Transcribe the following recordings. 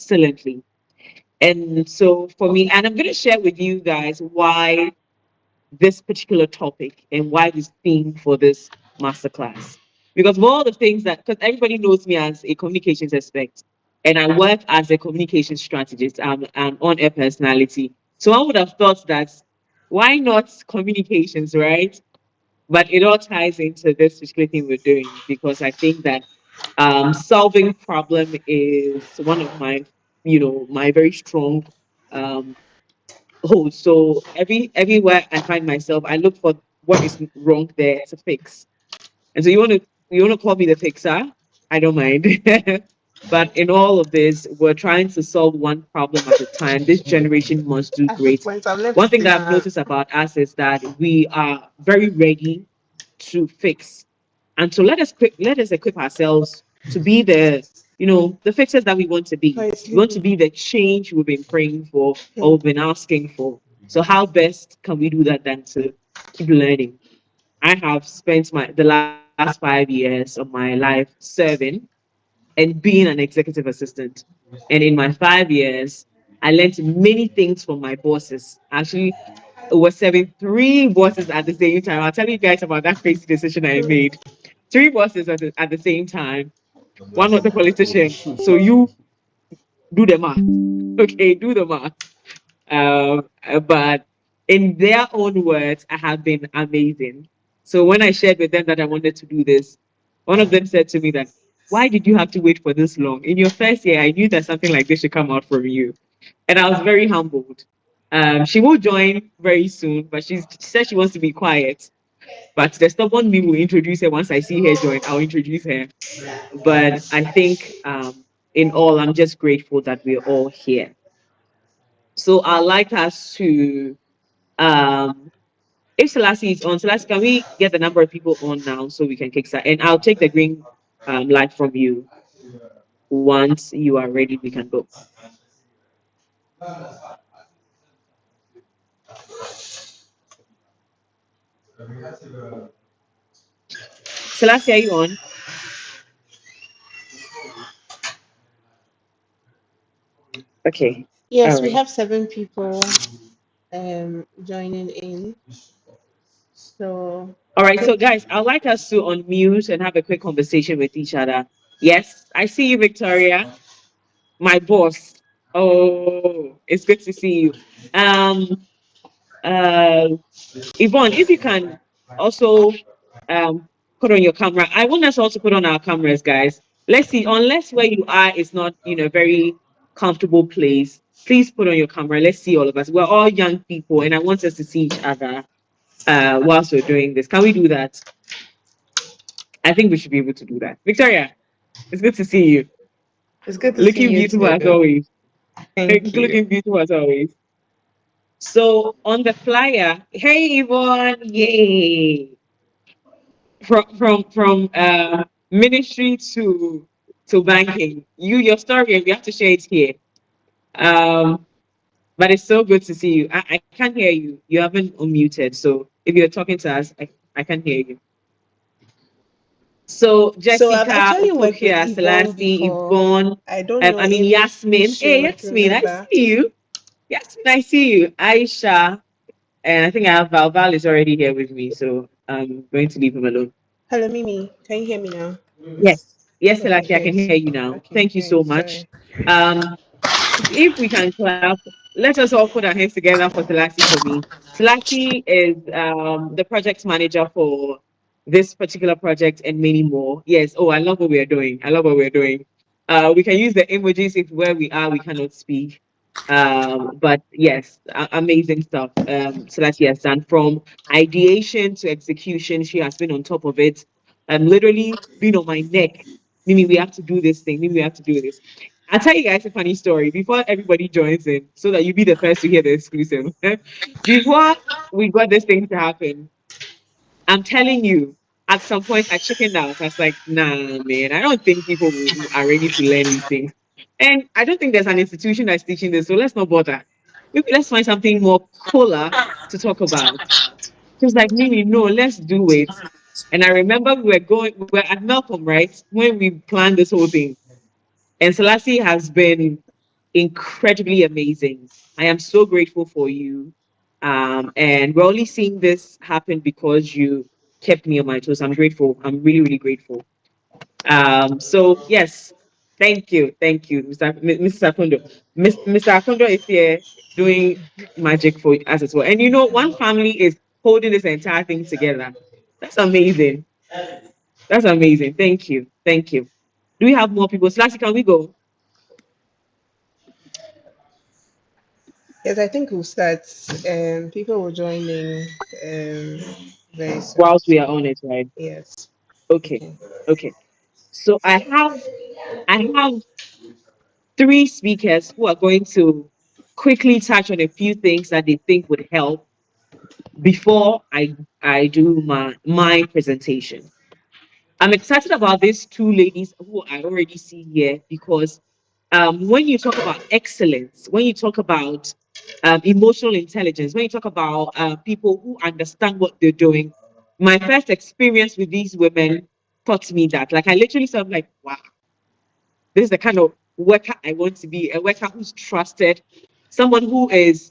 excellently. And so for me, and I'm going to share with you guys why this particular topic and why this theme for this masterclass. Because of all the things that, because everybody knows me as a communications expert, and I work as a communication strategist. I'm an on-air personality. So I would have thought that why not communications, right? But it all ties into this particular thing we're doing because I think that solving problem is one of my, my very strong um, holds. So everywhere I find myself, I look for what is wrong there to fix. And so you want to call me the fixer? I don't mind. But in all of this, we're trying to solve one problem at a time. This generation must do At this great. point, I've left One thing in that I've my noticed about us is that we are very ready to fix. And so let us equip ourselves to be the fixers that we want to be. hand. We want to Sleeping. be the change we've been praying for or Hmm. we've been asking for. So how best can we do that than to keep learning? I have spent the last 5 years of my life serving and being an executive assistant. And in my 5 years, I learned many things from my bosses. Actually, I was serving three bosses at the same time. I'll tell you guys about that crazy decision I Hmm. made. Three bosses at the same time. One was a politician. So you do the math. Okay, do the math. But in their own words, I have been amazing. So when I shared with them that I wanted to do this, one of them said to me that, why did you have to wait for this long? In your first year, I knew that something like this should come out from you. And I was very humbled. She will join very soon, but she said she wants to be quiet. But the stubborn me will introduce her once I see her join. I'll introduce her. But I think in all, I'm just grateful that we're all here. So I'd like us to um, if Selassie is on, Selassie, can we get the number of people on now so we can kickstart? And I'll take the green light from you. Once you are ready, we can go. Selassie, are you on? Okay. All Yes, we right. have 7 people joining in. So All I right. So, think guys, I'd like us to unmute and have a quick conversation with each other. Yes, I see you, Victoria, my boss. Oh, it's good to see you. Um, uh, Yvonne, if you can also um, put on your camera. I want us all to put on our cameras, guys. Let's see, unless where you are is not, a very comfortable place, please put on your camera. Let's see all of us. We're all young people, and I want us to see each other whilst we're doing this. Can we do that? I think we should be able to do that. Victoria, it's good to see you. It's good to see Looking you beautiful as too. always. Thank you. Looking beautiful as always. So on the flyer, hey Yvonne, yay! From ministry to banking. Your story, we have to share it here. Um, but it's so good to see you. I can't hear you. You haven't unmuted, so if you're talking to us, I can't hear you. So so. I've Jessica, actually worked with Otofia, Yvonne Selassie, before. Yvonne, I don't know I mean if Yasmin. she Hey would Yasmin, I remember. see you. Yasmin, I see you. Aisha, and I think I have Val. Val is already here with me, so I'm going to leave him alone. Hello, Mimi. Can you hear me now? Yes. Yes, Okay, Selassie, I can good. hear you now. Okay, Thank you so good. much. Sorry. Um, if we can clap, let us all put our hands together for Selassie for me. Selassie is the project manager for this particular project and many more. Yes. Oh, I love what we are doing. I love what we're doing. We can use the emojis if where we are we cannot speak. But yes, amazing stuff. Selassie has done from ideation to execution. She has been on top of it. Literally been on my neck. Mimi, we have to do this thing. Mimi, we have to do this. I'll tell you guys a funny story before everybody joins in so that you be the first to hear the exclusive. Before we got this thing to happen, I'm telling you, at some point I chickened out. I was like, nah, man, I don't think people are ready to learn these things. And I don't think there's an institution that's teaching this, so let's not bother. Maybe let's find something more cooler to talk about. She was like, Mimi, no, let's do it. And I remember we were at Malcolm, right? When we planned this whole thing. And Selassie has been incredibly amazing. I am so grateful for you. And we're only seeing this happen because you kept me on my toes. I'm grateful. I'm really, really grateful. So yes, thank you, Mr. Akundo. Mr. Akundo is here doing magic for us as well. And you know, one family is holding this entire thing together. That's amazing. That's amazing. Thank you. Thank you. Do we have more people? Slash, can we go Yes, I think we'll start. People will join in very soon. whilst we are So on it, right? yes, Okay. okay. Okay. So I have three speakers who are going to quickly touch on a few things that they think would help before I do my presentation. I'm excited about these two ladies who I already see here because when you talk about excellence, when you talk about emotional intelligence, when you talk about people who understand what they're doing, my first experience with these women taught me that. Like I literally said, like, wow, this is the kind of worker I want to be, a worker who's trusted, someone who is,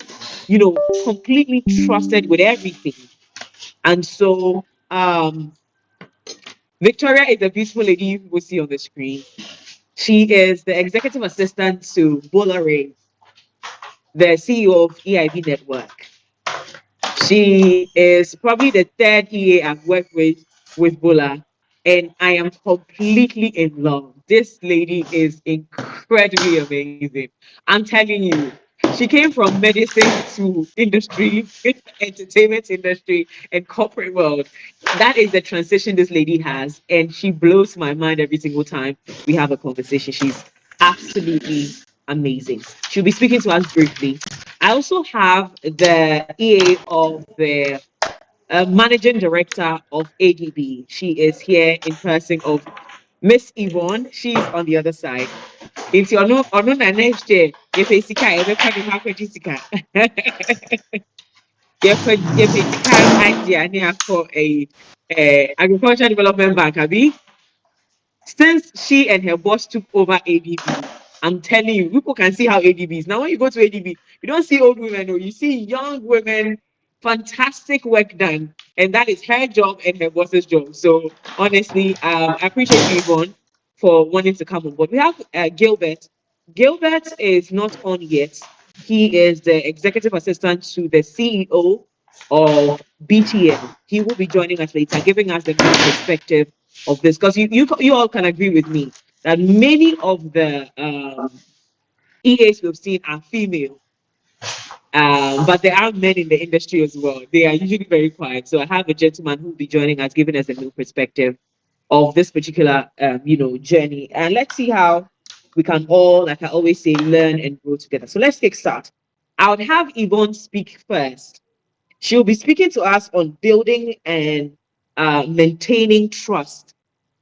completely trusted with everything. And so Victoria is a beautiful lady you will see on the screen. She is the executive assistant to Bolare, the CEO of EIB Network. She is probably the third EA I've worked with Bola, and I am completely in love. This lady is incredibly amazing. I'm telling you, she came from medicine to industry, entertainment industry, and corporate world. That is the transition this lady has, and she blows my mind every single time we have a conversation. She's absolutely amazing. She'll be speaking to us briefly. I also have the EA of the managing director of ADB. She is here in person of Miss Yvonne. She's on the other side. If you're not on next year, if a sika, if a sika, if a sika idea for a agriculture development bank, abi, since she and her boss took over ADB, I'm telling you, people can see how ADB is. Now, when you go to ADB, you don't see old women, or you see young women, fantastic work done. And that is her job and her boss's job. So, honestly, I appreciate you, Yvonne, for wanting to come on board. We have Gilbert. Gilbert is not on yet. He is the executive assistant to the CEO of BTL. He will be joining us later, giving us the new perspective of this because you all can agree with me that many of the EAs we've seen are female, but there are men in the industry as well. They are usually very quiet. So I have a gentleman who will be joining us, giving us a new perspective of this particular journey, and let's see how we can all, like I always say, learn and grow together. So let's take start. I would have Yvonne speak first. She'll be speaking to us on building and maintaining trust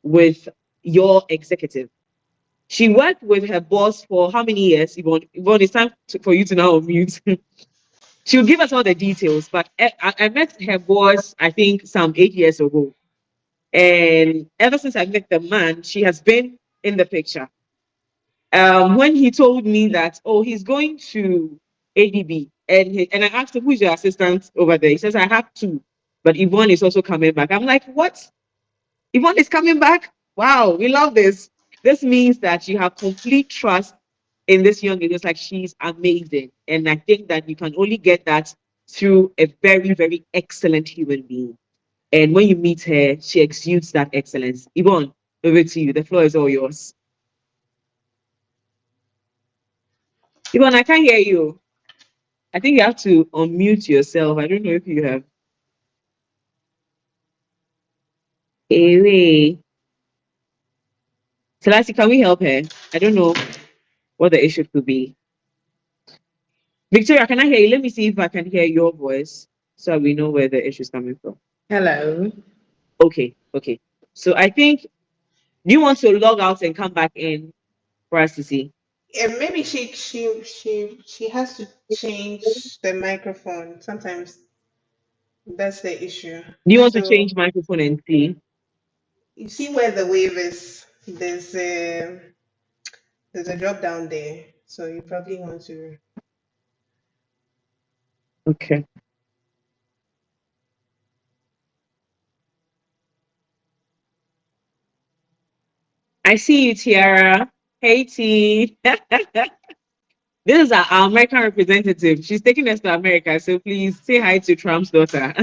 with your executive. She worked with her boss for how many years, Yvonne? Yvonne, it's time for you to now unmute. She'll give us all the details, but I met her boss, I think, some 8 years ago. And ever since I met the man, she has been in the picture. When he told me that, oh, he's going to ADB, and I asked him, who's your assistant over there? He says, I have two, but Yvonne is also coming back. I'm like, what? Yvonne is coming back? Wow, we love this. This means that you have complete trust in this young lady. It's like she's amazing. And I think that you can only get that through a very, very excellent human being. And when you meet her, she exudes that excellence. Yvonne, over to you. The floor is all yours. Yvonne, I can't hear you. I think you have to unmute yourself. I don't know if you have. Hey, Selassie, can we help her? I don't know what the issue could be. Victoria, can I hear you? Let me see if I can hear your voice so we know where the issue is coming from. Hello. Okay, okay. So I think, do you want to log out and come back in for us to see? And maybe she has to change the microphone. Sometimes that's the issue. Do you want to So change microphone and see? you see where the wave is. There's a drop down there. So you probably want to. Okay. I see you, Tiara. Hey, T. This is our American representative. She's taking us to America, so please say hi to Trump's daughter.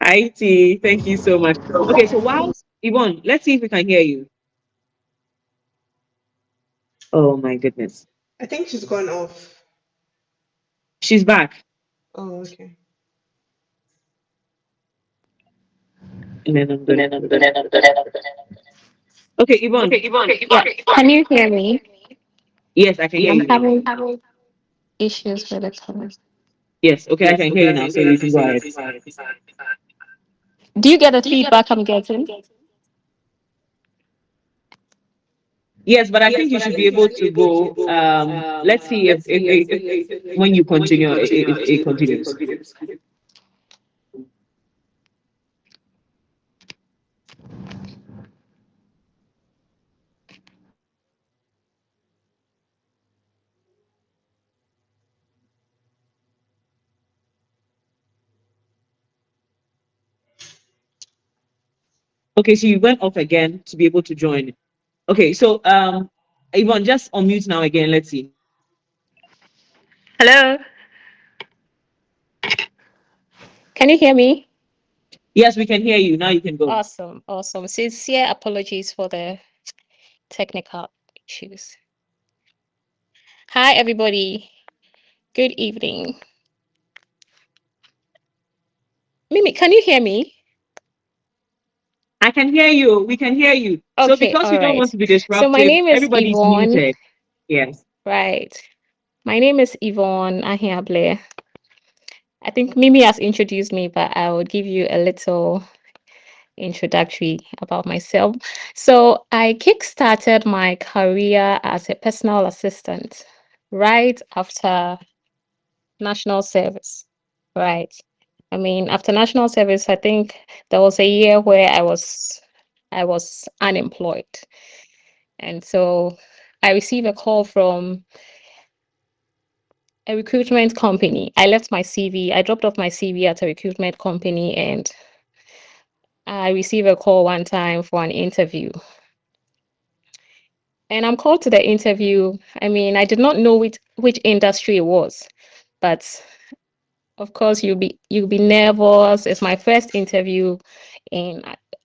Hi, T. Thank you so much. Okay, so while Yvonne, let's see if we can hear you. Oh my goodness, I think she's gone off. she's back. Oh, okay. And then I'm gonna. Okay, Yvonne. Yeah. Can you hear me? Yes, I can hear I'm you now. having issues with the camera. Yes, okay, I can hear you now. So you can go ahead. Do you get the feedback I'm getting? Yes, but I think you should be able to go. Let's see if when you continue, if it continues. Okay, so you went off again to be able to join. Okay, so Yvonne, just unmute now again. Let's see. Hello. Can you hear me? Yes, we can hear you. Now you can go. Awesome. Awesome. Sincere apologies for the technical issues. Hi, everybody. Good evening. Mimi, can you hear me? I can hear you. We can hear you. So Okay. because we All don't right. want to be So my disruptive, name is everybody's Yvonne. muted. Yes. Right. My name is Yvonne Ahiable. I think Mimi has introduced me, but I will give you a little introductory about myself. So I kickstarted my career as a personal assistant right after national service. Right. I mean, after national service, I think there was a year where I was unemployed. And so I received a call from a recruitment company. I left my CV. I dropped off my CV at a recruitment company and I received a call one time for an interview. And I'm called to the interview. I mean, I did not know which industry it was, but of course you'll be nervous. It's my first interview in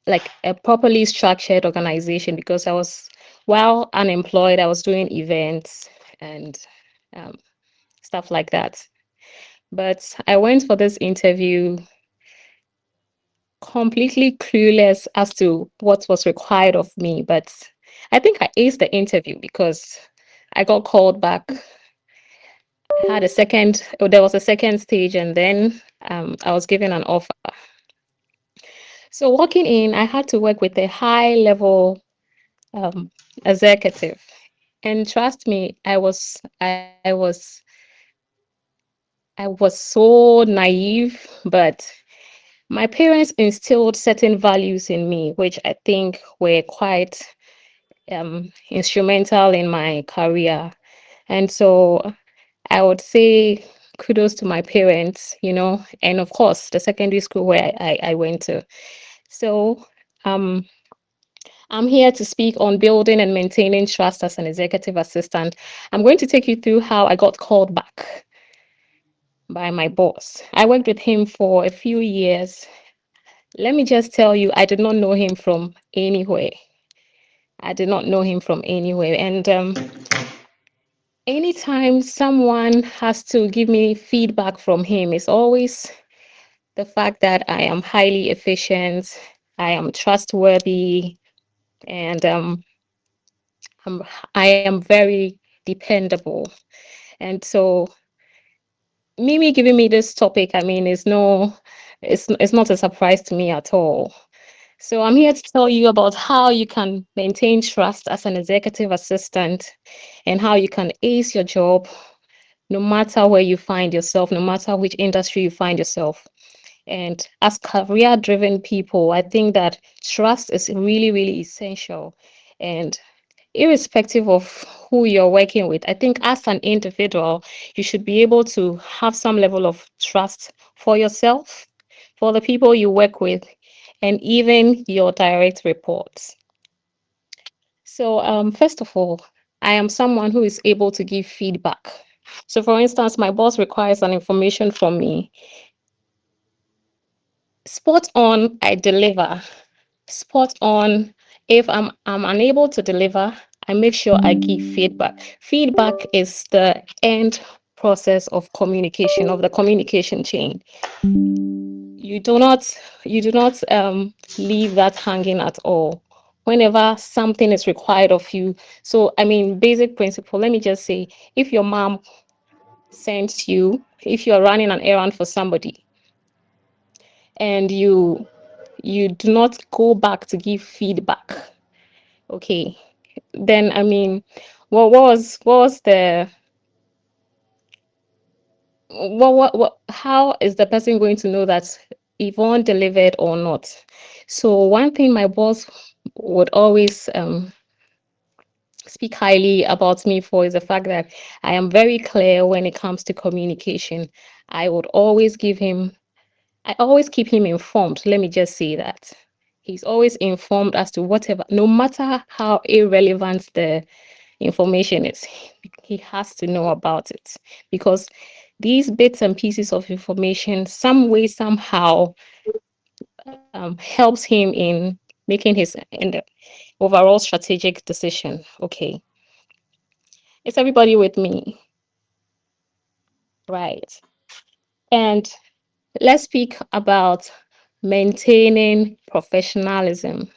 like a properly structured organization because I was while unemployed, I was doing events and um, stuff like that. But I went for this interview completely clueless as to what was required of me. But I think I aced the interview because I got called back. I had a second, oh, there was a second stage, and then I was given an offer. So walking in, I had to work with a high level um, executive. And trust me, I was so naive, but my parents instilled certain values in me, which I think were quite instrumental in my career. And so I would say kudos to my parents, and of course the secondary school where I went to. So um, I'm here to speak on building and maintaining trust as an executive assistant. I'm going to take you through how I got called back by my boss. I worked with him for a few years. Let me just tell you, I did not know him from anywhere. I did not know him from anywhere. And anytime someone has to give me feedback from him, it's always the fact that I am highly efficient, I am trustworthy, and I'm, I am very dependable. And so, Mimi giving me this topic, I mean, it's not a surprise to me at all. So I'm here to tell you about how you can maintain trust as an executive assistant and how you can ace your job no matter where you find yourself, no matter which industry you find yourself. And as career driven people, I think that trust is really, really essential. And irrespective of who you're working with, I think as an individual, you should be able to have some level of trust for yourself, for the people you work with, and even your direct reports. So, first of all, I am someone who is able to give feedback. So, for instance, my boss requires an information from me. Spot on, I deliver. Spot on. If I'm unable to deliver, I make sure I give feedback. Feedback is the end process of communication, of the communication chain. You do not leave that hanging at all. Whenever something is required of you. So I mean, basic principle, let me just say, if your mom sends you, if you're running an errand for somebody and you do not go back to give feedback, okay, then I mean, what was the what how is the person going to know that Yvonne delivered or not? So one thing my boss would always speak highly about me for is the fact that I am very clear when it comes to communication. I would always I always keep him informed. Let me just say that. He's always informed as to whatever, no matter how irrelevant the information is, he has to know about it, because these bits and pieces of information, some way, somehow, helps him in making his in the overall strategic decision. Okay, is everybody with me? Right. And let's speak about maintaining professionalism.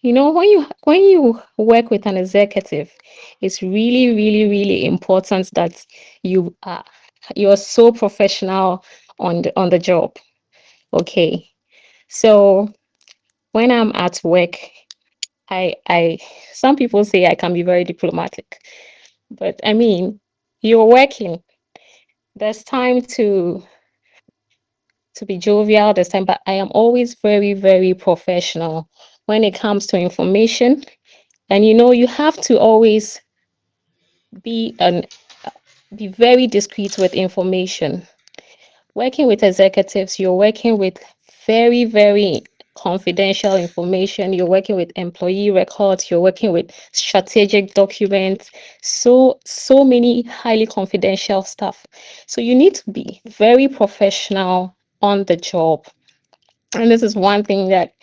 You know, when you work with an executive, it's really, really, really important that you are you're so professional on the job. Okay. So when I'm at work, I some people say I can be very diplomatic, but I mean, you're working. There's time to be jovial, there's time, but I am always very, very professional when it comes to information. And you know, you have to always be an be very discreet with information. Working with executives, you're working with very, very confidential information. You're working with employee records, you're working with strategic documents, so many highly confidential stuff. So you need to be very professional on the job. And this is one thing that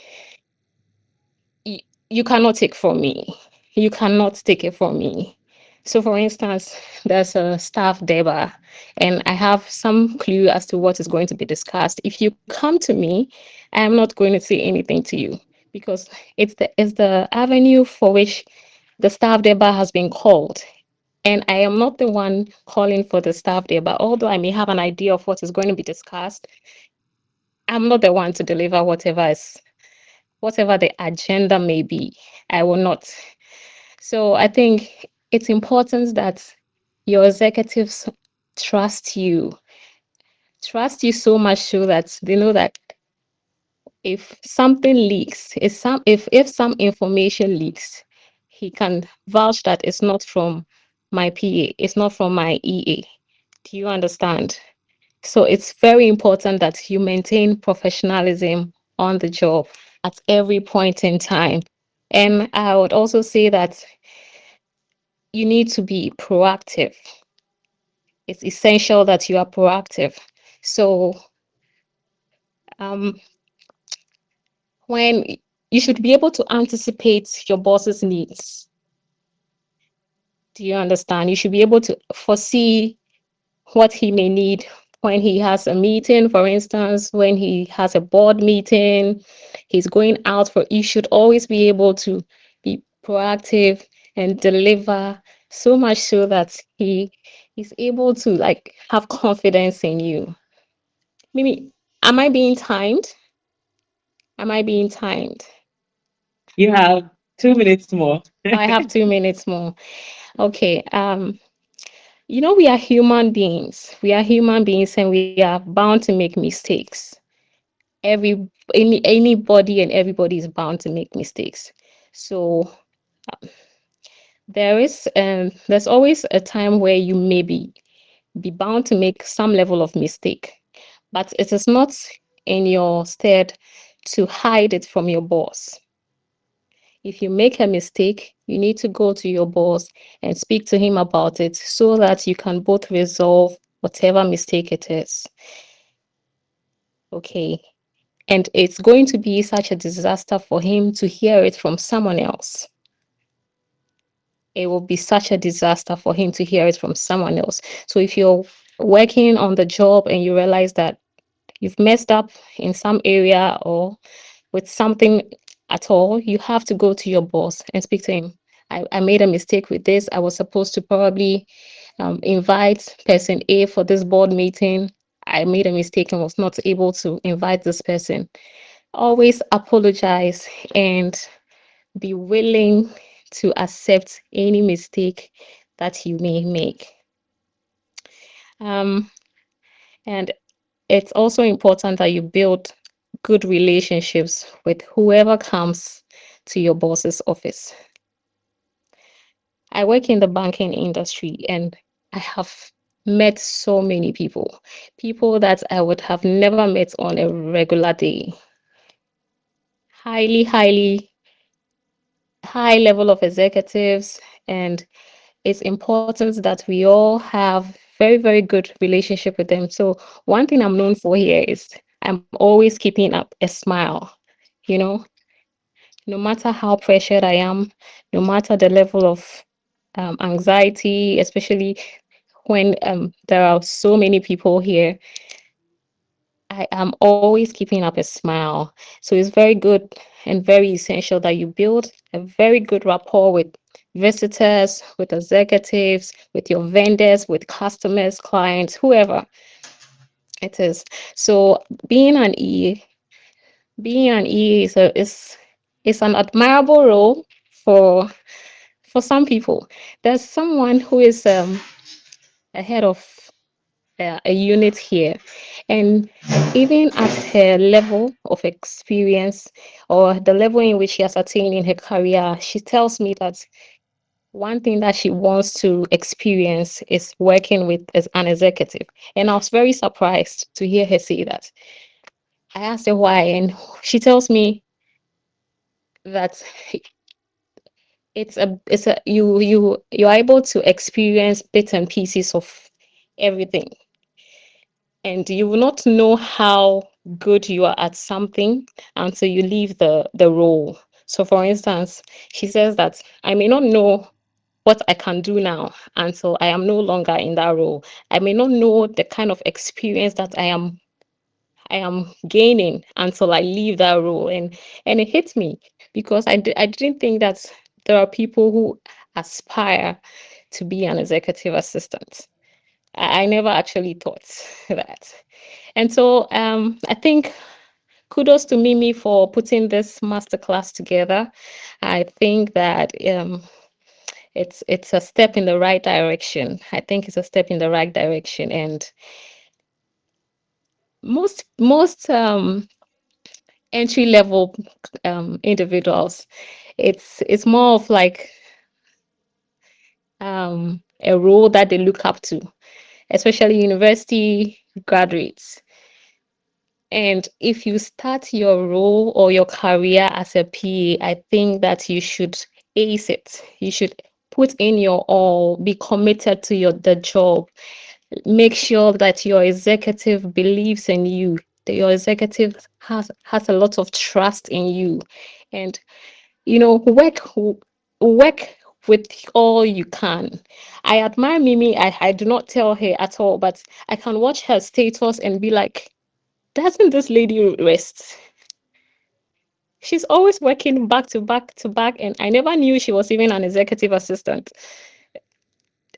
you, you cannot take from me. You cannot take it from me. So, for instance, there's a staff deba, and I have some clue as to what is going to be discussed. If you come to me, I am not going to say anything to you, because it's the avenue for which the staff deba has been called. And I am not the one calling for the staff deba. Although I may have an idea of what is going to be discussed, I'm not the one to deliver whatever the agenda may be. I will not. So I think it's important that your executives trust you, trust you so much so that they know that if something leaks, if some information leaks, he can vouch that it's not from my PA, it's not from my EA. Do you understand? So it's very important that you maintain professionalism on the job at every point in time. And I would also say that you need to be proactive. It's essential that you are proactive. So um, when you should be able to anticipate your boss's needs. Do you understand? You should be able to foresee what he may need when he has a meeting, for instance, when he has a board meeting, he's going out for, you should always be able to be proactive and deliver so much so that he is able to like have confidence in you. Maybe, am I being timed? Am I being timed? You have 2 minutes more. I have 2 minutes more. Okay. You know, we are human beings. We are human beings and we are bound to make mistakes. Anybody and everybody is bound to make mistakes. So There's always a time where you may be bound to make some level of mistake, but it is not in your stead to hide it from your boss. If you make a mistake, you need to go to your boss and speak to him about it so that you can both resolve whatever mistake it is. Okay. And it's going to be such a disaster for him to hear it from someone else. It will be such a disaster for him to hear it from someone else. So if you're working on the job and you realize that you've messed up in some area or with something at all, you have to go to your boss and speak to him. I made a mistake with this. I was supposed to probably invite person A for this board meeting. I made a mistake and was not able to invite this person. Always apologize and be willing to accept any mistake that you may make. Um, and it's also important that you build good relationships with whoever comes to your boss's office. I work in the banking industry and I have met so many people, people that I would have never met on a regular day. Highly high level of executives, and it's important that we all have very good relationship with them. So one thing I'm known for here is I'm always keeping up a smile. You know, no matter how pressured I am, no matter the level of anxiety, especially when there are so many people here, I am always keeping up a smile. So it's very good and very essential that you build a very good rapport with visitors, with executives, with your vendors, with customers, clients, whoever it is. So being an EA is an admirable role for for some people. There's someone who is a head of a unit here, and even at her level of experience or the level in which she has attained in her career, she tells me that one thing that she wants to experience is working with as an executive. And I was very surprised to hear her say that. I asked her why, and she tells me that it's a you're able to experience bits and pieces of everything, and you will not know how good you are at something until you leave the role. So for instance, she says that I may not know what I can do now until I am no longer in that role. I may not know the kind of experience that I am gaining until I leave that role. And it hits me because I didn't think that there are people who aspire to be an executive assistant. I never actually thought that. And so I think kudos to Mimi for putting this masterclass together. I think that it's a step in the right direction. I think it's a step in the right direction, and most entry level individuals, it's more of like a role that they look up to, especially university graduates. And if you start your role or your career as a PA, I think that you should ace it. You should put in your all, be committed to the job. Make sure that your executive believes in you, that your executive has a lot of trust in you. And work with all you can. I admire Mimi. I do not tell her at all, but I can watch her status and be like, doesn't this lady rest? She's always working back to back to back, and I never knew she was even an executive assistant.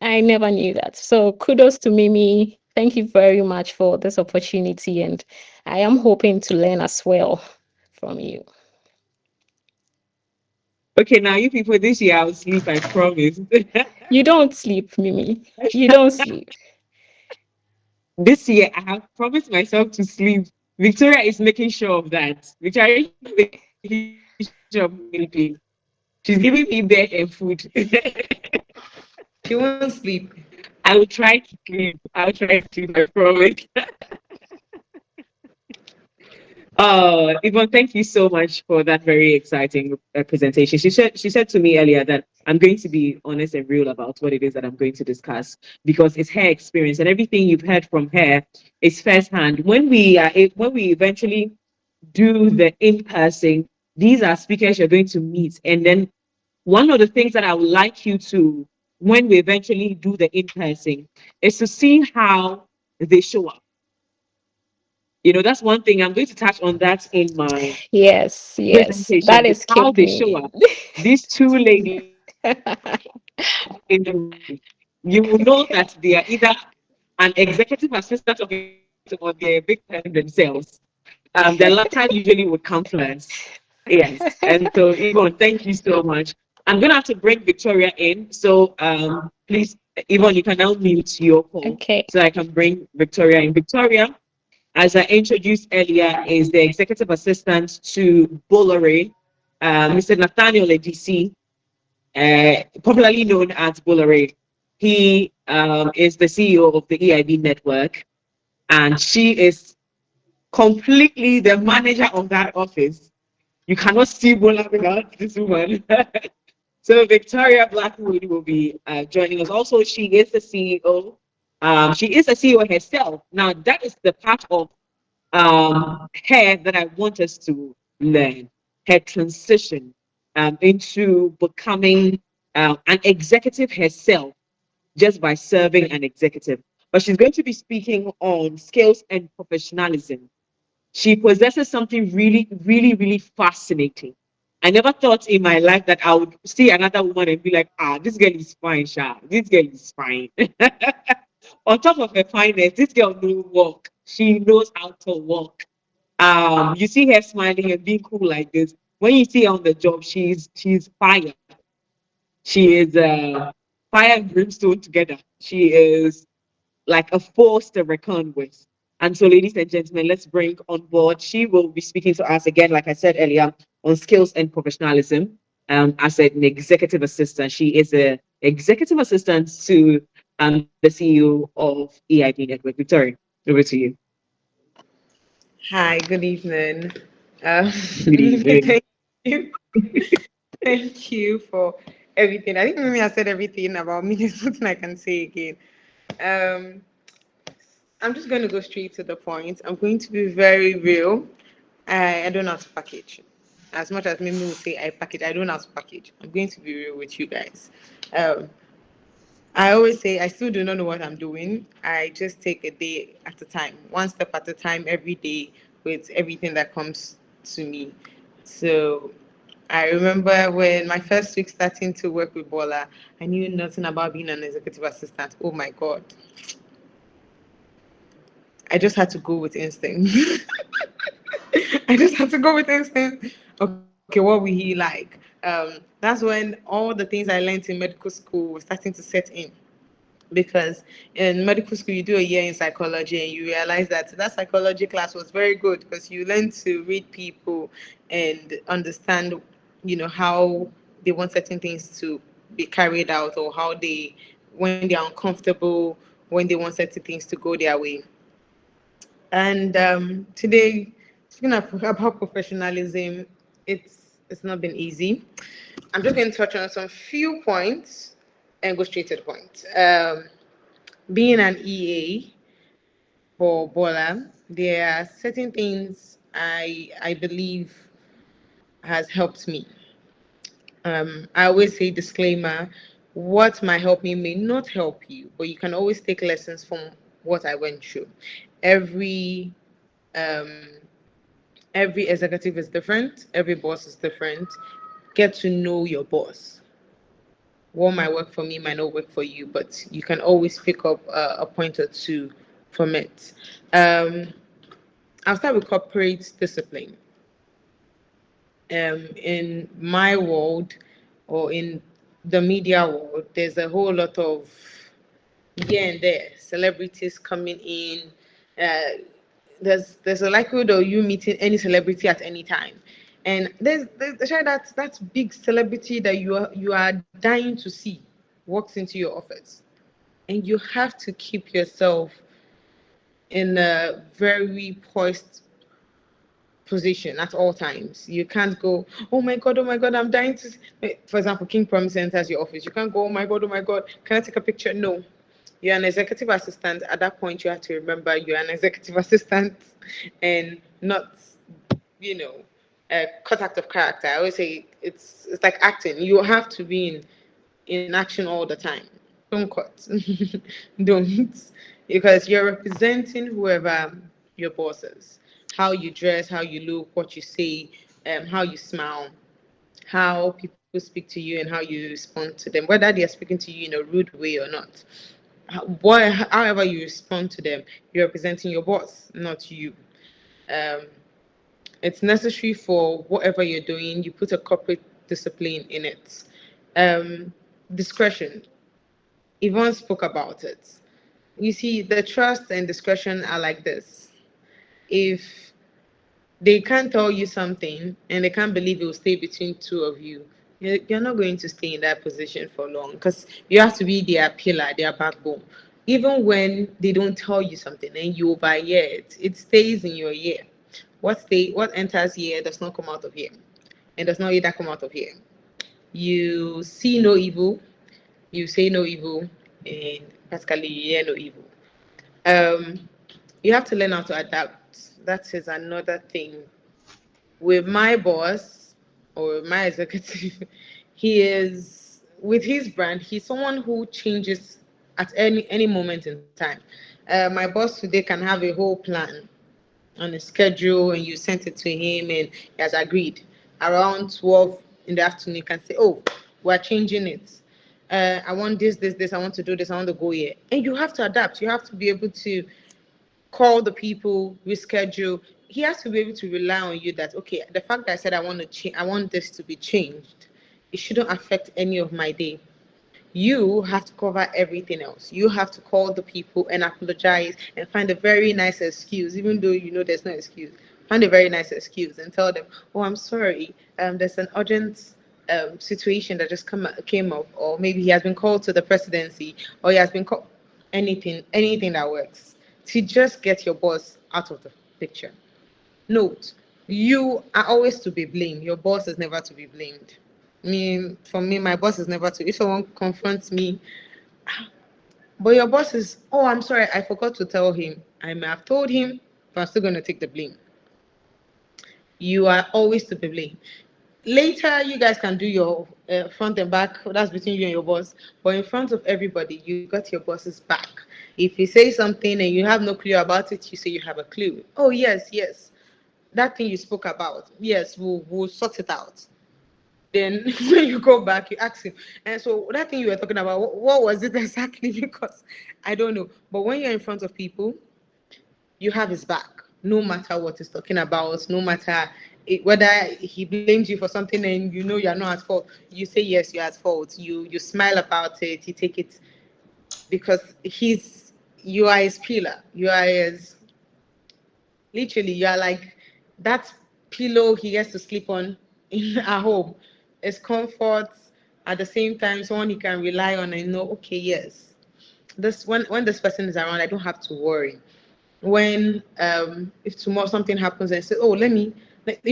I never knew that. So kudos to Mimi. Thank you very much for this opportunity, and I am hoping to learn as well from you. Okay, now you people, this year I'll sleep, I promise. You don't sleep, Mimi. You don't sleep. This year I have promised myself to sleep. Victoria is making sure of that. Victoria, are you making sure of me sleeping? She's giving me bed and food. She won't sleep. I will try to sleep. I'll try to sleep, I promise. Yvonne, thank you so much for that very exciting presentation. She said to me earlier that I'm going to be honest and real about what it is that I'm going to discuss because it's her experience and everything you've heard from her is firsthand. When we eventually do the in person, these are speakers you're going to meet, and then one of the things that I would like you to, when we eventually do the in person, is to see how they show up. That's one thing I'm going to touch on that in my Yes, yes, that presentation, is how escaped they show me. up. These two ladies in the room, you will know that they are either an executive assistant of a or they're a big person themselves. The latter usually would come first. Yes. And so, Yvonne, thank you so much. I'm going to have to bring Victoria in. So, please, Yvonne, you can now mute your call Okay, so I can bring Victoria in. Victoria, as I introduced earlier, is the executive assistant to Bolloré, Mr. Nathaniel Edisi, popularly known as Bolloré. He is the CEO of the EIB network, and she is completely the manager of that office. You cannot see Bola without this woman. So Victoria Blackwood will be joining us. Also, she is the CEO. She is a CEO herself. Now, that is the part of her that I want us to learn. Her transition into becoming an executive herself just by serving an executive. But she's going to be speaking on skills and professionalism. She possesses something really, really, really fascinating. I never thought in my life that I would see another woman and be like, this girl is fine, Sha. This girl is fine. On top of her fineness, this girl knows walk. She knows how to walk. You see her smiling and being cool like this. When you see her on the job, she's fire. She is fire and brimstone together. She is like a force to reckon with. And so, ladies and gentlemen, let's bring on board. She will be speaking to us again, like I said earlier, on skills and professionalism. As an executive assistant, she is a executive assistant to the CEO of EIB Network. Victoria, over to you. Hi, good evening. Um, Good evening. thank you. Thank you for everything. I think maybe I said everything about me. There's nothing I can say again. Um, I'm just going to go straight to the point. I'm going to be very real. I don't know how to package. As much as Mimi will say I package, I don't know how to package. I'm going to be real with you guys. Um, I always say I still do not know what I'm doing. I just take a day at a time, one step at a time, every day with everything that comes to me. So I remember when my first week starting to work with Bola, I knew nothing about being an executive assistant. Oh my God. I just had to go with instinct. I just had to go with instinct. Okay, what will he like? That's when all the things I learned in medical school were starting to set in, because in medical school you do a year in psychology and you realize that that psychology class was very good because you learn to read people and understand, how they want certain things to be carried out, or how they, when they're uncomfortable, when they want certain things to go their way. And today, speaking about professionalism, it's not been easy. I'm just going to touch on some few points and go straight to the point. Being an EA for Bola, there are certain things I believe has helped me. I always say disclaimer: what might help me may not help you, but you can always take lessons from what I went through. Every um, every executive is different. Every boss is different. Get to know your boss. What might work for me might not work for you, but you can always pick up a point or two from it. Um, I'll start with corporate discipline. In my world, or in the media world, there's a whole lot of here and there celebrities coming in. There's a likelihood of you meeting any celebrity at any time. And there's that big celebrity that you are dying to see walks into your office, and you have to keep yourself in a very poised position at all times. You can't go, oh my God, I'm dying to. For example, King Promise enters your office. You can't go, oh my God, can I take a picture? No. You're an executive assistant. At that point, you have to remember you're an executive assistant and not, you know, a cut act of character. I always say it's like acting. You have to be in action all the time. Don't cut. Don't. Because you're representing whoever your boss is. How you dress, how you look, what you say, how you smile, how people speak to you, and how you respond to them, whether they are speaking to you in a rude way or not. However you respond to them, you're representing your boss, not you. Um, it's necessary for whatever you're doing. You put a corporate discipline in it. Um, Discretion. Yvonne spoke about it. You see, the trust and discretion are like this. If they can't tell you something and they can't believe it will stay between two of you, you're not going to stay in that position for long, because you have to be their pillar, their backbone. Even when they don't tell you something and you overhear it, it stays in your ear. What enters here does not come out of here, and does not either come out of here. You see no evil, you say no evil, and practically you hear no evil. Um, you have to learn how to adapt. That is another thing. With my boss or my executive, he is with his brand. He's someone who changes at any moment in time. My boss today can have a whole plan on a schedule, and you sent it to him, and he has agreed. Around 12 in the afternoon, you can say, "Oh, we're changing it. I want this. I want to do this. I want to go here." And you have to adapt. You have to be able to call the people, reschedule. He has to be able to rely on you that, okay, the fact that I said I want to change, I want this to be changed, it shouldn't affect any of my day. You have to cover everything else. You have to call the people and apologize and find a very nice excuse, even though you know there's no excuse. Find a very nice excuse and tell them, "Oh, I'm sorry. There's an urgent situation that just came up, or maybe he has been called to the presidency, or he has been called." Anything that works to just get your boss out of the picture. Note, you are always to be blamed. Your boss is never to be blamed. For me, my boss is never to. If someone confronts me, but your boss is, "Oh, I'm sorry, I forgot to tell him. I may have told him, but I'm still going to take the blame." You are always to be blamed. Later, you guys can do your front and back. That's between you and your boss. But in front of everybody, you got your boss's back. If he says something and you have no clue about it, you say you have a clue. "Oh, yes, yes. That thing you spoke about, yes, we'll sort it out." Then when you go back, you ask him. And so that thing you were talking about, what was it exactly? Because I don't know. But when you're in front of people, you have his back, no matter what he's talking about, no matter whether he blames you for something and you know you're not at fault. You say yes, you're at fault. You smile about it. You take it because you are his pillar. You are his literally. You are like that pillow he gets to sleep on in at home. It's comfort, at the same time someone he can rely on and know. Okay, yes, this when this person is around, I don't have to worry. When if tomorrow something happens and say, "Oh, you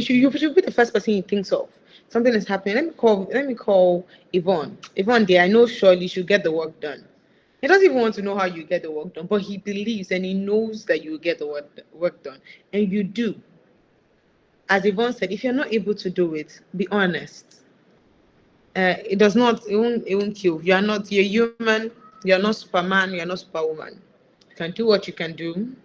should be the first person he thinks of. Something is happening, let me call Yvonne. Yvonne, dear, I know surely she'll get the work done." He doesn't even want to know how you get the work done, but he believes and he knows that you will get the work done, and you do. As Yvonne said, if you're not able to do it, be honest. It does not, it won't kill. You're human, you're not Superman, you're not Superwoman. You can do what you can do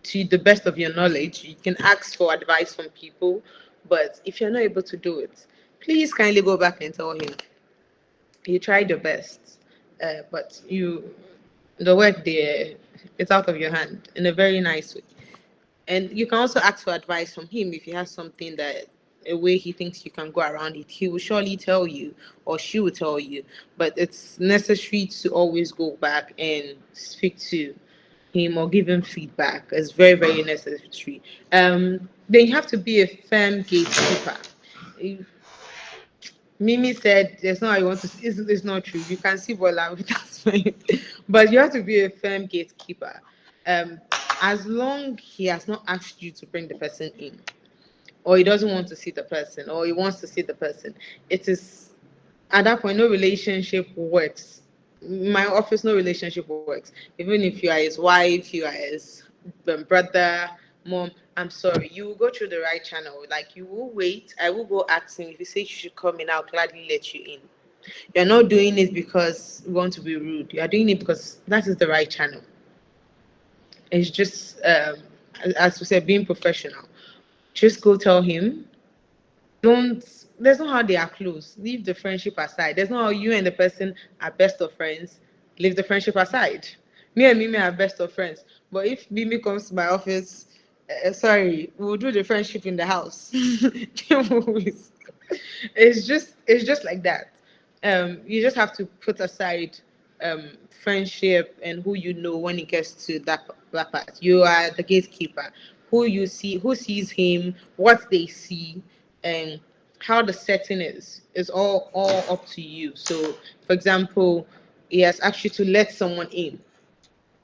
to the best of your knowledge. You can ask for advice from people, but if you're not able to do it, please kindly go back and tell him you tried your best, but the work there, it's out of your hand in a very nice way. And you can also ask for advice from him if he has something that a way he thinks you can go around it. He will surely tell you, or she will tell you. But it's necessary to always go back and speak to him or give him feedback. It's very, very necessary. Then you have to be a firm gatekeeper. If Mimi said there's no how you want to see, it's not true. You can see Bola, that's fine. But you have to be a firm gatekeeper. Um, as long he has not asked you to bring the person in, or he doesn't want to see the person, or he wants to see the person, it is at that point no relationship works. My office, no relationship works. Even if you are his wife, you are his brother, mom, I'm sorry, you will go through the right channel. Like, you will wait, I will go ask him. If he says you should come in, I'll gladly let you in. You're not doing it because you want to be rude, you are doing it because that is the right channel. It's just as we said, being professional. Just go tell him. Don't There's no how they are close. Leave the friendship aside. There's no how you and the person are best of friends. Leave the friendship aside. Me and Mimi are best of friends. But if Mimi comes to my office, sorry, we'll do the friendship in the house. It's just like that. You just have to put aside friendship and who you know when it gets to that part. You are the gatekeeper. Who sees him, what they see, and how the setting is all up to you. So, for example, he has asked you to let someone in.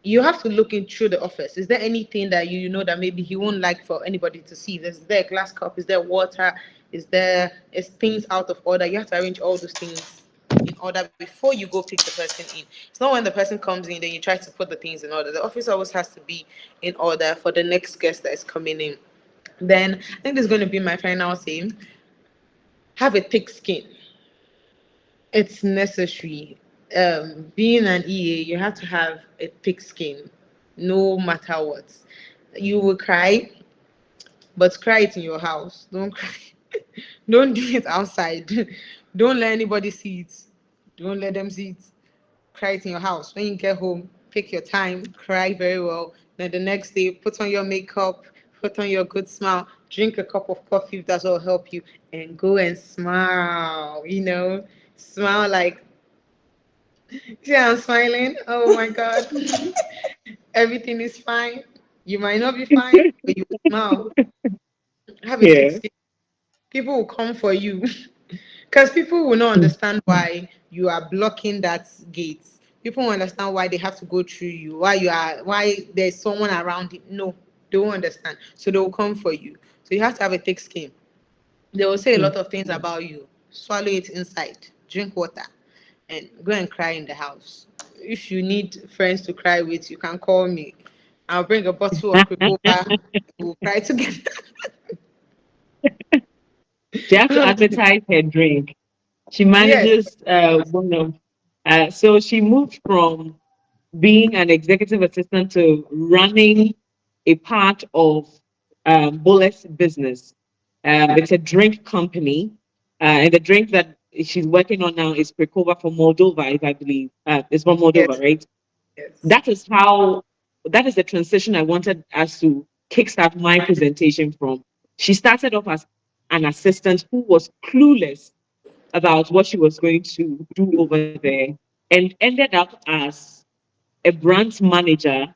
You have to look in through the office. Is there anything that you know that maybe he won't like for anybody to see? Is there a glass cup? Is there water? Is things out of order? You have to arrange all those things in order before you go pick the person in. It's not when the person comes in then you try to put the things in order. The office always has to be in order for the next guest that is coming in. Then I think this is going to be my final thing. Have a thick skin. It's necessary. Being an EA, you have to have a thick skin, no matter what. You will cry, but cry it in your house. Don't cry. Don't do it outside. Don't let anybody see it. Don't let them see it. Cry it in your house. When you get home, pick your time, cry very well. Then the next day, put on your makeup, put on your good smile, drink a cup of coffee if that's will help you, and go and smile. Smile like, see, I'm smiling. Oh my God. Everything is fine. You might not be fine, but you will smile. Have a thick Yeah. skin. People will come for you. Because people will not understand why you are blocking that gate. People will understand why they have to go through you, why there's someone around you. No, they won't understand. So they will come for you. So you have to have a thick skin. They will say a lot of things about you. Swallow it inside. Drink water and go and cry in the house. If you need friends to cry with, you can call me. I'll bring a bottle of Cricova. We'll cry together. She has to No, advertise her drink. She yes, manages one of, so she moved from being an executive assistant to running a part of Bullet's business. It's a drink company, and the drink that she's working on now is Prekova from Moldova, if I believe. It's from Moldova, yes, right? yes. That is how, that is the transition I wanted us to kickstart my presentation from. She started off as an assistant who was clueless about what she was going to do over there and ended up as a brand manager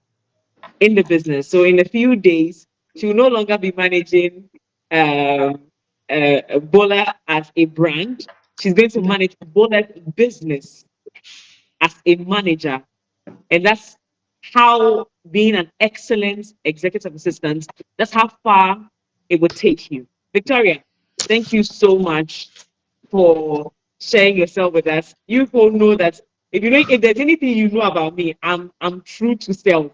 in the business. So in a few days, she will no longer be managing um, Bola as a brand. She's going to manage Bola's business as a manager. And that's how being an excellent executive assistant, that's how far it would take you. Victoria, thank you so much for sharing yourself with us. You all know that if there's anything you know about me, I'm true to self.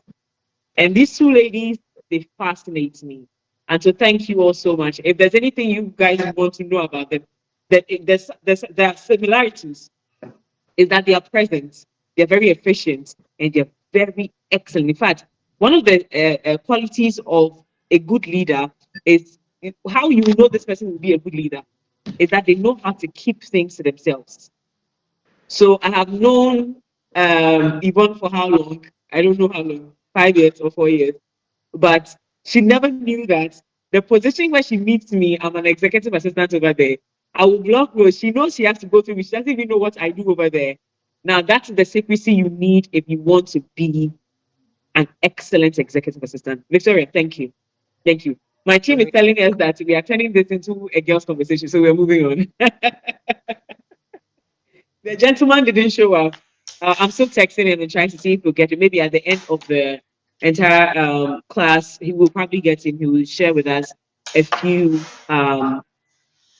And these two ladies, they fascinate me. And so thank you all so much. If there's anything you guys want to know about them, there are similarities, is that they are present, they're very efficient, and they're very excellent. In fact, one of the qualities of a good leader is how you know this person will be a good leader is that they know how to keep things to themselves. So I have known Yvonne for how long? I don't know how long, 5 years or 4 years. But she never knew that the position where she meets me, I'm an executive assistant over there. I will block her. She knows she has to go through me. She doesn't even know what I do over there. Now, that's the secrecy you need if you want to be an excellent executive assistant. Victoria, thank you. Thank you. My team is telling us that we are turning this into a girls' conversation, so we're moving on. The gentleman didn't show up. I'm still texting him and trying to see if we'll get it. Maybe at the end of the entire class, he will probably get in. He will share with us a few,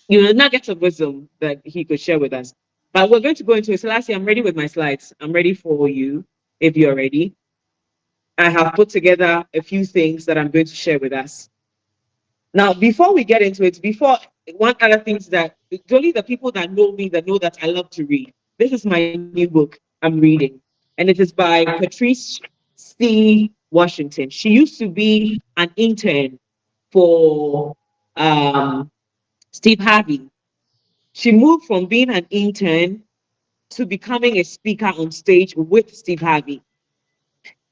nuggets of wisdom that he could share with us. But we're going to go into it. So last year, I'm ready with my slides. I'm ready for you if you're ready. I have put together a few things that I'm going to share with us. Now, before we get into it, before one other things that it's only the people that know me that know that I love to read. This is my new book I'm reading, and it is by Patrice C. Washington. She used to be an intern for um, Steve Harvey. She moved from being an intern to becoming a speaker on stage with Steve Harvey.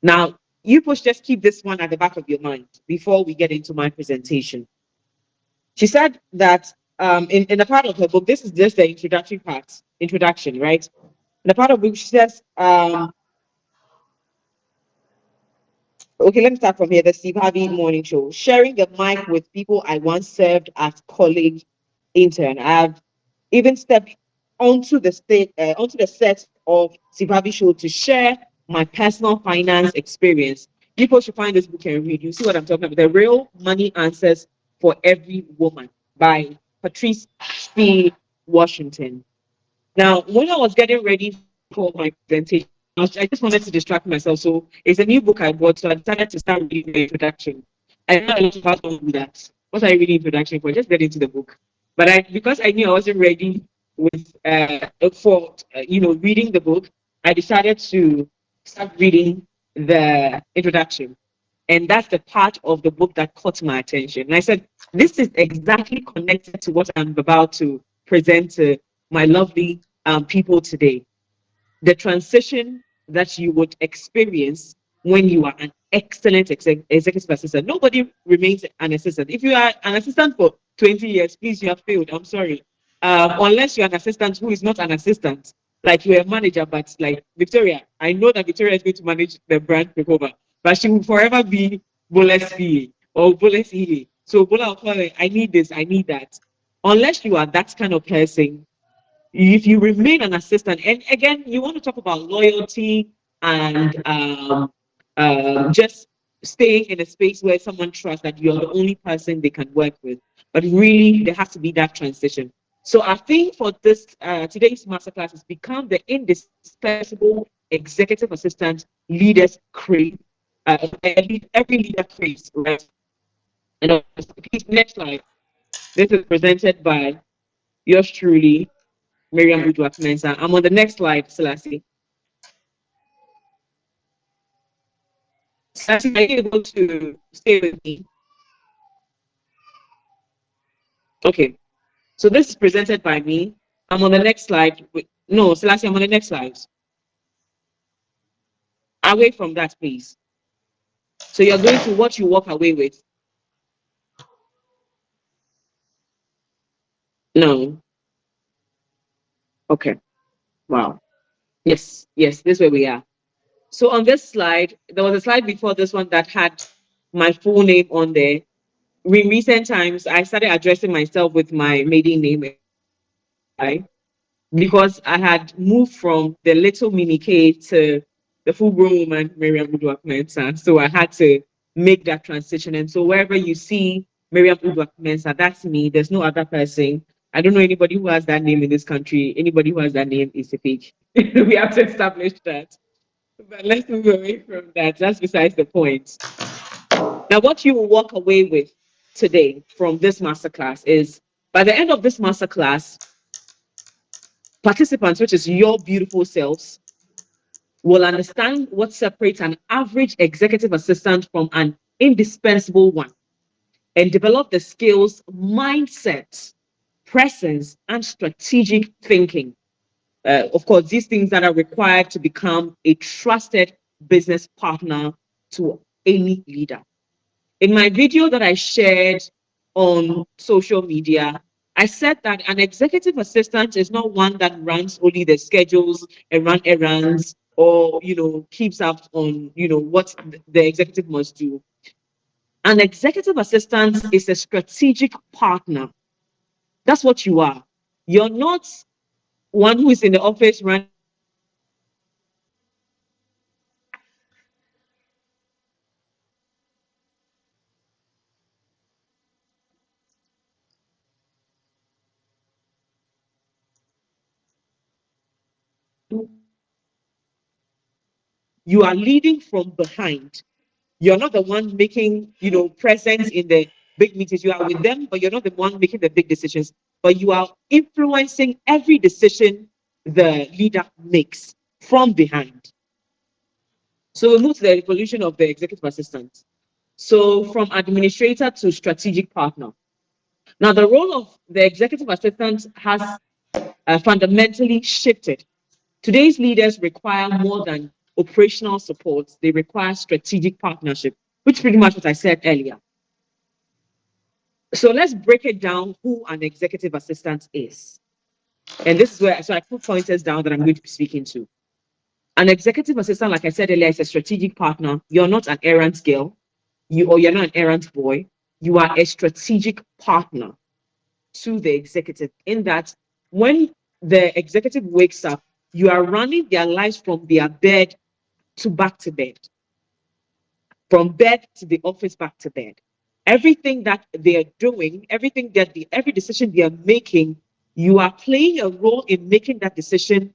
Now, you push just keep this one at the back of your mind before we get into my presentation. She said that in a part of her book, this is just the introduction, right? In a part of the book, she says, okay, let me start from here. The Steve Harvey Morning Show, sharing the mic with people I once served as colleague intern. I've even stepped onto the set of Steve Harvey Show to share my personal finance experience. People should find this book and read. You see what I'm talking about? The Real Money Answers for Every Woman by Patrice C. Washington. Now, when I was getting ready for my presentation, I just wanted to distract myself. So it's a new book I bought, so I decided to start reading the introduction. I know a lot of us don't do that. What are you reading introduction for? Just get into the book. But because I knew I wasn't ready with for reading the book, I decided to start reading the introduction. And that's the part of the book that caught my attention. And I said, this is exactly connected to what I'm about to present to my lovely people today. The transition that you would experience when you are an excellent executive assistant. Nobody remains an assistant. If you are an assistant for 20 years, please, you have failed. I'm sorry. Unless you're an assistant who is not an assistant, like you're a manager, but like Victoria, I know that Victoria is going to manage the brand Pekova, but she will forever be Bola's PA or Bola's EA. So Bola will call her, I need this, I need that. Unless you are that kind of person, if you remain an assistant, and again, you want to talk about loyalty and just staying in a space where someone trusts that you're the only person they can work with. But really, there has to be that transition. So our theme for this today's masterclass is become the indispensable executive assistant leaders crave. Every leader craves, right? And please, next slide. This is presented by yours truly, Miriam Uduack Mensah. I'm on the next slide, Selassie. Selassie, are you able to stay with me? Okay. So this is presented by me. I'm on the next slide. Wait, no, Selassie, I'm on the next slide. Away from that, please. So you're going to what you walk away with. No. Okay. Wow. Yes. Yes. This is where we are. So on this slide, there was a slide before this one that had my full name on there. In recent times, I started addressing myself with my maiden name, I, because I had moved from the little mini K to the full grown woman, Miriam Uduack Mensah. So I had to make that transition. And so wherever you see Miriam Uduack Mensah, that's me. There's no other person. I don't know anybody who has that name in this country. Anybody who has that name is a fake. We have to establish that. But let's move away from that. That's besides the point. Now, what you will walk away with today from this masterclass is by the end of this masterclass, participants, which is your beautiful selves, will understand what separates an average executive assistant from an indispensable one and develop the skills, mindset, presence, and strategic thinking. Of course, these things that are required to become a trusted business partner to any leader. In my video that I shared on social media, I said that an executive assistant is not one that runs only the schedules and run errands or keeps up on what the executive must do. An executive assistant is a strategic partner. That's what you are. You're not one who is in the office running the meetings, running the meetings, running the meetings, you are leading from behind. You're not the one making, presence in the big meetings. You are with them, but you're not the one making the big decisions. But you are influencing every decision the leader makes from behind. So we move to the evolution of the executive assistant. So from administrator to strategic partner. Now, the role of the executive assistant has fundamentally shifted. Today's leaders require more than operational support, they require strategic partnership, which pretty much what I said earlier. So let's break it down who an executive assistant is. And this is where, so I put pointers down that I'm going to be speaking to. An executive assistant, like I said earlier, is a strategic partner. You're not an errand girl, you're not an errand boy. You are a strategic partner to the executive, in that when the executive wakes up, you are running their lives from their bed to back to bed, from bed to the office, back to bed. Everything that they're doing, every decision they are making, you are playing a role in making that decision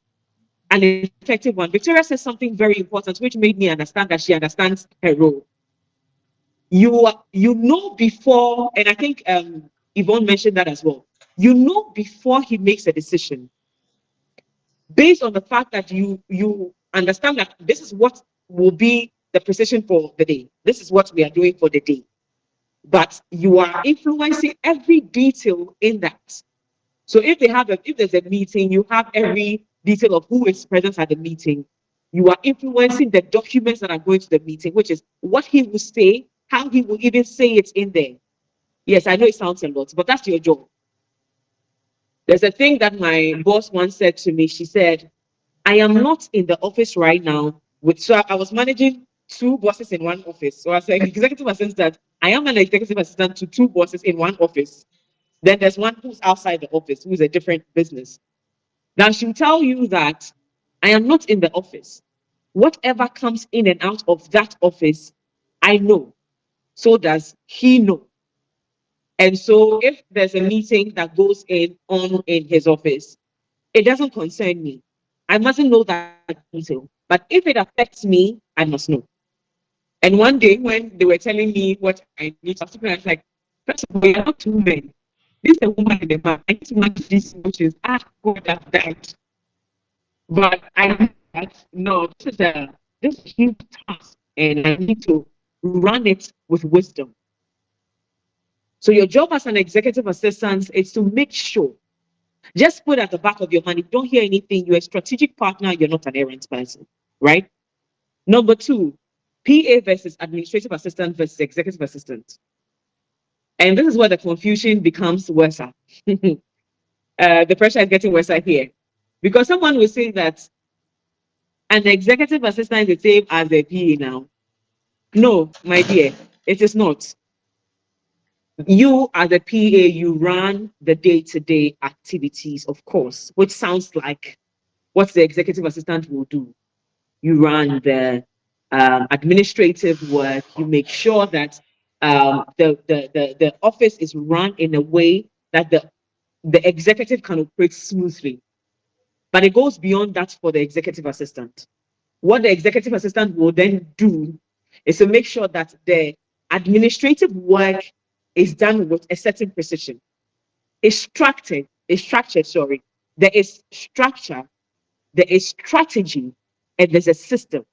an effective one. Victoria says something very important, which made me understand that she understands her role. You know before, and I think Yvonne mentioned that as well. You know before he makes a decision, based on the fact that you understand that this is what will be the precision for the day. This is what we are doing for the day. But you are influencing every detail in that. So if there's a meeting, you have every detail of who is present at the meeting. You are influencing the documents that are going to the meeting, which is what he will say, how he will even say it in there. Yes, I know it sounds a lot, but that's your job. There's a thing that my boss once said to me. She said, I am not in the office right now so I was managing two bosses in one office. So as an executive assistant, I am an executive assistant to two bosses in one office. Then there's one who's outside the office, who's a different business. Now she'll tell you that I am not in the office. Whatever comes in and out of that office, I know. So does he know. And so if there's a meeting that goes on in his office, it doesn't concern me. I mustn't know that detail. But if it affects me, I must know. And one day when they were telling me what I need to, I was like, first of all, you're not two men. This is a woman and a man. I need to manage these emotions. Ah, God, I've died. But I knew that no, this is a huge task, and I need to run it with wisdom. So your job as an executive assistant is to make sure. Just put at the back of your mind, if you don't hear anything, you're a strategic partner, you're not an errand person, right? Number two, PA versus administrative assistant versus executive assistant. And this is where the confusion becomes worse. The pressure is getting worse here. Because someone will say that an executive assistant is the same as a PA now. No, my dear, it is not. You as a PA, you run the day-to-day activities, of course, which sounds like what the executive assistant will do. You run the administrative work. You make sure that the office is run in a way that the executive can operate smoothly. But it goes beyond that for the executive assistant. What the executive assistant will then do is to make sure that the administrative work is done with a certain precision. It's structured, sorry. There is structure, there is strategy, and there's a system.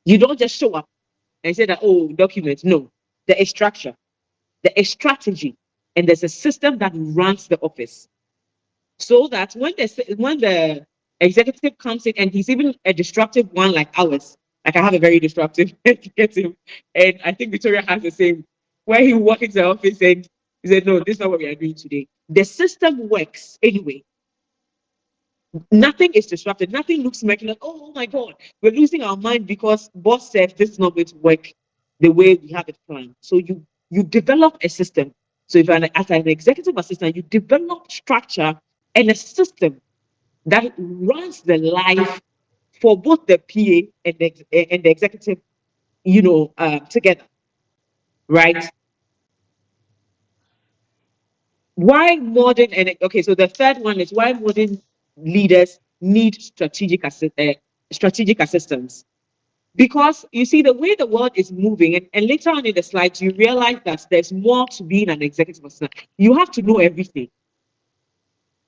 You don't just show up and say that, oh, document. No, there is structure, there is strategy, and there's a system that runs the office. So that when the executive comes in and he's even a disruptive one like ours, like I have a very disruptive executive, and I think Victoria has the same, where he walk into the office and he said, no, this is not what we are doing today. The system works anyway. Nothing is disrupted. Nothing looks like, oh my God, we're losing our mind because boss said this is not going to work. the way we have it planned. So you develop a system. So if as an executive assistant, you develop structure and a system that runs the life for both the PA and the executive, together, right? Why modern and okay, so the third one is why modern leaders need strategic assistance. Because you see the way the world is moving, and later on in the slides, you realize that there's more to being an executive assistant. You have to know everything.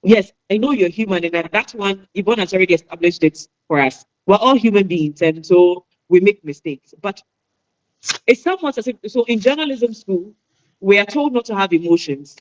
Yes, I know you're human, and that one, Yvonne has already established it for us. We're all human beings, and so we make mistakes. But it's somewhat as if, so in journalism school, we are told not to have emotions.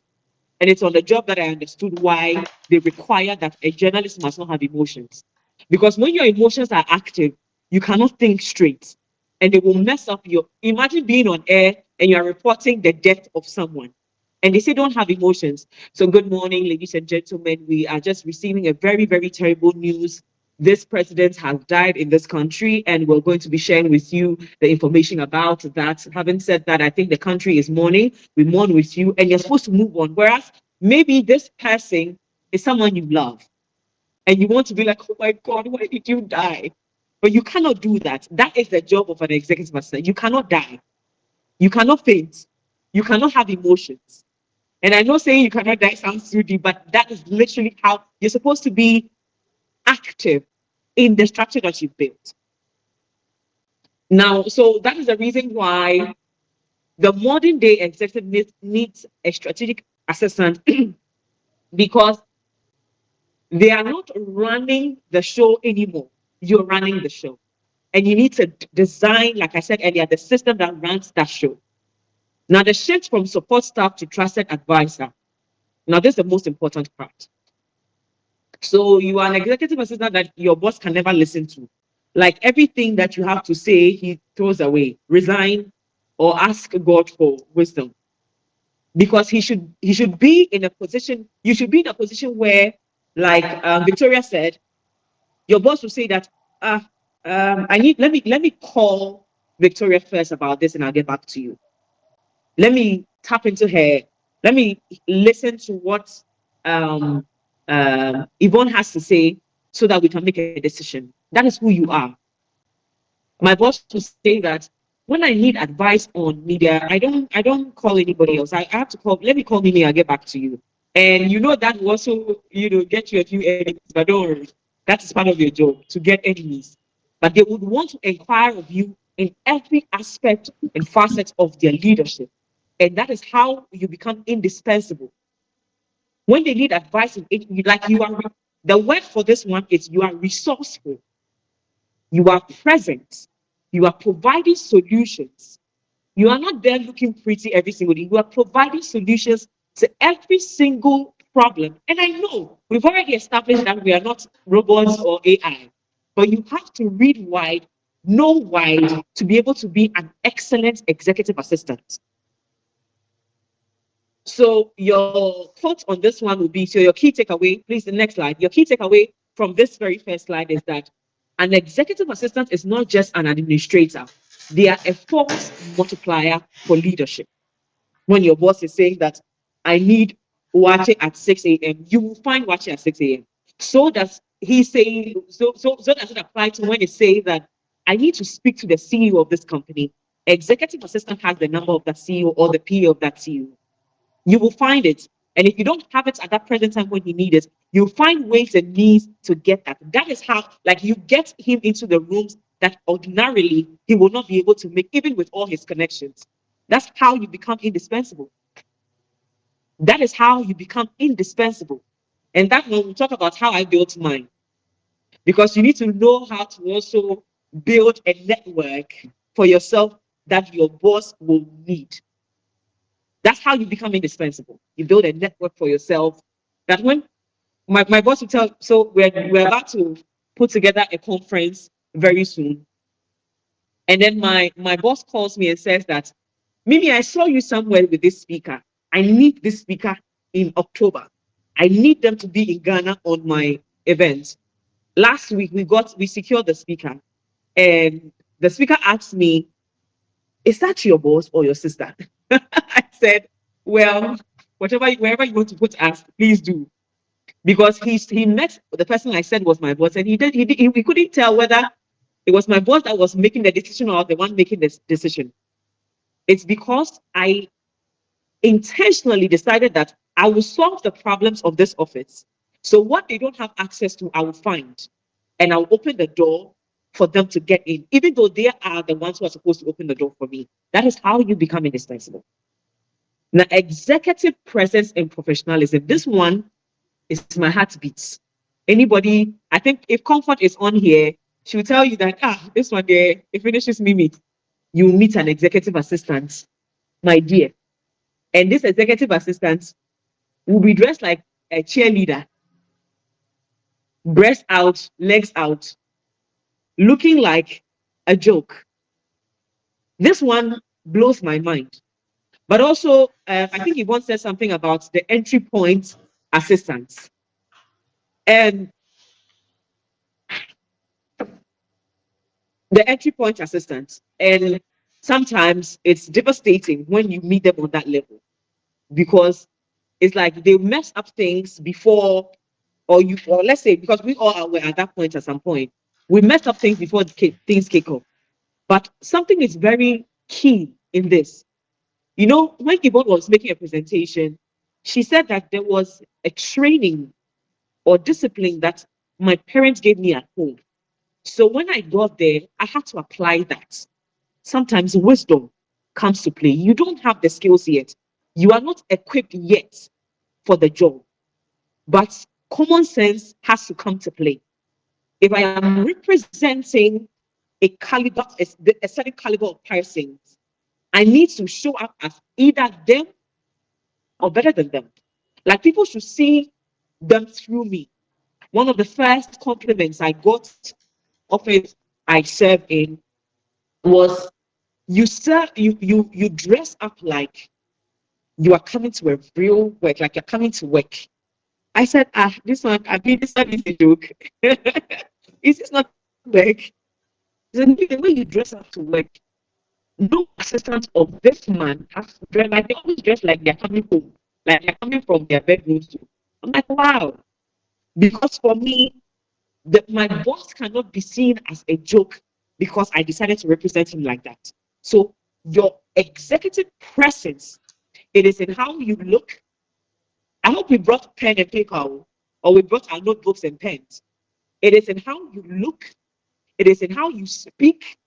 And it's on the job that I understood why they require that a journalist must not have emotions. Because when your emotions are active, you cannot think straight. And they will mess up your. Imagine being on air and you're reporting the death of someone. And they say don't have emotions. So, good morning, ladies and gentlemen. We are just receiving a very, very terrible news. This president has died in this country, and we're going to be sharing with you the information about that. Having said that, I think the country is mourning. We mourn with you, and you're supposed to move on. Whereas maybe this person is someone you love, and you want to be like, oh my God, why did you die? But you cannot do that. That is the job of an executive assistant. You cannot die. You cannot faint. You cannot have emotions. And I know saying you cannot die sounds too deep, but that is literally how you're supposed to be active in the structure that you've built. Now, so that is the reason why the modern day executive needs a strategic assistant because they are not running the show anymore. You're running the show. And you need to design, like I said earlier, the system that runs that show. Now, the shift from support staff to trusted advisor. Now, this is the most important part. So you are an executive assistant that your boss can never listen to. Like everything that you have to say, he throws away, resign, or ask God for wisdom. Because he should be in a position, you should be in a position where, like Victoria said, your boss will say that, I need let me call Victoria first about this and I'll get back to you. Let me tap into her. Let me listen to what um, Yvonne has to say so that we can make a decision. That is who you are. My boss will say that when I need advice on media, I don't call anybody else. I have to call. Let me call Mimi. I'll get back to you. And you know that will also get you a few enemies, but don't worry. That is part of your job to get enemies. But they would want to inquire of you in every aspect and facet of their leadership. And that is how you become indispensable. When they need advice, like you are, the word for this one is you are resourceful, you are present, you are providing solutions. You are not there looking pretty every single day. You are providing solutions to every single problem. And I know we've already established that we are not robots or AI, but you have to read wide, know wide to be able to be an excellent executive assistant. So your quote on this one will be, so your key takeaway, please, the next slide. Your key takeaway from this very first slide is that an executive assistant is not just an administrator. They are a force multiplier for leadership. When your boss is saying that I need watching at 6 a.m., you will find watching at 6 a.m. So does he saying, so does it apply to when you say that I need to speak to the CEO of this company? Executive assistant has the number of that CEO or the PA of that CEO. You will find it. And if you don't have it at that present time when you need it, you'll find ways and means to get that. That is how, like, you get him into the rooms that ordinarily he will not be able to make, even with all his connections. That's how you become indispensable. That is how you become indispensable. And that when we talk about how I built mine, because you need to know how to also build a network for yourself that your boss will need. That's how you become indispensable. You build a network for yourself that when my boss will tell, so we're about to put together a conference very soon. And then my boss calls me and says that, Mimi, I saw you somewhere with this speaker. I need this speaker in October. I need them to be in Ghana on my event. Last week we secured the speaker, and the speaker asked me is that your boss or your sister? I said, well, wherever you want to put us, please do. Because he met the person I said was my boss, and we couldn't tell whether it was my boss that was making the decision or the one making this decision. It's because I intentionally decided that I will solve the problems of this office. So what they don't have access to, I will find, and I'll open the door for them to get in, even though they are the ones who are supposed to open the door for me. That is how you become indispensable. Now, executive presence and professionalism. This one is my heartbeat. Anybody, I think if Comfort is on here, she will tell you that this one there, it finishes me. You meet an executive assistant, my dear. And this executive assistant will be dressed like a cheerleader, breast out, legs out, looking like a joke. This one blows my mind. But also, I think Yvonne said something about the entry point assistants. And the entry point assistants. And sometimes it's devastating when you meet them on that level because it's like they mess up things before, or let's say, because we all were at that point at some point, we messed up things before things kick off. But something is very key in this. You know, when Yvonne was making a presentation, she said that there was a training or discipline that my parents gave me at home. So when I got there, I had to apply that. Sometimes wisdom comes to play. You don't have the skills yet. You are not equipped yet for the job, but common sense has to come to play. If I am representing a certain caliber of persons, I need to show up as either them or better than them. Like people should see them through me. One of the first compliments I got office I served in was you dress up like you are coming to a real work, like you're coming to work. I said, this one is a joke. Is this not work? The way you dress up to work, no assistant of this man has to dress like they always dress like they're coming home, like they're coming from their bedrooms too. I'm like, wow. Because for me, my boss cannot be seen as a joke because I decided to represent him like that. So your executive presence, it is in how you look. I hope we brought pen and paper, or we brought our notebooks and pens. It is in how you look. It is in how you speak.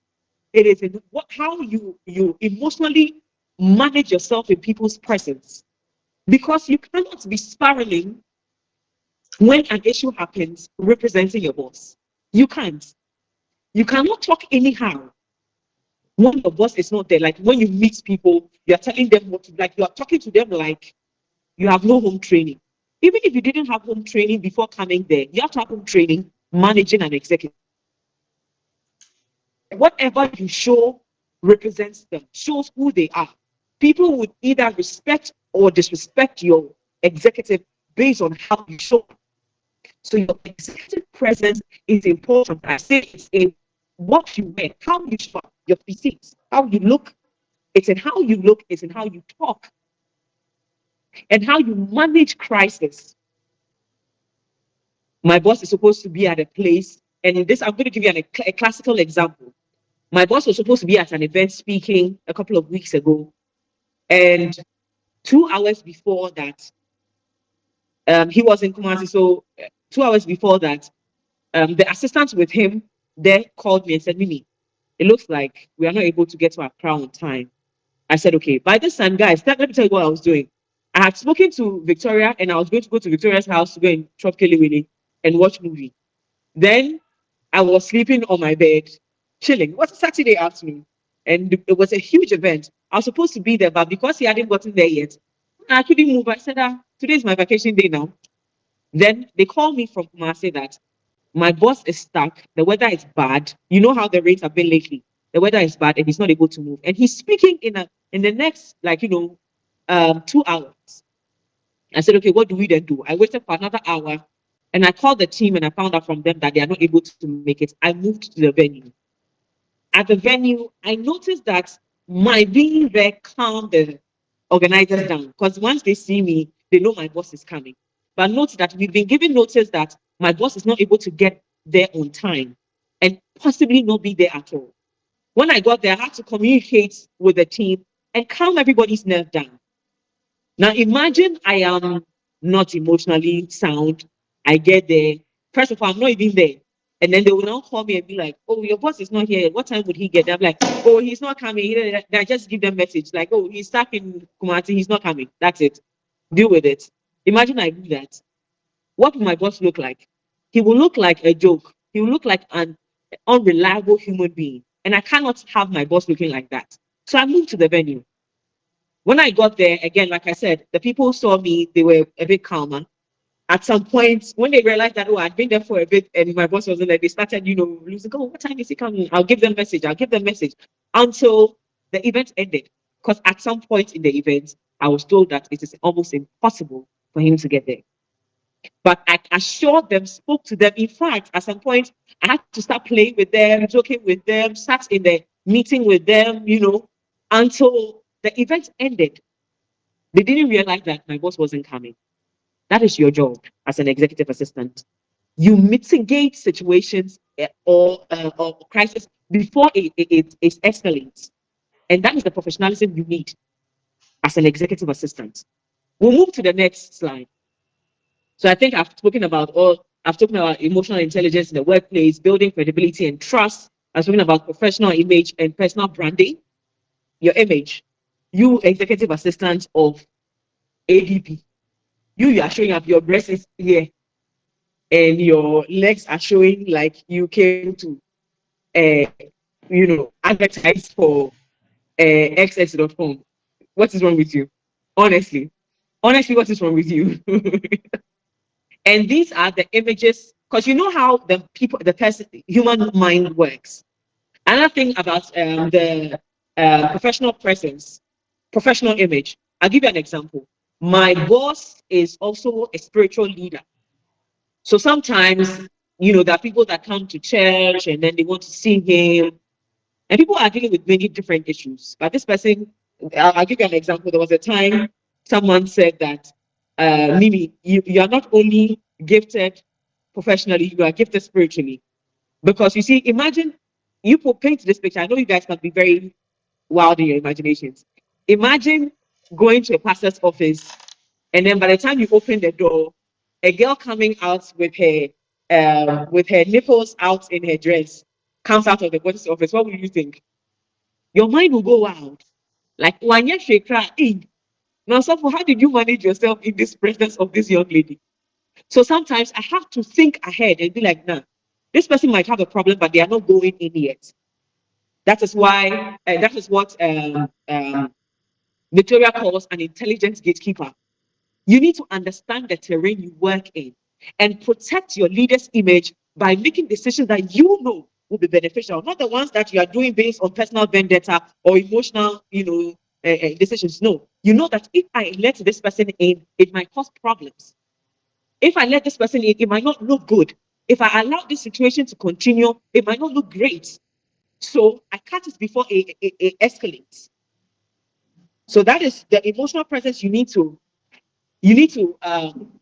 It is in how you emotionally manage yourself in people's presence. Because you cannot be spiraling when an issue happens representing your boss. You can't. You cannot talk anyhow when your boss is not there. Like when you meet people, you're telling them what to, like you are talking to them like you have no home training. Even if you didn't have home training before coming there, you have to have home training managing an executive. Whatever you show represents them, shows who they are. People would either respect or disrespect your executive based on how you show. So your executive presence is important. I say it's in what you wear, how you show up, your physique, how you look. It's in how you look, it's in how you talk, and how you manage crisis. My boss is supposed to be at a place, and in this, I'm going to give you a classical example. My boss was supposed to be at an event speaking a couple of weeks ago, and 2 hours before that, he was in Kumasi. So 2 hours before that, the assistant with him there called me and said, Mimi, it looks like we are not able to get to Accra on time. I said, okay. By this time, guys, let me tell you what I was doing. I had spoken to Victoria, and I was going to go to Victoria's house to go and chop Kelly and watch movie. Then I was sleeping on my bed, chilling. It was a Saturday afternoon, and it was a huge event. I was supposed to be there, but because he hadn't gotten there yet, I couldn't move. I said, today is my vacation day now. Then they called me from Kumasi that my boss is stuck. The weather is bad. You know how the rains have been lately. The weather is bad, and he's not able to move. And he's speaking in the next 2 hours. I said, okay, what do we then do? I waited for another hour, and I called the team, and I found out from them that they are not able to make it. I moved to the venue. At the venue, I noticed that my being there calmed the organizers down because once they see me, they know my boss is coming. But note that we've been given notice that my boss is not able to get there on time and possibly not be there at all. When I got there, I had to communicate with the team and calm everybody's nerve down. Now imagine I am not emotionally sound. I get there. First of all, I'm not even there. And then they will now call me and be like, oh, your boss is not here. What time would he get there? I'm like, oh, he's not coming. I just give them message like, oh, he's stuck in Kumasi. He's not coming. That's it. Deal with it. Imagine I do that. What will my boss look like? He will look like a joke. He will look like an unreliable human being. And I cannot have my boss looking like that. So I moved to the venue. When I got there, again, like I said, the people saw me, they were a bit calmer. At some point, when they realized that, oh, I'd been there for a bit and my boss wasn't there, they started, losing, oh, what time is he coming? I'll give them message, until the event ended. Because at some point in the event, I was told that it is almost impossible for him to get there. But I assured them, spoke to them. In fact, at some point, I had to start playing with them, joking with them, sat in the meeting with them, until the event ended. They didn't realize that my boss wasn't coming. That is your job as an executive assistant. You mitigate situations or crisis before it escalates. And that is the professionalism you need as an executive assistant. We'll move to the next slide. So I think I've spoken about emotional intelligence in the workplace, building credibility and trust. I've spoken about professional image and personal branding. Your image, you executive assistant of ADP, you are showing up, your breast is here, and your legs are showing like you came to, advertise for xx.com. What is wrong with you? Honestly, what is wrong with you? And these are the images, because you know how human mind works. Another thing about the professional presence, professional image. I'll give you an example. My boss is also a spiritual leader. So sometimes, there are people that come to church and then they want to see him. And people are dealing with many different issues. But this person, I'll give you an example. There was a time someone said that, Mimi, you are not only gifted professionally, you are gifted spiritually. Because you see, imagine paint this picture. I know you guys can be very wild in your imaginations. Imagine going to a pastor's office, and then by the time you open the door, a girl coming out with her nipples out in her dress comes out of the pastor's office. What will you think? Your mind will go wild. Like, Wanya Shekra, now, so how did you manage yourself in this presence of this young lady? So sometimes I have to think ahead and be like, nah, this person might have a problem, but they are not going in yet. That is why, that is what Victoria calls an intelligent gatekeeper. You need to understand the terrain you work in and protect your leader's image by making decisions that you know will be beneficial, not the ones that you are doing based on personal vendetta or emotional, decisions. No, you know that if I let this person in, it might cause problems. If I let this person in, it might not look good. If I allow this situation to continue, it might not look great. So I cut it before it escalates. So that is the emotional presence you need to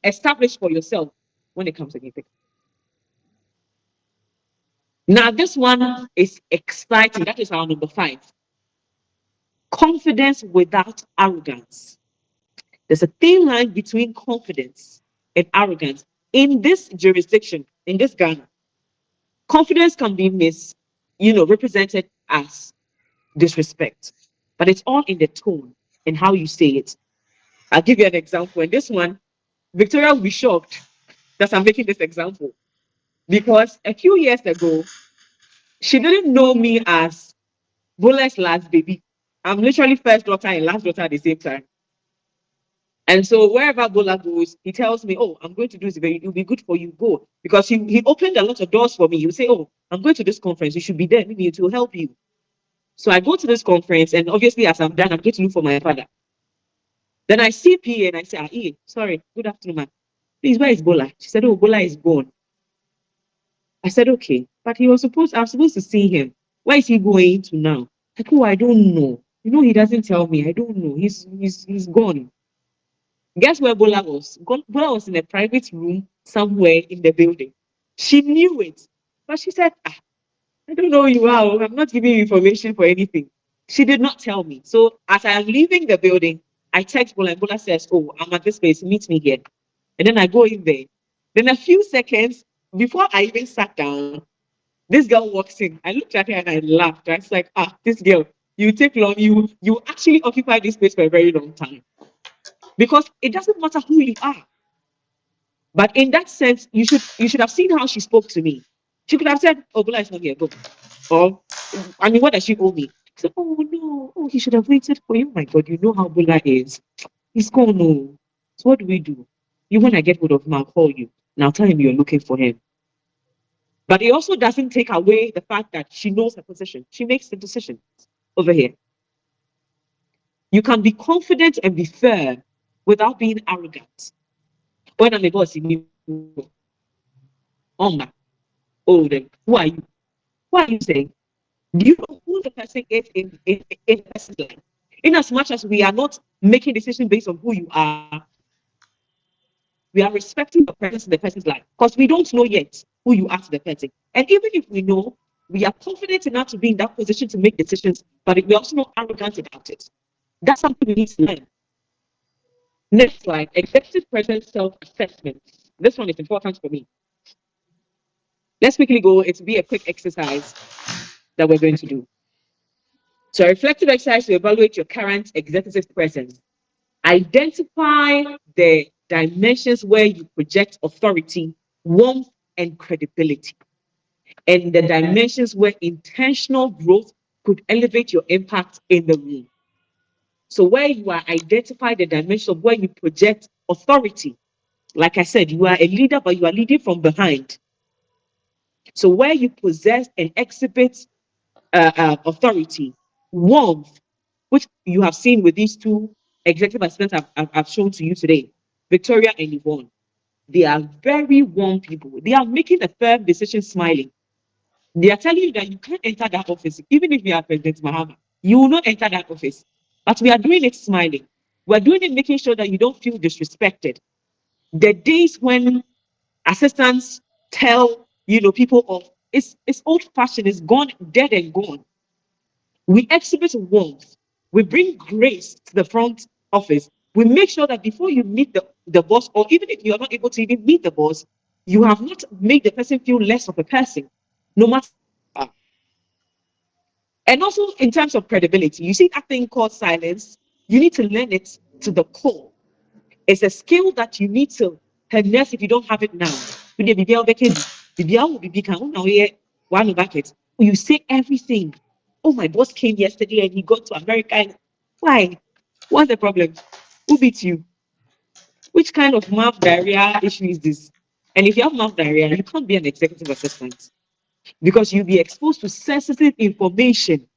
establish for yourself when it comes to giving. Now, this one is exciting. That is our number 5. Confidence without arrogance. There's a thin line between confidence and arrogance. In this jurisdiction, in this Ghana, confidence can be represented as disrespect, but it's all in the tone and how you say it. I'll give you an example. In this one, Victoria will be shocked that I'm making this example because a few years ago, she didn't know me as Bola's last baby. I'm literally first daughter and last daughter at the same time. And so wherever Bola goes, he tells me, oh, I'm going to do this, it'll be good for you, go. Because he opened a lot of doors for me. He would say, oh, I'm going to this conference, you should be there, maybe it will help you. So I go to this conference, and obviously as I'm done, I'm going to look for my father. Then I see PA and I say, sorry, good afternoon, ma'am. Please, where is Bola? She said, oh, Bola is gone. I said, okay, but I'm supposed to see him. Where is he going to now? I go, I don't know. He doesn't tell me. I don't know. He's gone. Guess where Bola was? Bola was in a private room somewhere in the building. She knew it, but she said, I don't know who you are. I'm not giving you information for anything. She did not tell me. So as I am leaving the building, I text Bola and Bola says, oh, I'm at this place. Meet me here. And then I go in there. Then a few seconds before I even sat down, this girl walks in. I looked at her and I laughed. I was like, this girl, you take long, you actually occupy this space for a very long time. Because it doesn't matter who you are. But in that sense, you should have seen how she spoke to me. She could have said, oh, Bola is not here, go. Or, I mean, what does she owe me? She said, oh, no, oh, he should have waited for you. Oh, my God, you know how Bola is. He's gone, no. So what do we do? You, when I get hold of him, I'll call you. And I'll tell him you're looking for him. But it also doesn't take away the fact that she knows her position. She makes the decision over here. You can be confident and be fair without being arrogant. When I'm a boss, oh, then who are you? What are you saying? Do you know who the person is in the person's life? In as much as we are not making decisions based on who you are, we are respecting your presence in the person's life because we don't know yet who you are to the person. And even if we know, we are confident enough to be in that position to make decisions, but we're also not arrogant about it. That's something we need to learn. Next slide, executive presence self-assessment. This one is important for me. Let's quickly go. It'll be a quick exercise that we're going to do. So, a reflective exercise to evaluate your current executive presence. Identify the dimensions where you project authority, warmth, and credibility, and the dimensions where intentional growth could elevate your impact in the room. So, where you are identify the dimension of where you project authority, like I said, you are a leader, but you are leading from behind. So, where you possess and exhibit authority, warmth, which you have seen with these two executive assistants I've shown to you today, Victoria and Yvonne. They are very warm people. They are making a firm decision smiling. They are telling you that you can't enter that office, even if you are President Mahama. You will not enter that office. But we are doing it smiling. We're doing it making sure that you don't feel disrespected. The days when assistants tell people of it's old fashioned, it's gone, dead and gone. We exhibit warmth. We bring grace to the front office. We make sure that before you meet the boss, or even if you are not able to even meet the boss, you have not made the person feel less of a person, no matter. And also in terms of credibility, you see that thing called silence, you need to learn it to the core. It's a skill that you need to harness if you don't have it now. You say everything. Oh, my boss came yesterday and he got to America. Why? What's the problem? Who beat you? Which kind of mouth diarrhea issue is this? And if you have mouth diarrhea, you can't be an executive assistant because you'll be exposed to sensitive information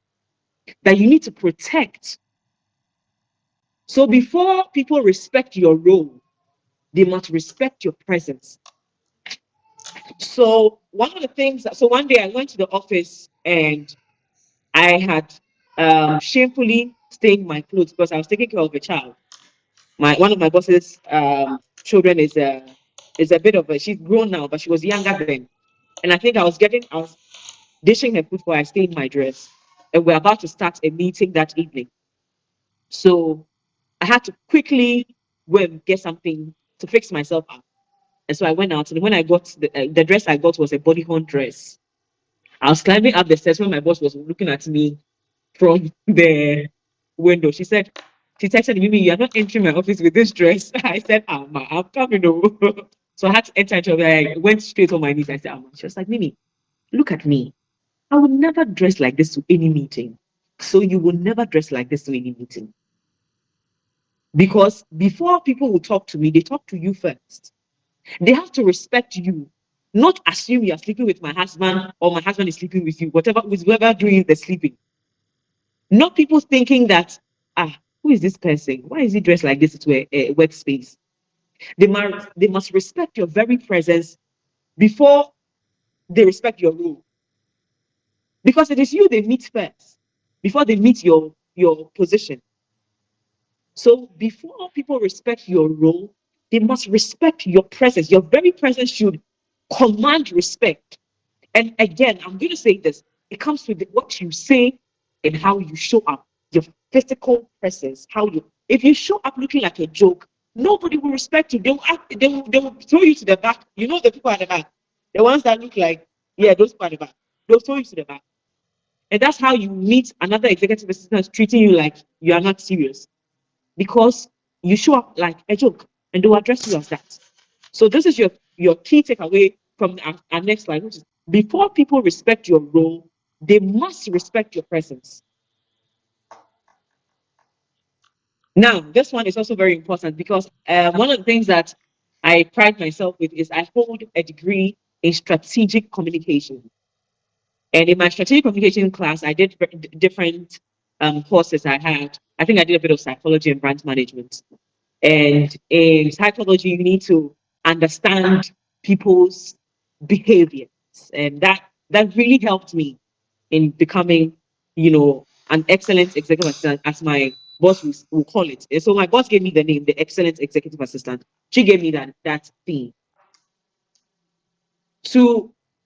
that you need to protect. So before people respect your role, they must respect your presence. So one of the things, so one day I went to the office and I had shamefully stained my clothes because I was taking care of a child. One of my boss's children is a bit of a, she's grown now, but she was younger then. And I was dishing her food for her, I stained my dress. And we're about to start a meeting that evening. So I had to quickly go and get something to fix myself up. And so I went out, and when I got the dress I got was a bodycon dress. I was climbing up the stairs when my boss was looking at me from the window. She texted me, "You're not entering my office with this dress." I said, "Amma, I'm coming over." So I had to enter. I went straight on my knees. I said, "Amma." She was like, "Mimi, look at me. I would never dress like this to any meeting. So you will never dress like this to any meeting. Because before people will talk to me, they talk to you first. They have to respect you, not assume you are sleeping with my husband or my husband is sleeping with you, whatever with whoever doing the sleeping. Not people thinking that, who is this person? Why is he dressed like this to a workspace? They must respect your very presence before they respect your role. Because it is you they meet first, before they meet your position. So before people respect your role, they must respect your presence. Your very presence should command respect. And again, I'm going to say this, it comes with what you say and how you show up, your physical presence, how you, if you show up looking like a joke, nobody will respect you. They will throw you to the back. You know, the people at the back, the ones that look like, yeah, those people at the back, they'll throw you to the back. And that's how you meet another executive assistant treating you like you are not serious, because you show up like a joke and they'll address you as that. So this is your key takeaway from our next slide, which is before people respect your role, they must respect your presence. Now, this one is also very important because one of the things that I pride myself with is I hold a degree in strategic communication. And in my strategic communication class, I did different courses I had. I think I did a bit of psychology and brand management. And in psychology, you need to understand people's behaviors. And that really helped me in becoming, an excellent executive assistant, as my boss will call it. And so my boss gave me the name, the excellent executive assistant. She gave me that theme.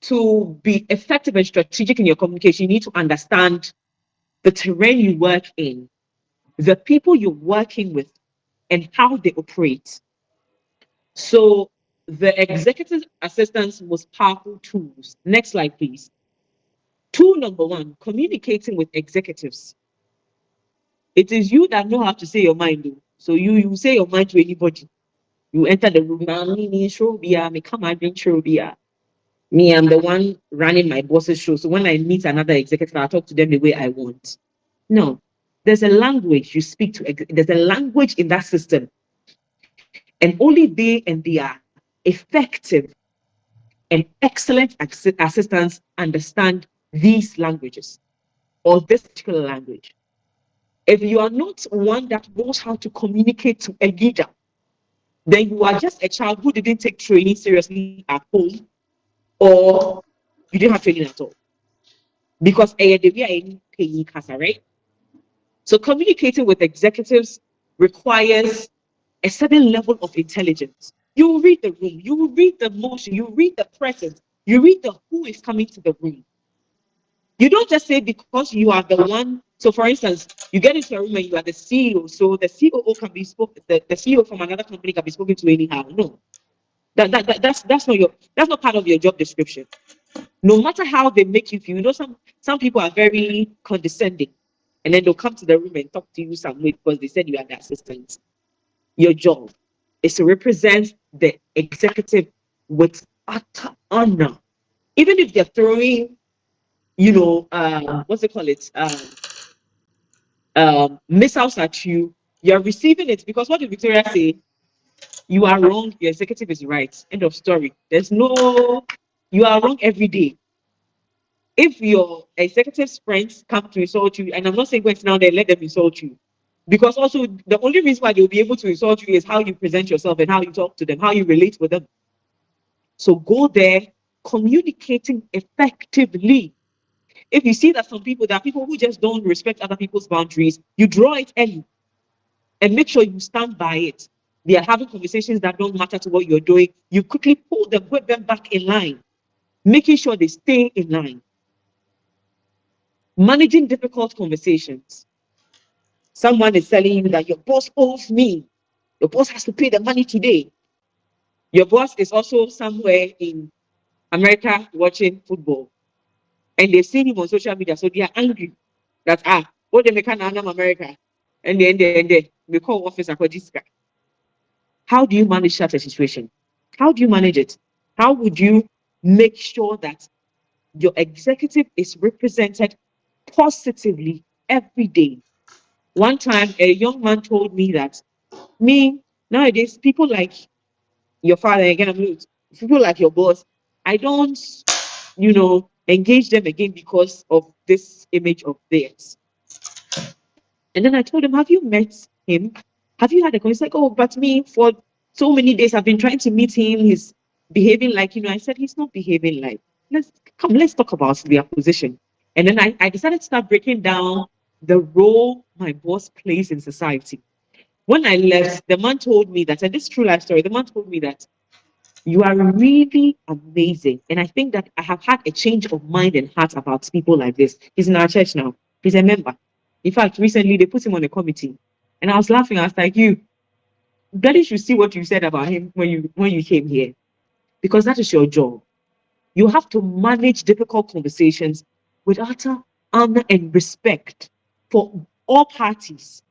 To be effective and strategic in your communication, you need to understand the terrain you work in, the people you're working with, and how they operate. So the executive assistant's most powerful tools. Next slide, please. Tool number one, communicating with executives. It is you that know how to say your mind, though. So you say your mind to anybody. You enter the room, me come me, I'm the one running my boss's show. So when I meet another executive, I'll talk to them the way I want. No, there's a language you speak to. There's a language in that system, and only they and they are effective and excellent assistants understand these languages or this particular language. If you are not one that knows how to communicate to a leader, then you are just a child who didn't take training seriously at home, or you didn't have training at all. Because right? So communicating with executives requires a certain level of intelligence. You will read the room, you will read the motion, you read the presence, you read the who is coming to the room. You don't just say because you are the one. So, for instance, you get into a room and you are the CEO. So the COO can be spoken. The CEO from another company can be spoken to anyhow. No, that's not part of your job description. No matter how they make you feel, some people are very condescending, and then they'll come to the room and talk to you some way because they said you are the assistant. Your job is to represent the executive with utter honor, even if they're throwing, what's it call it, missiles at you. You're receiving it because what did Victoria say? You are wrong. Your executive is right. End of story. There's no. You are wrong every day. If your executive's friends come to insult you, and I'm not saying go now there, let them insult you. Because also the only reason why they'll be able to insult you is how you present yourself and how you talk to them, how you relate with them. So go there communicating effectively. If you see that there are people who just don't respect other people's boundaries, you draw it early and make sure you stand by it. They are having conversations that don't matter to what you're doing. You quickly pull them, put them back in line, making sure they stay in line. Managing difficult conversations. Someone is telling you that your boss owes me. Your boss has to pay the money today. Your boss is also somewhere in America watching football. And they've seen him on social media, so they are angry that what they make America. And then they call office Akwadisika. How do you manage such a situation? How do you manage it? How would you make sure that your executive is represented positively every day? One time, a young man told me that me, nowadays, people like your father, again, people like your boss, I don't, engage them again because of this image of theirs. And then I told him, have you met him? Have you had a conversation? He's like, oh, but me, for so many days, I've been trying to meet him. He's behaving like, I said, he's not behaving like, let's talk about their position. And then I decided to start breaking down the role my boss plays in society. When I left, the man told me that, and this is true life story, the man told me that you are really amazing. And I think that I have had a change of mind and heart about people like this. He's in our church now. He's a member. In fact, recently they put him on a committee. And I was laughing. I was like, you, Daddy should see what you said about him when you came here. Because that is your job. You have to manage difficult conversations with utter honor and respect for all parties.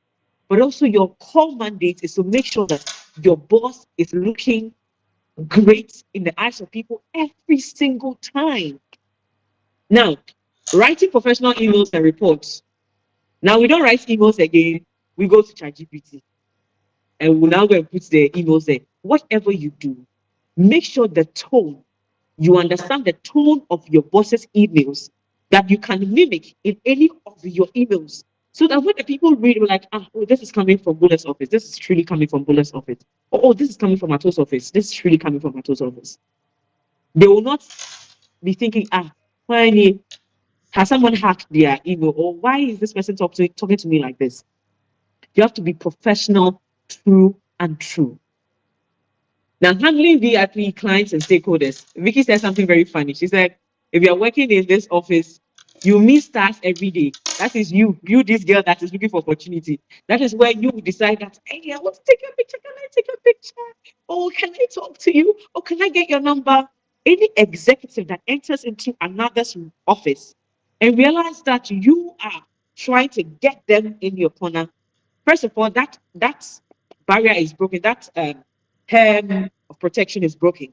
But also your core mandate is to make sure that your boss is looking great in the eyes of people every single time. Now, writing professional emails and reports. Now we don't write emails again. We go to ChatGPT and we now go and put the emails there. Whatever you do, make sure the tone, you understand the tone of your boss's emails that you can mimic in any of your emails. So that when the people read, we're like, ah, oh, this is coming from Bullet's office. This is truly coming from Bullet's office. Oh, this is coming from Ato's office. This is truly coming from Ato's office. They will not be thinking, ah, why has someone hacked their email? Or why is this person talking to me like this? You have to be professional, true, and true. Now, handling VIP clients and stakeholders, Vicky said something very funny. She said, if you're working in this office, you meet stars every day. That is you, this girl that is looking for opportunity. That is where you decide that, hey, I want to take a picture. Can I take a picture? Oh, can I talk to you? Or can I get your number? Any executive that enters into another's office and realize that you are trying to get them in your corner, first of all, that barrier is broken. That term of protection is broken,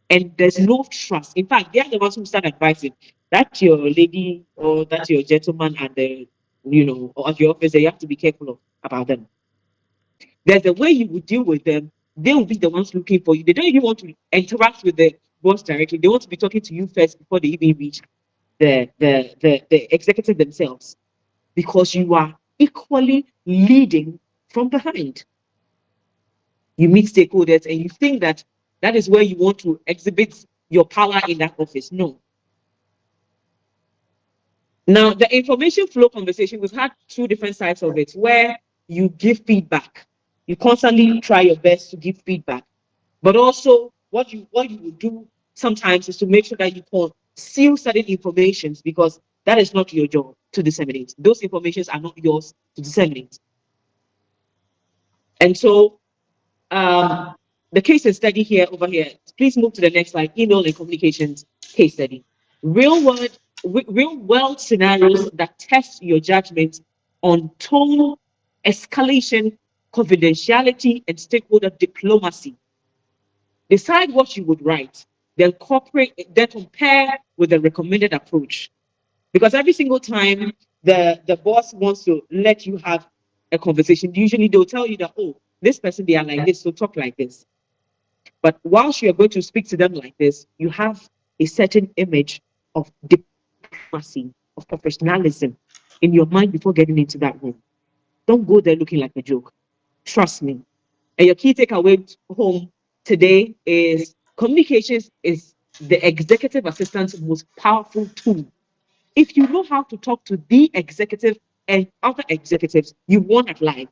and there's no trust. In fact, they are the ones who start advising that your lady or that your gentleman and the or at your office, you have to be careful about them. There's a way you would deal with them. They will be the ones looking for you. They don't even want to interact with the boss directly. They want to be talking to you first before they even reach the executive themselves, because you are equally leading from behind. You meet stakeholders and you think that that is where you want to exhibit your power in that office. No. Now, the information flow conversation, we've had two different sides of it where you give feedback. You constantly try your best to give feedback. But also, what you will do sometimes is to make sure that you conceal certain informations, because that is not your job to disseminate. Those informations are not yours to disseminate. And so um, the case study here over here, please move to the next slide, email and communications case study. Real world scenarios that test your judgment on tone, escalation, confidentiality, and stakeholder diplomacy. Decide what you would write, then compare with the recommended approach. Because every single time the boss wants to let you have a conversation, usually they'll tell you that, oh, this person, they are like this, so talk like this. But whilst you are going to speak to them like this, you have a certain image of diplomacy, of professionalism in your mind before getting into that room. Don't go there looking like a joke. Trust me. And your key takeaway home today is communications is the executive assistant's most powerful tool. If you know how to talk to the executive and other executives, you won at life.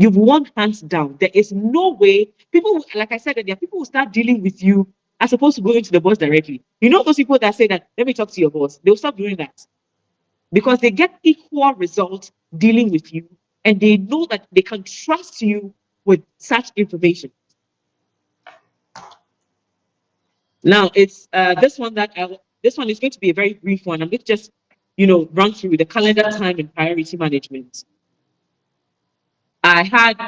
You've won hands down. There is no way people, like I said earlier, people will start dealing with you as opposed to going to the boss directly. You know those people that say that, let me talk to your boss. They'll stop doing that because they get equal results dealing with you, and they know that they can trust you with such information. Now it's this one is going to be a very brief one. I'm going to just run through the calendar, time, and priority management.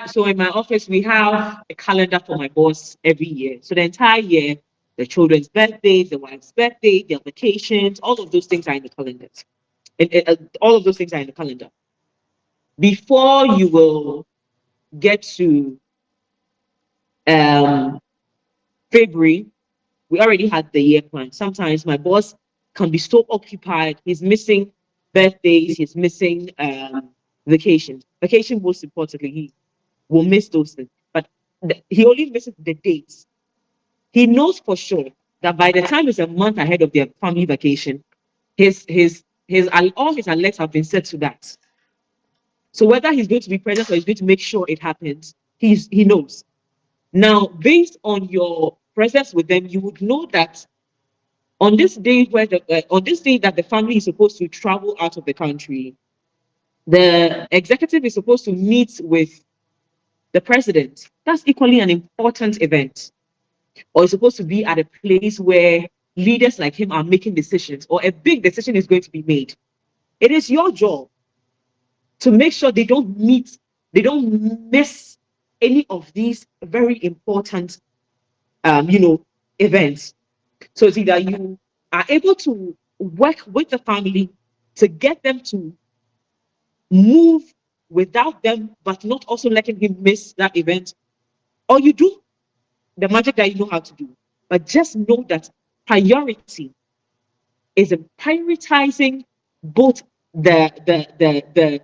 So in my office, we have a calendar for my boss every year. So the entire year, the children's birthdays, the wife's birthday, their vacations, all of those things are in the calendars. All of those things are in the calendar. Before you will get to um, February, we already had the year plan. Sometimes my boss can be so occupied, he's missing birthdays, he's missing vacations. Vacation, most importantly, he will miss those things. But he only misses the dates. He knows for sure that by the time it's a month ahead of their family vacation, his all his alerts have been set to that. So whether he's going to be present or he's going to make sure it happens, he knows. Now, based on your presence with them, you would know that on this day on this day that the family is supposed to travel out of the country, the executive is supposed to meet with the president. That's equally an important event. Or is supposed to be at a place where leaders like him are making decisions, or a big decision is going to be made. It is your job to make sure they don't miss any of these very important, events. So it's either you are able to work with the family to get them to move without them, but not also letting him miss that event, or you do the magic that you know how to do. But just know that priority is in prioritizing both the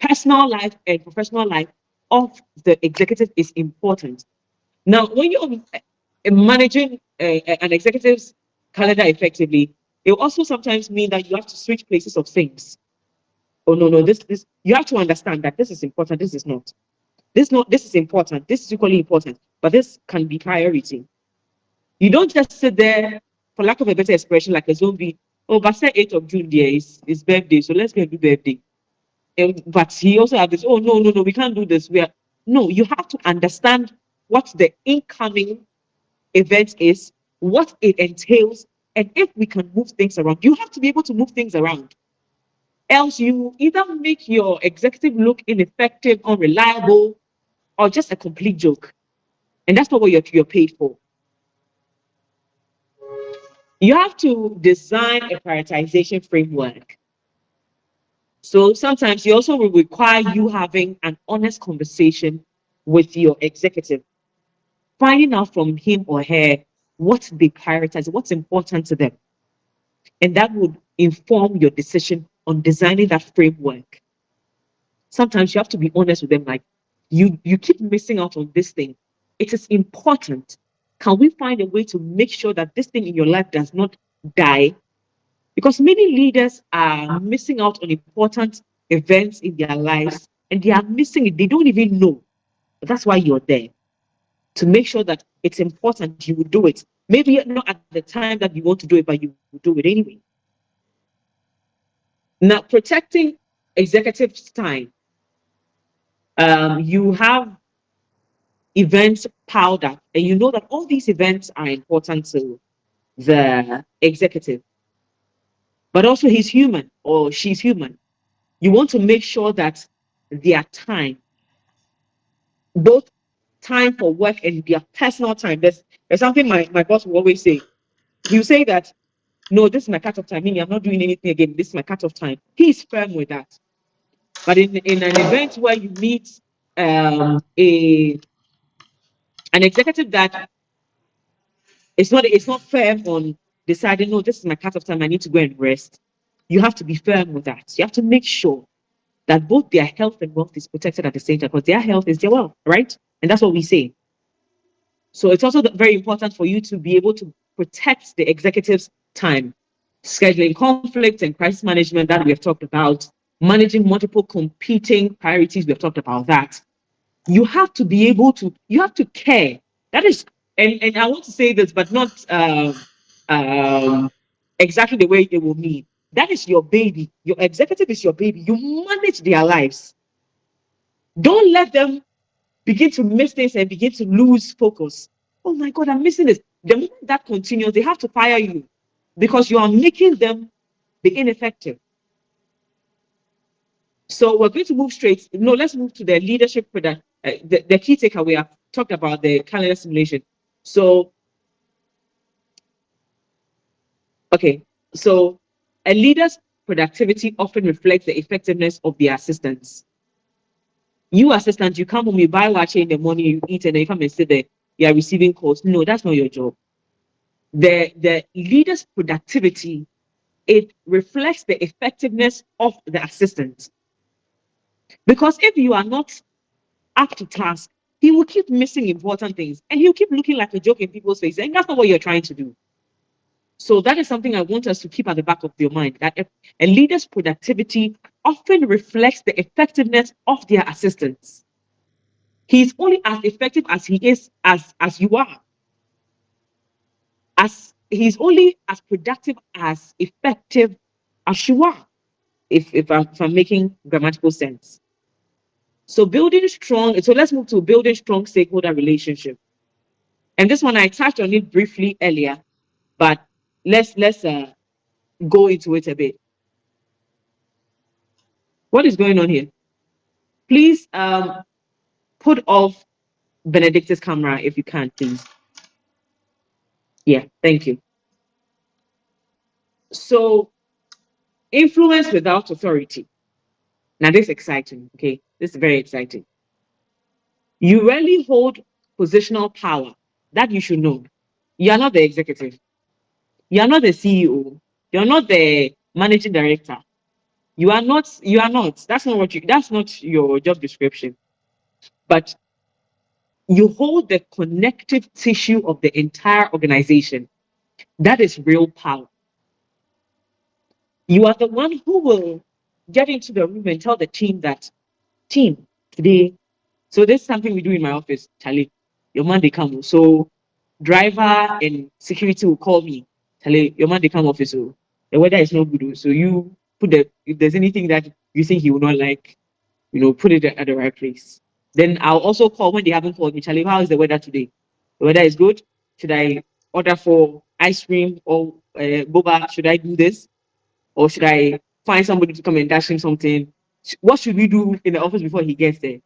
personal life and professional life of the executive is important. Now, when you're managing an executive's calendar effectively, it will also sometimes mean that you have to switch places of things. Oh no, no, this you have to understand that this is important, this is not. This is important, this is equally important, but this can be priority. You don't just sit there, for lack of a better expression, like a zombie. Oh, but say 8th of June there is his birthday, so let's go and do birthday. But he also had this, oh no, no, no, we can't do this. No, you have to understand what the incoming event is, what it entails, and if we can move things around. You have to be able to move things around. Else you either make your executive look ineffective, unreliable, or just a complete joke. And that's not what you're paid for. You have to design a prioritization framework. So sometimes you also will require you having an honest conversation with your executive, finding out from him or her what they prioritize, what's important to them. And that would inform your decision on designing that framework. Sometimes you have to be honest with them, like you keep missing out on this thing. It is important. Can we find a way to make sure that this thing in your life does not die? Because many leaders are missing out on important events in their lives and they are missing it. They don't even know. But that's why you're there, to make sure that it's important, you will do it. Maybe not at the time that you want to do it, but you will do it anyway. Now, protecting executives' time. You have events piled up, and you know that all these events are important to the executive, but also he's human or she's human. You want to make sure that their time, both time for work and their personal time, there's something my boss will always say. He'll say that, no, this is my cut off time, meaning I'm not doing anything again. This is my cut off time. He's firm with that. But in an event where you meet a an executive that it's not firm on deciding, no, this is my cut off time, I need to go and rest. You have to be firm with that. You have to make sure that both their health and wealth is protected at the same time, because their health is their wealth, right? And that's what we say. So it's also very important for you to be able to protect the executive's time, scheduling conflict and crisis management that we have talked about, managing multiple competing priorities, we have talked about that. You have to be able to, you have to care. That is, and I want to say this, but not um, exactly the way it will mean. That is your baby. Your executive is your baby. You manage their lives. Don't let them begin to miss things and begin to lose focus. Oh my God, I'm missing this. The moment that continues, they have to fire you because you are making them be ineffective. So we're going to move straight. No, let's move to the leadership product. The key takeaway. I've talked about the calendar simulation. So, okay. So a leader's productivity often reflects the effectiveness of their assistants. You assistant, you come home, you buy watch in the morning, you eat, and then you come and sit there. You are receiving calls. No, that's not your job. The leader's productivity, it reflects the effectiveness of the assistant. Because if you are not up to task, he will keep missing important things and he'll keep looking like a joke in people's faces. And that's not what you're trying to do. So that is something I want us to keep at the back of your mind, that a leader's productivity often reflects the effectiveness of their assistants. He's only as effective as he is as you are. As he's only as productive as effective as you are, if I'm making grammatical sense. So let's move to building strong stakeholder relationship. And this one I touched on it briefly earlier, but let's go into it a bit. What is going on here? Please put off Benedicta's camera if you can, please. Yeah, thank you. So influence without authority. Now this is exciting. Okay, this is very exciting. You rarely hold positional power. That you should know. You are not the executive. You are not the CEO. You're not the managing director. You are not. You are not. That's not what you. That's not your job description. But you hold the connective tissue of the entire organization. That is real power. You are the one who will get into the room and tell the team that, team, today, so this is something we do in my office, Charlie. Your man they come. So driver and security will call me. Charlie, your man they come office. So the weather is not good. So you put the if there's anything that you think he will not like, put it at the right place. Then I'll also call when they haven't called me. Charlie, how is the weather today? The weather is good. Should I order for ice cream or boba? Should I do this? Or should I find somebody to come and dash him something? What should we do in the office before he gets there?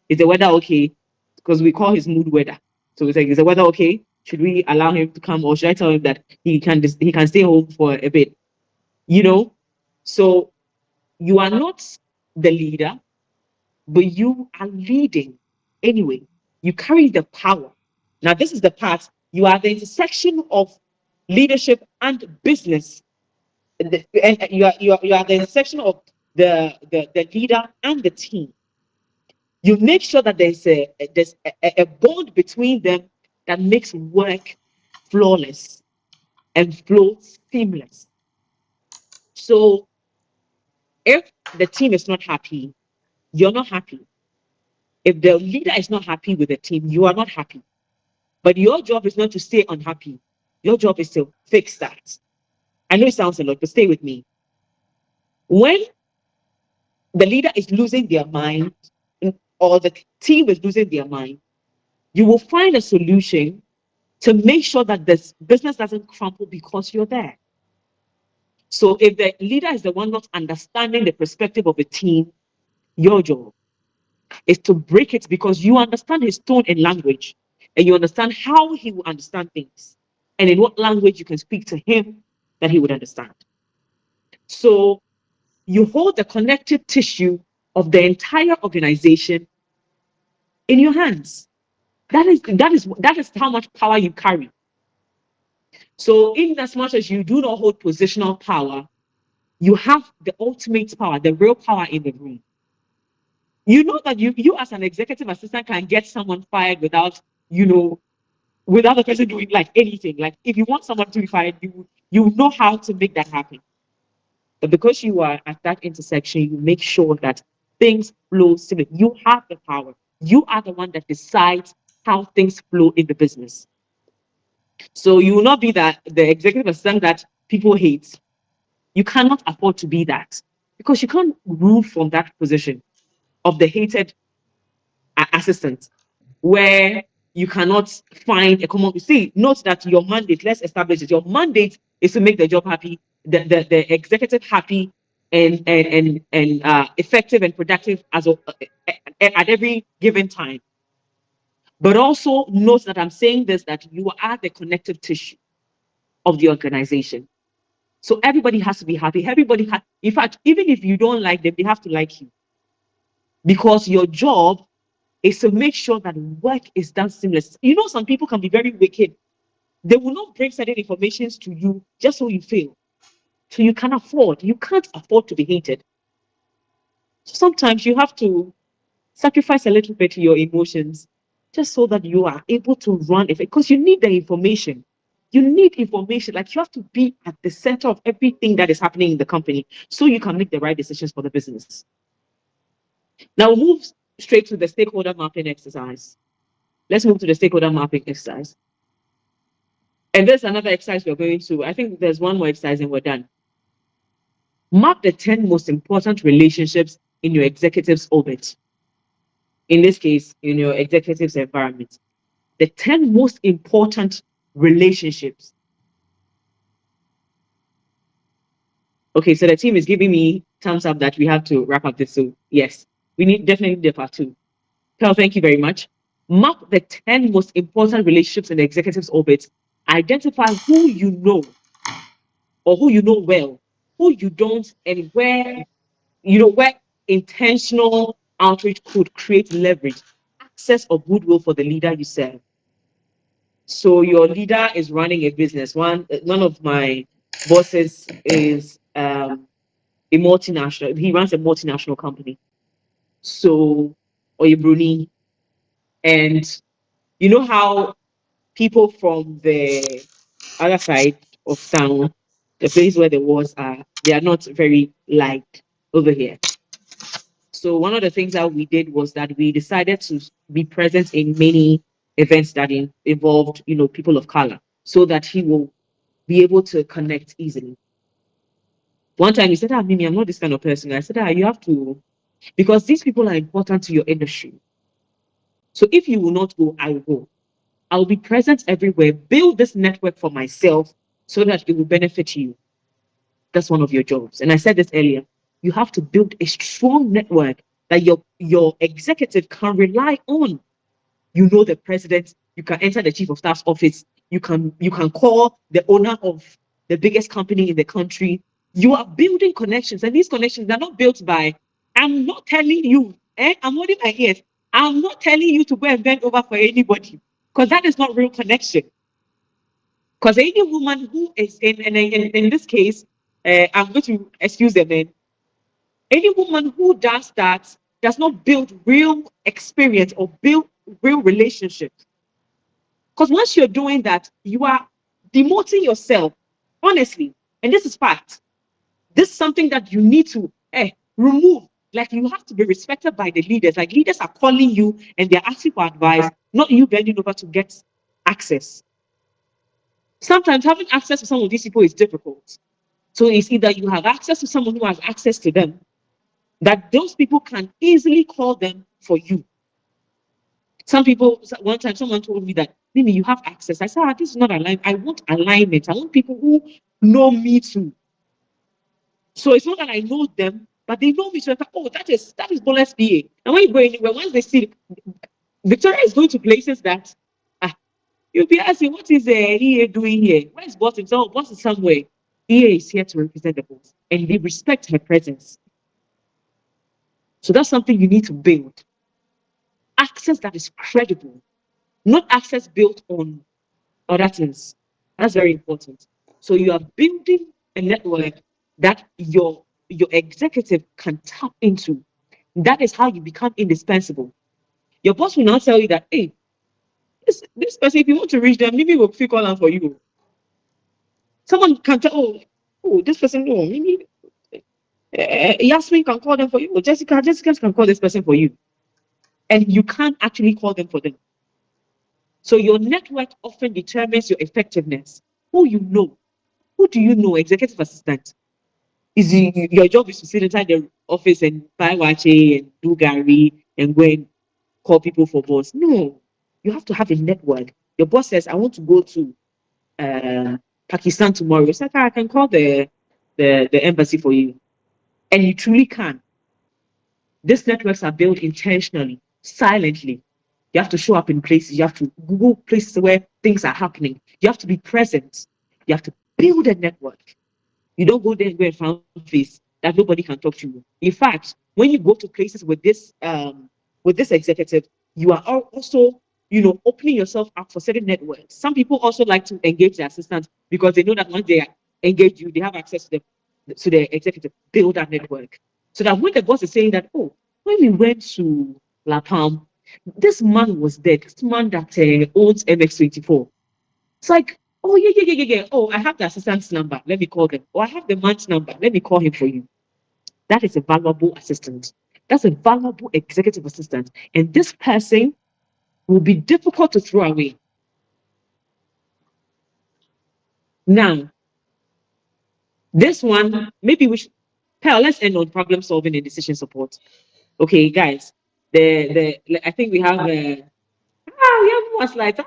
Is the weather okay? Because we call his mood weather. So it's like, is the weather okay? Should we allow him to come, or should I tell him that he can stay home for a bit? You know. So you are not the leader, but you are leading anyway. You carry the power. Now, this is the part, you are the intersection of leadership and business. And you are the intersection of the leader and the team. You make sure that there's a bond between them that makes work flawless and flow seamless. So if the team is not happy, you're not happy. If the leader is not happy with the team, you are not happy. But your job is not to stay unhappy. Your job is to fix that. I know it sounds a lot, but stay with me. When the leader is losing their mind, or the team is losing their mind, you will find a solution to make sure that this business doesn't crumble because you're there. So if the leader is the one not understanding the perspective of the team, your job is to break it, because you understand his tone and language, and you understand how he will understand things, and in what language you can speak to him that he would understand. So you hold the connective tissue of the entire organization in your hands. That is how much power you carry. So in as much as you do not hold positional power, you have the ultimate power, the real power in the room. You know that you as an executive assistant can get someone fired without the person doing like anything. Like if you want someone to be fired, you know how to make that happen. But because you are at that intersection, you make sure that things flow smoothly. You have the power. You are the one that decides how things flow in the business. So you will not be the executive assistant that people hate. You cannot afford to be that, because you can't rule from that position of the hated assistant, where you cannot find a common. See, note that your mandate. Let's establish it. Your mandate is to make the job happy, the executive happy, and effective and productive at every given time. But also note that I'm saying this, that you are the connective tissue of the organization. So everybody has to be happy. In fact, even if you don't like them, they have to like you, because your job is to make sure that work is done seamless. Some people can be very wicked. They will not bring certain informations to you just so you fail. So you can't afford to be hated. So sometimes you have to sacrifice a little bit of your emotions just so that you are able to run it, because you need the information. You need information. Like you have to be at the center of everything that is happening in the company so you can make the right decisions for the business. Now we'll move straight to the stakeholder mapping exercise. Let's move to the stakeholder mapping exercise. And there's another exercise we're going to. I think there's one more exercise and we're done. Map the 10 most important relationships in your executive's orbit. In this case, in your executive's environment. The 10 most important relationships. Okay, so the team is giving me thumbs up that we have to wrap up this. So yes, we need definitely the part two. Carl, thank you very much. Map the 10 most important relationships in the executive's orbit. Identify who you know or who you know well, who you don't, and where intentional outreach could create leverage, access, or goodwill for the leader you serve. So your leader is running a business. One of my bosses is a multinational. He runs a multinational company. So, or a Bruni, and you know how people from the other side of town, the place where the wars are, they are not very liked over here. So one of the things that we did was that we decided to be present in many events that involved, people of color, so that he will be able to connect easily. One time he said, Mimi, I'm not this kind of person. I said, you have to, because these people are important to your industry. So if you will not go, I will go. I'll be present everywhere, build this network for myself so that it will benefit you. That's one of your jobs. And I said this earlier. You have to build a strong network that your executive can rely on. You know the president, you can enter the chief of staff's office, you can call the owner of the biggest company in the country. You are building connections, and these connections are not built by, I'm not telling you, I'm holding my ears. I'm not telling you to go and bend over for anybody, because that is not real connection. Because any woman who is in this case, I'm going to excuse the men. Any woman who does that does not build real experience or build real relationships. Because once you're doing that, you are demoting yourself, honestly. And this is fact. This is something that you need to remove. Like you have to be respected by the leaders. Like leaders are calling you and they're asking for advice, not you bending over to get access. Sometimes having access to some of these people is difficult. So it's either you have access to someone who has access to them, that those people can easily call them for you. Some people, one time someone told me that, Mimi, you have access. I said, this is not alignment. I want alignment. I want people who know me too. So it's not that I know them, but they know me too. Oh, that is Bolas BA. And when you go anywhere, once they see Victoria is going to places that you'll be asking, what is EA doing here? Where's boss himself? Boss is somewhere. EA is here to represent the boss, and they respect her presence. So that's something you need to build. Access that is credible, not access built on other things. That's very important. So you are building a network that your executive can tap into. That is how you become indispensable. Your boss will now tell you that, hey, this person, if you want to reach them, maybe we'll call them for you. Someone can tell, this person, maybe Yasmin can call them for you. Jessica can call this person for you. And you can't actually call them for them. So your network often determines your effectiveness. Who you know. Who do you know? Executive assistant. Your job is to sit inside the office and buy wache and do Gary and go and call people for boss. No. You have to have a network. Your boss says, I want to go to Pakistan tomorrow. It's like, I can call the embassy for you. And you truly can. These networks are built intentionally, silently. You have to show up in places. You have to Google places where things are happening. You have to be present. You have to build a network. You don't go there and go and found face that nobody can talk to you. In fact, when you go to places with this executive, you are also, opening yourself up for certain networks. Some people also like to engage their assistants because they know that once they engage you, they have access to the executive. Build that network. So that when the boss is saying that, oh, when we went to La Palm, this man was there. This man that owns MX24. It's like Oh, yeah, yeah, yeah, yeah, yeah. Oh, I have the assistant's number. Let me call them. Or I have the man's number. Let me call him for you. That is a valuable assistant. That's a valuable executive assistant. And this person will be difficult to throw away. Now, this one, maybe we should, Pearl, let's end on problem solving and decision support. Okay, guys. I think we have we have more slides.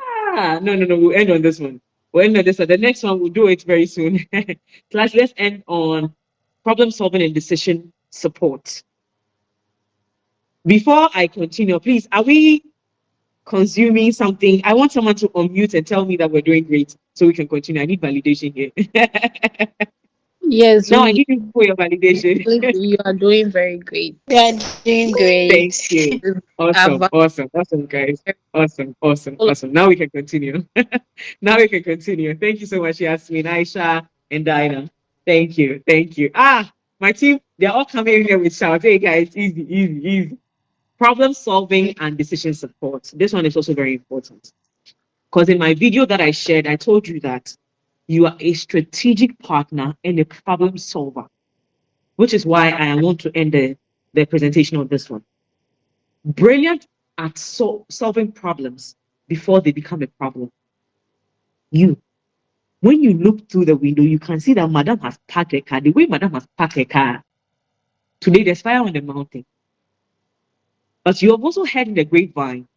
No, we'll end on this one. We'll end on this one. The next one we'll do it very soon. Class, let's end on problem solving and decision support. Before I continue, please, are we consuming something? I want someone to unmute and tell me that we're doing great so we can continue. I need validation here. Yes, Now I need you for your validation. you are doing very great. We are doing Thank great. you. I've Awesome, guys. Awesome. Now we can continue. Now we can continue. Thank you so much, Yasmin, Aisha, and Dinah. Thank you. My team, they're all coming here with shout. Hey guys, easy. Problem solving and decision support. This one is also very important. Because in my video that I shared, I told you that you are a strategic partner and a problem solver, which is why I want to end the presentation on this one. Brilliant at solving problems before they become a problem. You, when you look through the window, you can see that Madam has parked a car. The way Madam has parked a car, today there's fire on the mountain. But you have also heard in the grapevine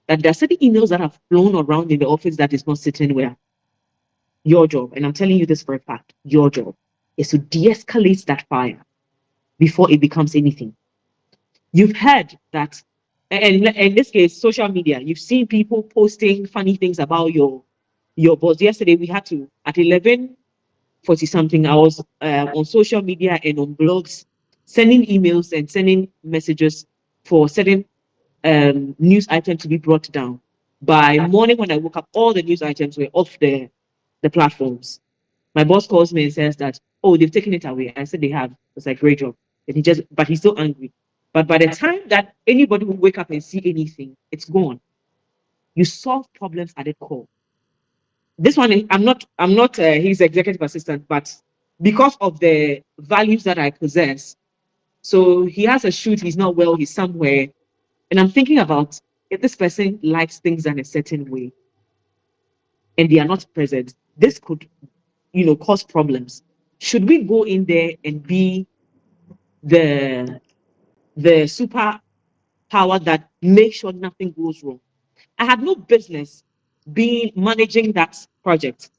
that there are certain emails that have flown around in the office that is not sitting well. Your job, and I'm telling you this for a fact, your job is to de-escalate that fire before it becomes anything. You've heard that, and in this case, social media, you've seen people posting funny things about your boss. Yesterday, we had to, at 11:40 something, I was on social media and on blogs, sending emails and sending messages for certain news items to be brought down. By morning, when I woke up, all the news items were off the platforms. My boss calls me and says that, oh, they've taken it away. I said they have. It's like, great job. And but he's still angry. But by the time that anybody will wake up and see anything, it's gone. You solve problems at the core. This one, I'm not his executive assistant, but because of the values that I possess, so he has a shoot, he's not well, he's somewhere. And I'm thinking about if this person likes things in a certain way and they are not present, this could, cause problems. Should we go in there and be the super power that makes sure nothing goes wrong? I had no business being managing that project.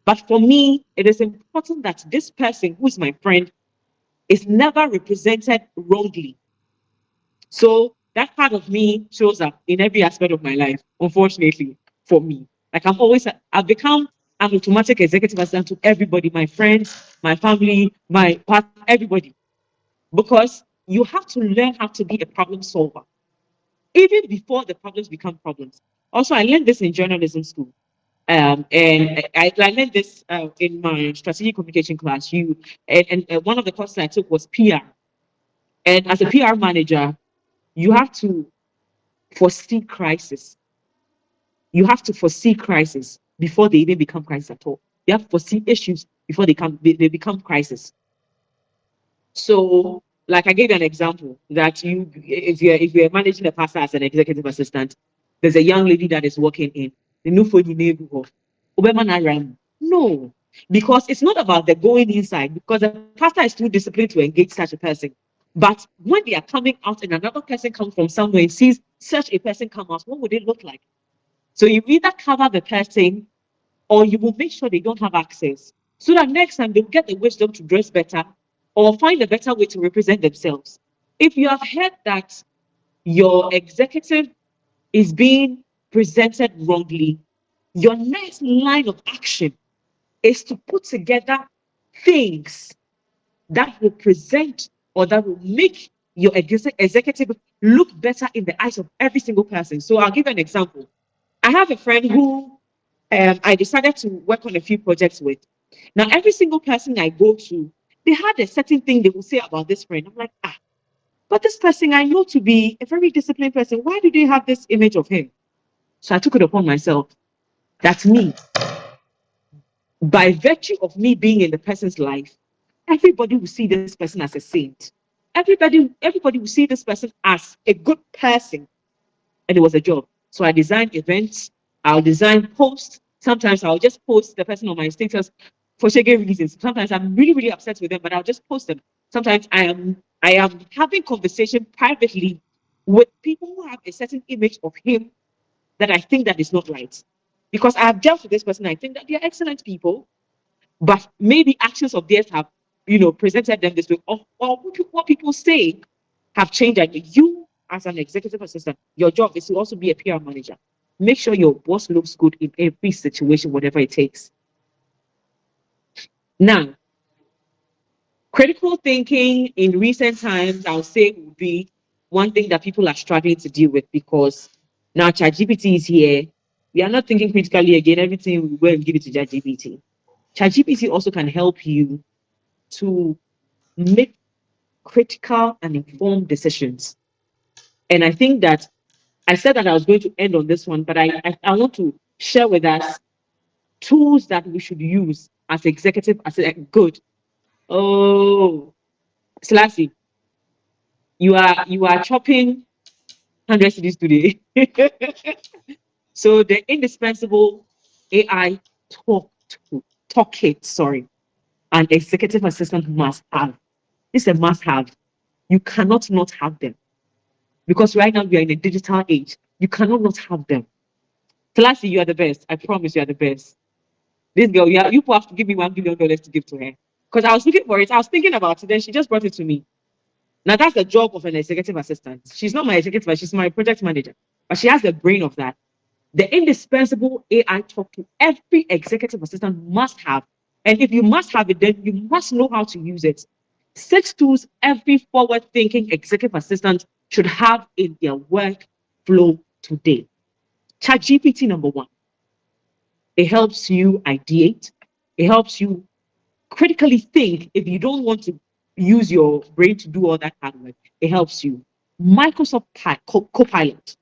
But for me, it is important that this person who is my friend is never represented wrongly. So that part of me shows up in every aspect of my life, unfortunately, for me. Like I've become an automatic executive assistant to everybody, my friends, my family, my part, everybody. Because you have to learn how to be a problem solver, even before the problems become problems. Also, I learned this in journalism school. And I learned this in my strategic communication class. And one of the courses I took was PR. And as a PR manager, you have to foresee crisis. You have to foresee crisis before they even become crisis at all. You have to foresee issues before they become crisis. So, like I gave you an example that if you're managing a pastor as an executive assistant, there's a young lady that is working in the new for the neighborhood. No, because it's not about the going inside, because the pastor is too disciplined to engage such a person. But when they are coming out and another person comes from somewhere and sees such a person come out, what would it look like? So you either cover the person or you will make sure they don't have access so that next time they'll get the wisdom to dress better or find a better way to represent themselves. If you have heard that your executive is being presented wrongly, your next line of action is to put together things that will present or that will make your executive look better in the eyes of every single person. So I'll give you an example. I have a friend who I decided to work on a few projects with. Now, every single person I go to, they had a certain thing they will say about this friend. I'm like, but this person I know to be a very disciplined person. Why do they have this image of him? So I took it upon myself. That's me. By virtue of me being in the person's life, everybody will see this person as a saint. Everybody will see this person as a good person, and it was a job. So I design events, I'll design posts. Sometimes I'll just post the person on my status for shaggy reasons. Sometimes I'm really, really upset with them, but I'll just post them. Sometimes I am having conversation privately with people who have a certain image of him that I think that is not right. Because I have dealt with this person, I think that they are excellent people, but maybe actions of theirs have, presented them this way, or what people say have changed. And you, as an executive assistant, your job is to also be a PR manager. Make sure your boss looks good in every situation, whatever it takes. Now, critical thinking in recent times, I'll say, would be one thing that people are struggling to deal with, because now ChatGPT is here. We are not thinking critically again. Everything we go and give it to ChatGPT. ChatGPT also can help you to make critical and informed decisions. And I think that I said that I was going to end on this one, but I want to share with us tools that we should use as executive as a good. Oh, Selassie, you are chopping 100 cities today. So the indispensable AI talk talk it, sorry, an executive assistant must have. This is a must have. You cannot not have them, because right now we are in a digital age. You cannot not have them. Selassie, you are the best. I promise you are the best. This girl, you have to give me $1 billion to give to her. Because I was looking for it. I was thinking about it. Then she just brought it to me. Now that's the job of an executive assistant. She's not my executive, but she's my project manager. But she has the brain of that. The indispensable AI talk to every executive assistant must have. And if you must have it, then you must know how to use it. 6 tools every forward thinking executive assistant should have in their workflow today. ChatGPT number one, it helps you ideate, it helps you critically think if you don't want to use your brain to do all that hard work. It helps you. Microsoft Copilot,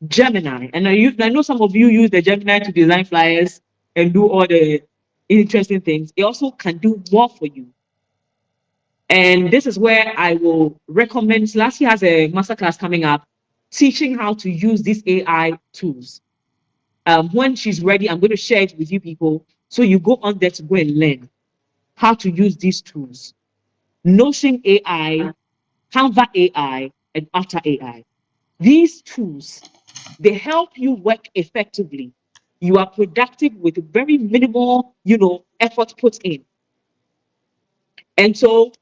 Gemini, and I know some of you use the Gemini to design flyers and do all the interesting things. It also can do more for you. And this is where I will recommend. Lassie has a masterclass coming up teaching how to use these AI tools. When she's ready, I'm going to share it with you people. So you go on there to go and learn how to use these tools. Notion AI, Canva AI, and Otter AI. These tools, they help you work effectively. You are productive with very minimal, effort put in. And so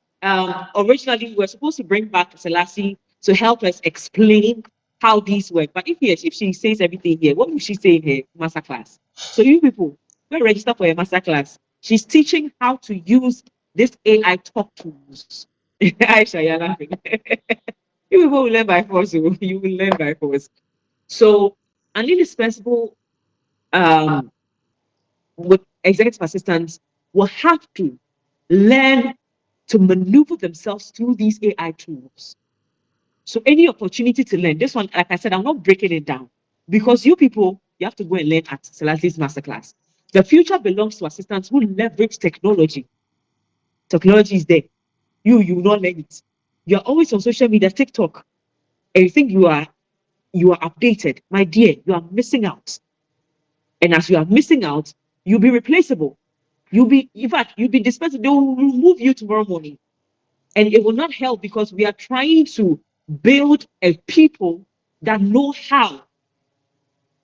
originally we were supposed to bring back Selassie to help us explain how these work. But if she says everything here, what will she say in her masterclass? So you people, go register for a masterclass. She's teaching how to use this AI talk tools. Aisha, you're laughing. You people will learn by force. You will learn by force. So an indispensable um, with executive assistants will have to learn to maneuver themselves through these AI tools. So any opportunity to learn, this one, like I said, I'm not breaking it down, because you people, you have to go and learn at Selassie's masterclass. The future belongs to assistants who leverage technology. Technology is there. You will not learn it. You're always on social media, TikTok, and you think you are updated. My dear, you are missing out. And as you are missing out, you'll be replaceable. In fact, you'll be dispensed. They will remove you tomorrow morning. And it will not help, because we are trying to build a people that know how.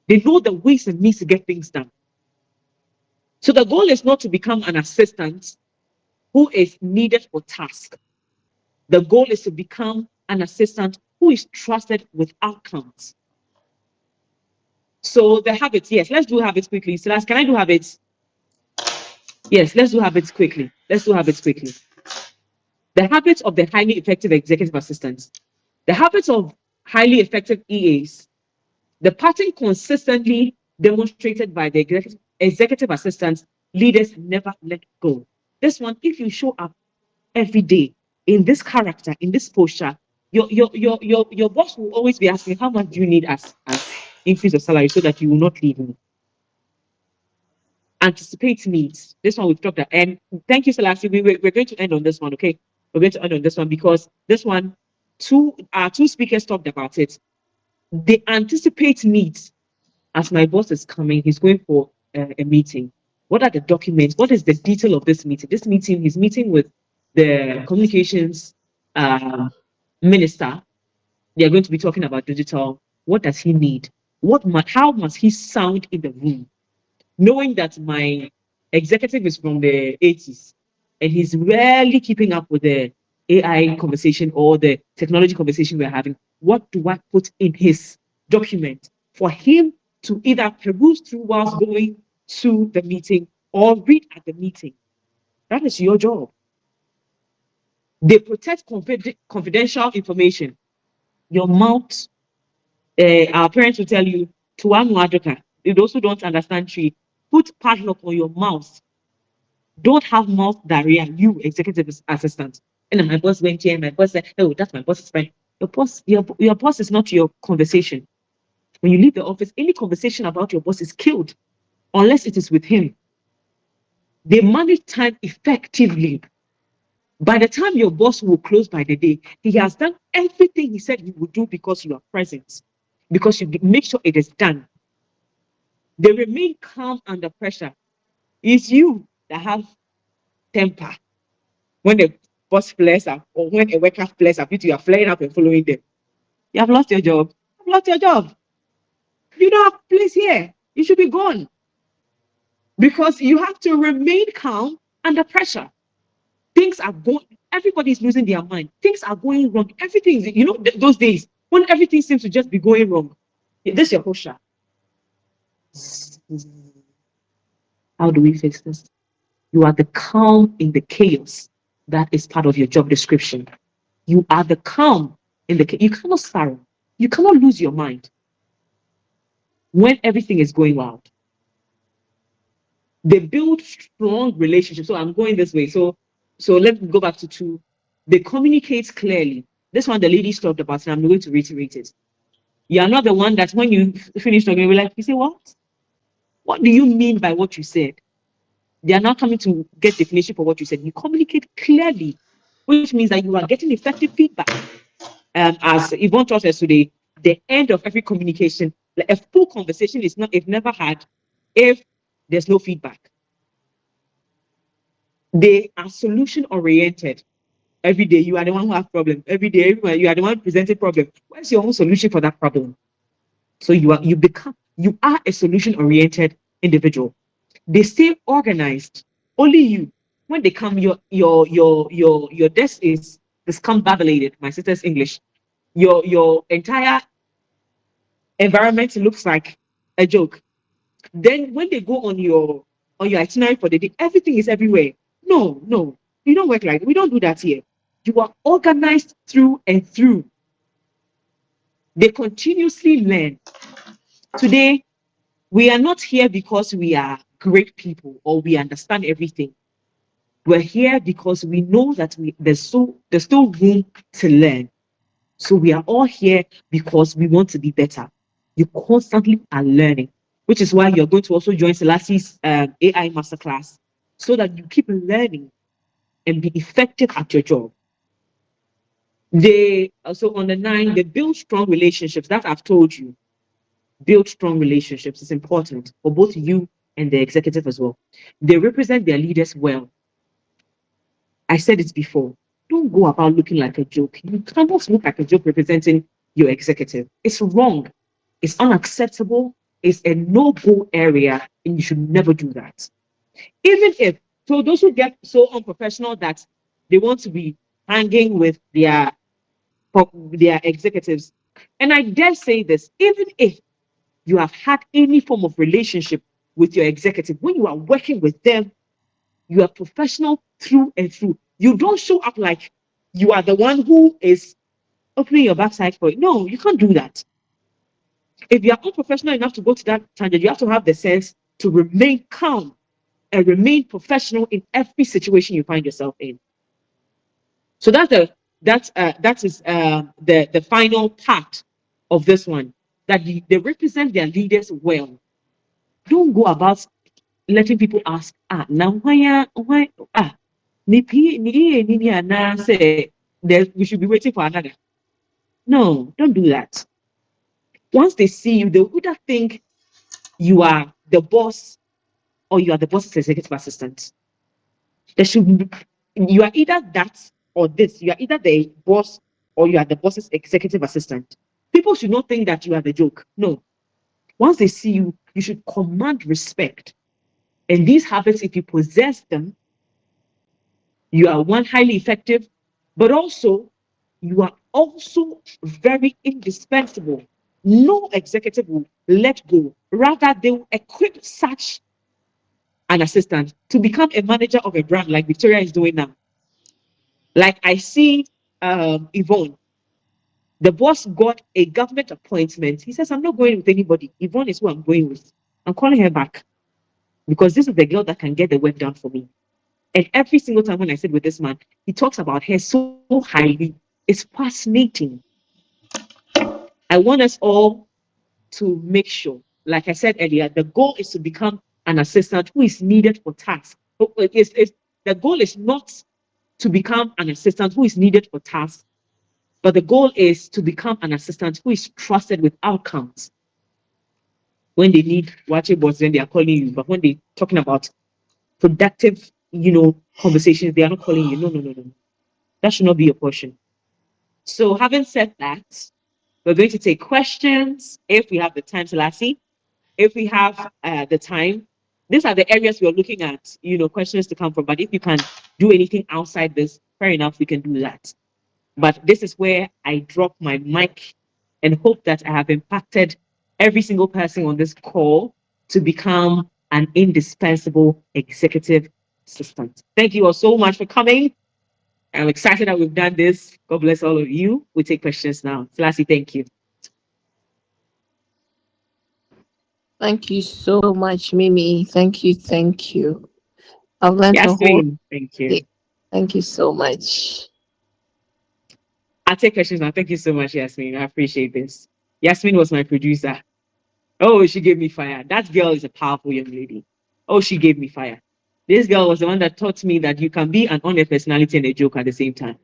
They know the ways and means to get things done. So the goal is not to become an assistant who is needed for task. The goal is to become an assistant who is trusted with outcomes. So the habits, yes, let's do habits quickly. So can I do habits? Yes, let's do habits quickly. Let's do habits quickly. The habits of the highly effective executive assistants. The habits of highly effective EAs. The pattern consistently demonstrated by the executive assistants, leaders never let go. This one, if you show up every day in this character, in this posture, your boss will always be asking, how much do you need as increase of salary so that you will not leave me? anticipate needs. This one we've talked about. And thank you, Selassie. We're going to end on this one, okay? We're going to end on this one because this one, two speakers talked about it. They anticipate needs. As my boss is coming, he's going for a meeting. What are the documents? What is the detail of this meeting? This meeting, he's meeting with the communications um, minister. They are going to be talking about digital. What does he need? How must he sound in the room? Knowing that my executive is from the 80s and he's rarely keeping up with the AI conversation or the technology conversation we're having, what do I put in his document for him to either peruse through whilst going to the meeting or read at the meeting? That is your job. They protect confidential information. Your mouth, our parents will tell you, Tuanu Adroka. Those who don't understand tree, put padlock on your mouth. Don't have mouth diarrhea, you executive assistant. And then my boss went here, and my boss said, oh, that's my boss's friend. Your boss is not your conversation. When you leave the office, any conversation about your boss is killed unless it is with him. They manage time effectively. By the time your boss will close by the day, he has done everything he said he would do because you are present, because you make sure it is done. They remain calm under pressure. It's you that have temper. When the boss flares up or when a worker flares up, you are flaring up and following them. You have lost your job. You have lost your job. You don't have a place here. You should be gone. Because you have to remain calm under pressure. Things are going, everybody's losing their mind. Things are going wrong. Everything, those days when everything seems to just be going wrong. This is your posture. How do we fix this? You are the calm in the chaos. That is part of your job description. You are the calm in the chaos. You cannot spiral. You cannot lose your mind when everything is going wild. They build strong relationships. So I'm going this way. So let's go back to two. They communicate clearly. This one the ladies talked about, and I'm going to reiterate it. You are not the one that when you finish talking, you're like, you say what? What do you mean by what you said? They are not coming to get definition for what you said. You communicate clearly, which means that you are getting effective feedback. As Yvonne taught us today, the end of every communication, like a full conversation is not, if never had, if there's no feedback. They are solution oriented. Every day you are the one who has problem. Every day, everywhere you are the one presenting problem. What's your own solution for that problem? So you are a solution oriented individual. They stay organized. Only you. When they come, your desk is discombobulated. My sister's English. Your entire environment looks like a joke. Then when they go on your itinerary for the day, everything is everywhere. No, you don't work like that. We don't do that here. You are organized through and through. They continuously learn. Today, we are not here because we are great people or we understand everything. We're here because we know that there's still room to learn. So we are all here because we want to be better. You constantly are learning, which is why you're going to also join Selassie's AI Masterclass so that you keep learning and be effective at your job. They also on the 9, they build strong relationships. That I've told you. Build strong relationships is important for both you and the executive as well. They represent their leaders well. I said it before. Don't go about looking like a joke. You cannot look like a joke representing your executive. It's wrong. It's unacceptable. It's a no-go area, and you should never do that. Even if, so those who get so unprofessional that they want to be hanging with their executives, and I dare say this, even if you have had any form of relationship with your executive, when you are working with them, you are professional through and through. You don't show up like you are the one who is opening your backside for it. No, you can't do that. If you are unprofessional enough to go to that tangent, you have to have the sense to remain calm and remain professional in every situation you find yourself in. So that is the final part of this one, that they represent their leaders well. Don't go about letting people ask, now why say we should be waiting for another. No, don't do that. Once they see you, they'll either think you are the boss or you are the boss's executive assistant. There should be, you are either that or this. You are either the boss or you are the boss's executive assistant. People should not think that you are the joke. No. Once they see you, you should command respect. And these habits, if you possess them, you are one highly effective, but also you are also very indispensable. No executive will let go. Rather, they will equip such an assistant to become a manager of a brand like Victoria is doing now. Like I see Yvonne, the boss got a government appointment. He says, I'm not going with anybody. Yvonne is who I'm going with. I'm calling her back because this is the girl that can get the work done for me. And every single time when I sit with this man, he talks about her so highly. It's fascinating. I want us all to make sure, like I said earlier, the goal is to become an assistant who is needed for tasks. The goal is not to become an assistant who is needed for tasks, but the goal is to become an assistant who is trusted with outcomes. When they need watching boards, then they are calling you. But when they're talking about productive, conversations, they are not calling you. No, no, no, no. That should not be your portion. So having said that, we're going to take questions if we have the time, Selassie. If we have the time, these are the areas we're looking at, questions to come from. But if you can do anything outside this, fair enough, we can do that. But this is where I drop my mic and hope that I have impacted every single person on this call to become an indispensable executive assistant. Thank you all so much for coming. I'm excited that we've done this. God bless all of you. We take questions now. Selassie, thank you. Thank you so much, Mimi. Thank you. Thank you. I've learned a whole. Yasmin, thank you. Yeah, thank you so much. I'll take questions now. Thank you so much, Yasmin. I appreciate this. Yasmin was my producer. Oh, she gave me fire. That girl is a powerful young lady. Oh, she gave me fire. This girl was the one that taught me that you can be an honest personality and a joke at the same time.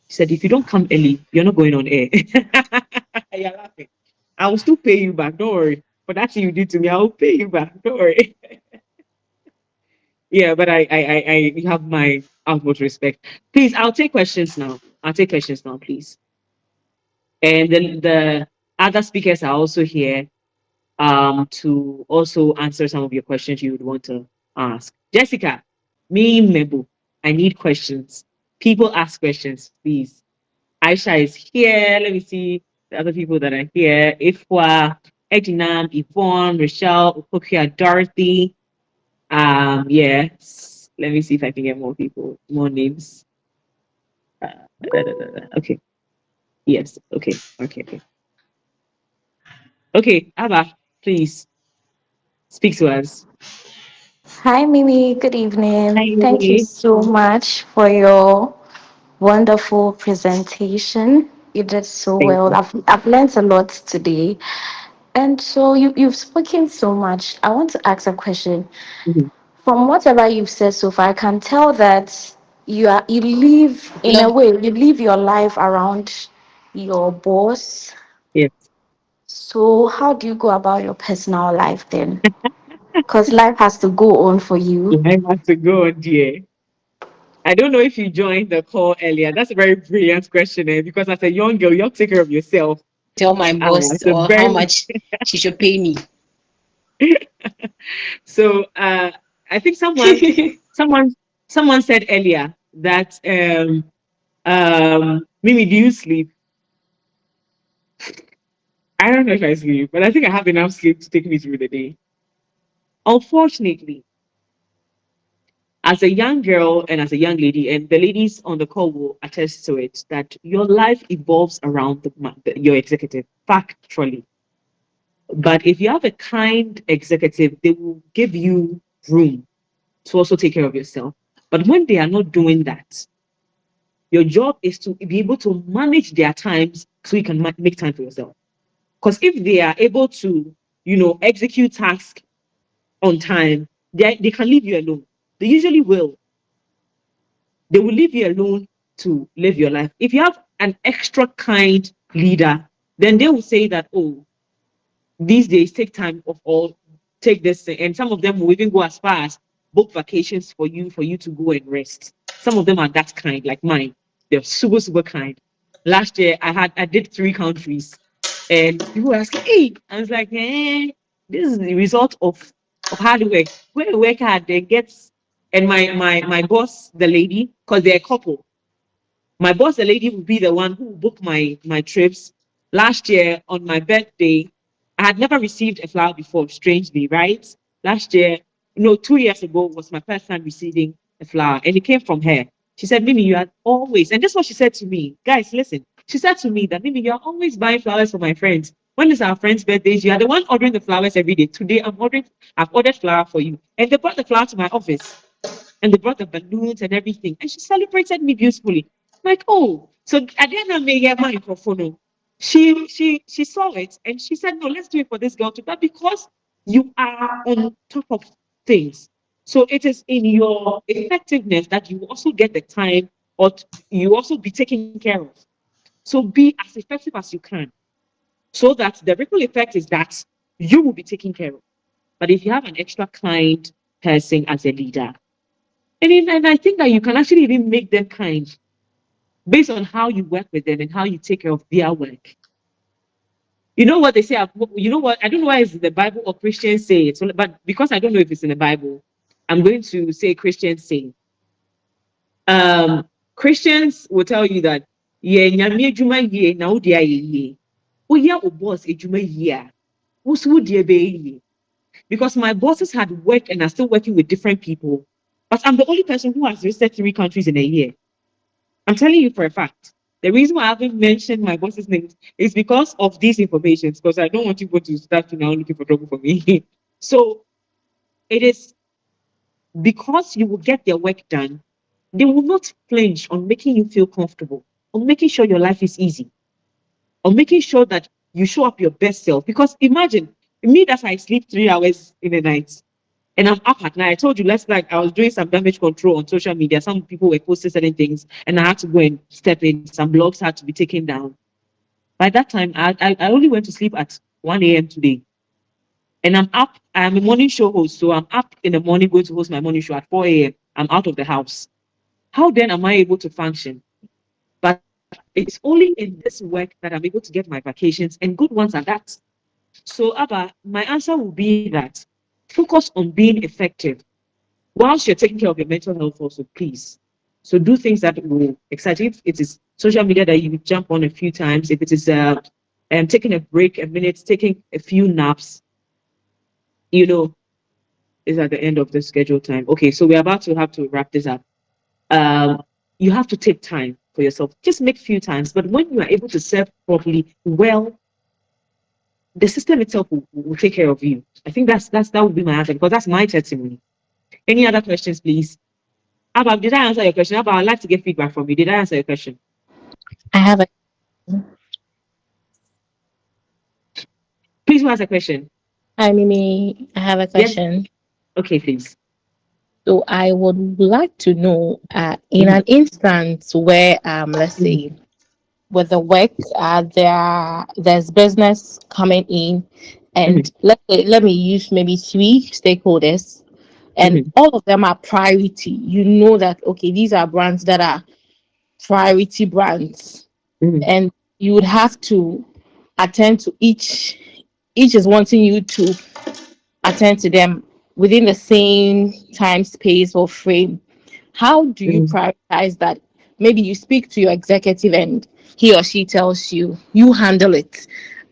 She said, if you don't come early, you're not going on air. You're laughing. I will still pay you back. Don't worry. For that thing you did to me, I will pay you back. Don't worry. Yeah, but I have my utmost respect. Please, I'll take questions now. I'll take questions now, please. And then the other speakers are also here to also answer some of your questions you would want to ask. Jessica, me, Mebu, I need questions. People ask questions, please. Aisha is here. Let me see the other people that are here. Ifwa, Edinam, Yvonne, Rochelle, Opokia, Dorothy. Yes. Let me see if I can get more people, more names. Okay. Yes. Okay. Okay. Okay. Okay. Abba, please speak to us. Hi, Mimi. Good evening. Thank you Hi. so much for your wonderful presentation. You did so Thank well. you. I've learned a lot today. And so you've spoken so much. I want to ask a question. Mhm. From whatever you've said so far, I can tell that you live in a No, way, you live your life around your boss. Yes. So how do you go about your personal life then? Because life has to go on for you. I have to go on, dear. I don't know if you joined the call earlier. That's a very brilliant question, because as a young girl, you have to take care of yourself. Tell my boss It's a or how very much she should pay me. so. I think someone, someone said earlier that Mimi, do you sleep? I don't know if I sleep, but I think I have enough sleep to take me through the day. Unfortunately, as a young girl and as a young lady, and the ladies on the call will attest to it, that your life evolves around your executive, factually. But if you have a kind executive, they will give you room to also take care of yourself. But when they are not doing that, your job is to be able to manage their times so you can make time for yourself. Because if they are able to, execute tasks on time, they can leave you alone. They usually will. They will leave you alone to live your life. If you have an extra kind leader, then they will say that, oh, these days take time of all, take this thing. And some of them will even go as far as book vacations for you to go and rest. Some of them are that kind, like mine. They're super, super kind. Last year I did 3 countries, and people were asking, hey, I was like, this is the result of hard work. When you work hard, they get, and my boss, the lady, because they're a couple, my boss, the lady, will be the one who will book my trips. Last year on my birthday, I had never received a flower before, strangely, right? Last year, no, 2 years ago was my first time receiving a flower, and it came from her. She said, Mimi, you are always, and this is what she said to me. Guys, listen. She said to me that, Mimi, you are always buying flowers for my friends. When it's our friends' birthdays, you are the one ordering the flowers every day. Today, I've ordered flower for you. And they brought the flower to my office, and they brought the balloons and everything. And she celebrated me beautifully. Like, oh, so I didn't make her microphone. She saw it and she said, no, let's do it for this girl too. But because you are on top of things, so it is in your effectiveness that you also get the time, or you also be taken care of. So be as effective as you can, so that the ripple effect is that you will be taken care of. But if you have an extra kind person as a leader, and I think that you can actually even make them kind based on how you work with them and how you take care of their work. You know what they say? You know what? I don't know why it's in the Bible or Christians say it, but because I don't know if it's in the Bible, I'm going to say Christians say. Um, Christians will tell you that yeah, nyame adwuma yie na wo dia ye yie. Wo ya o boss adwuma yie a, wo so wo dia be yie. Because my bosses had worked and are still working with different people, but I'm the only person who has visited 3 countries in a year. I'm telling you for a fact. The reason why I haven't mentioned my boss's name is because of these informations, because I don't want people to start to now looking for trouble for me. So it is because you will get their work done, they will not flinch on making you feel comfortable, on making sure your life is easy, on making sure that you show up your best self. Because imagine me that I sleep 3 hours in the night and I'm up at night. I told you last night I was doing some damage control on social media. Some people were posting certain things, and I had to go and step in. Some blogs had to be taken down. By that time, I only went to sleep at 1 a.m. today. And I'm up. I'm a morning show host. So I'm up in the morning going to host my morning show at 4 a.m. I'm out of the house. How then am I able to function? But it's only in this work that I'm able to get my vacations, and good ones are that. So, Abba, my answer will be that focus on being effective whilst you're taking care of your mental health also, please. So do things that will excite you. If it is social media that you jump on a few times, if it is taking a break, a minute, taking a few naps, you know, is at the end of the scheduled time. Okay, so we're about to have to wrap this up. Um, you have to take time for yourself. Just make few times, but when you are able to serve properly, well, the system itself will take care of you. I think that would be my answer because that's my testimony. Any other questions, please? Abba, did I answer your question? Abba, I'd like to get feedback from you. Did I answer your question? I have a Please who has a question? Hi, Mimi. I have a Yes. question. Okay, please. So I would like to know, in Mhm, an instance where, let's mhm, say, with the work, there's business coming in, mhm, and let me use maybe 3 stakeholders, and mhm, all of them are priority. You know that okay, these are brands that are priority brands, mhm, and you would have to attend to each. Each is wanting you to attend to them within the same time space or frame. How do you mhm. prioritize that? Maybe you speak to your executive and he or she tells you you handle it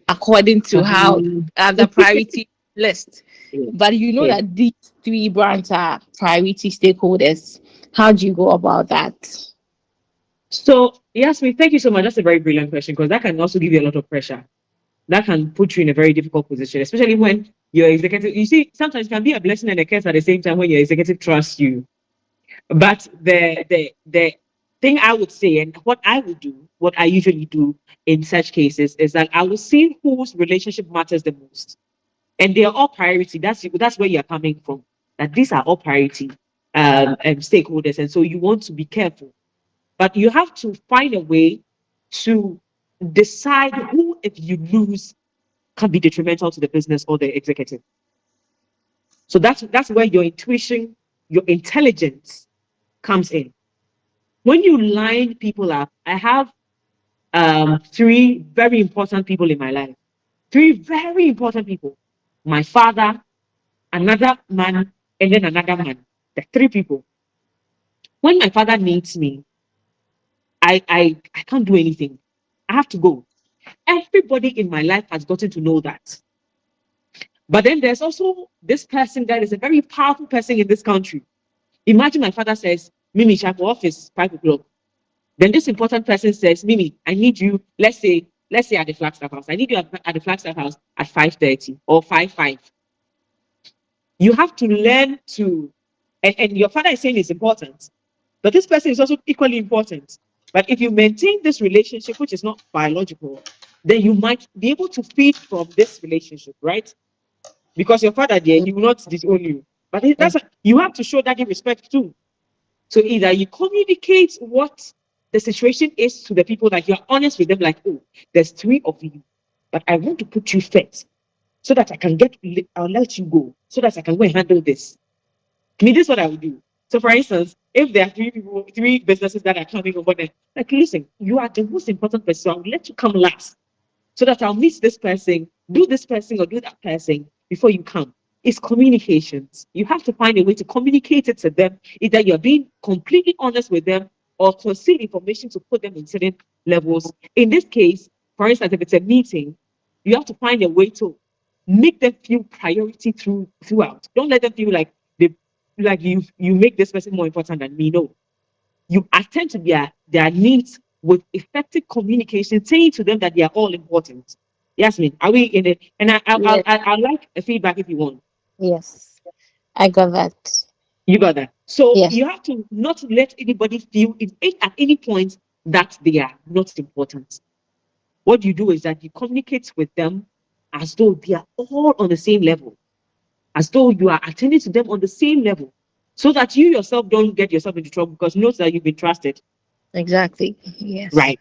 according to how Um, the priority list. yeah, But you know yeah. that these 3 brands are priority stakeholders. How do you go about that? So, Yasmin, thank you so much. That's a very brilliant question because that can also give you a lot of pressure. That can put you in a very difficult position, especially when your executive, you see, sometimes it can be a blessing and a curse at the same time when your executive trusts you. But the thing I would say, and what I would do, what I usually do in such cases, is that I will see whose relationship matters the most, and they are all priority. That's where you're coming from. that these are all priority stakeholders, and so you want to be careful. But you have to find a way to decide who, if you lose, can be detrimental to the business or the executive. So that's where your intuition, your intelligence comes in. When you line people up, I have three very important people in my life. Three very important people. My father, another man, and then another man. The three people. When my father needs me, I can't do anything. I have to go. Everybody in my life has gotten to know that. But then there's also this person that is a very powerful person in this country. Imagine my father says, Mimi, check for office 5 o'clock. Then this important person says, Mimi, I need you, let's say at the Flagstaff house. I need you at the Flagstaff house at 5:30 or 5:05. You have to learn to, and your father is saying it's important, but this person is also equally important. But if you maintain this relationship, which is not biological, then you might be able to feed from this relationship, right? Because your father there, he will not disown you. But you have to show that respect too. So either you communicate what the situation is to the people, that you're honest with them, like, oh, there's three of you, but I want to put you first so that I'll let you go, so that I can go and handle this. I mean, this is what I would do. So, for instance, if there are three people, three businesses that are coming over there, like, listen, you are the most important person, so I'll let you come last so that I'll meet this person, do this person, or do that person before you come. It's communications. You have to find a way to communicate it to them. Either you're being completely honest with them or conceal information to put them in certain levels. In this case, for instance, if it's a meeting, you have to find a way to make them feel priority throughout. Don't let them feel like you make this person more important than me. No, you attend to their needs with effective communication, saying to them that they are all important. Yasmin, are we in it? And Yes, I like a feedback if you want. yes, I got that. You got that. So Yes, you have to not let anybody feel at any point that they are not important. What you do is that you communicate with them as though they are all on the same level, as though you are attending to them on the same level, so that you yourself don't get yourself into trouble because you know that you've been trusted, exactly. Yes. right?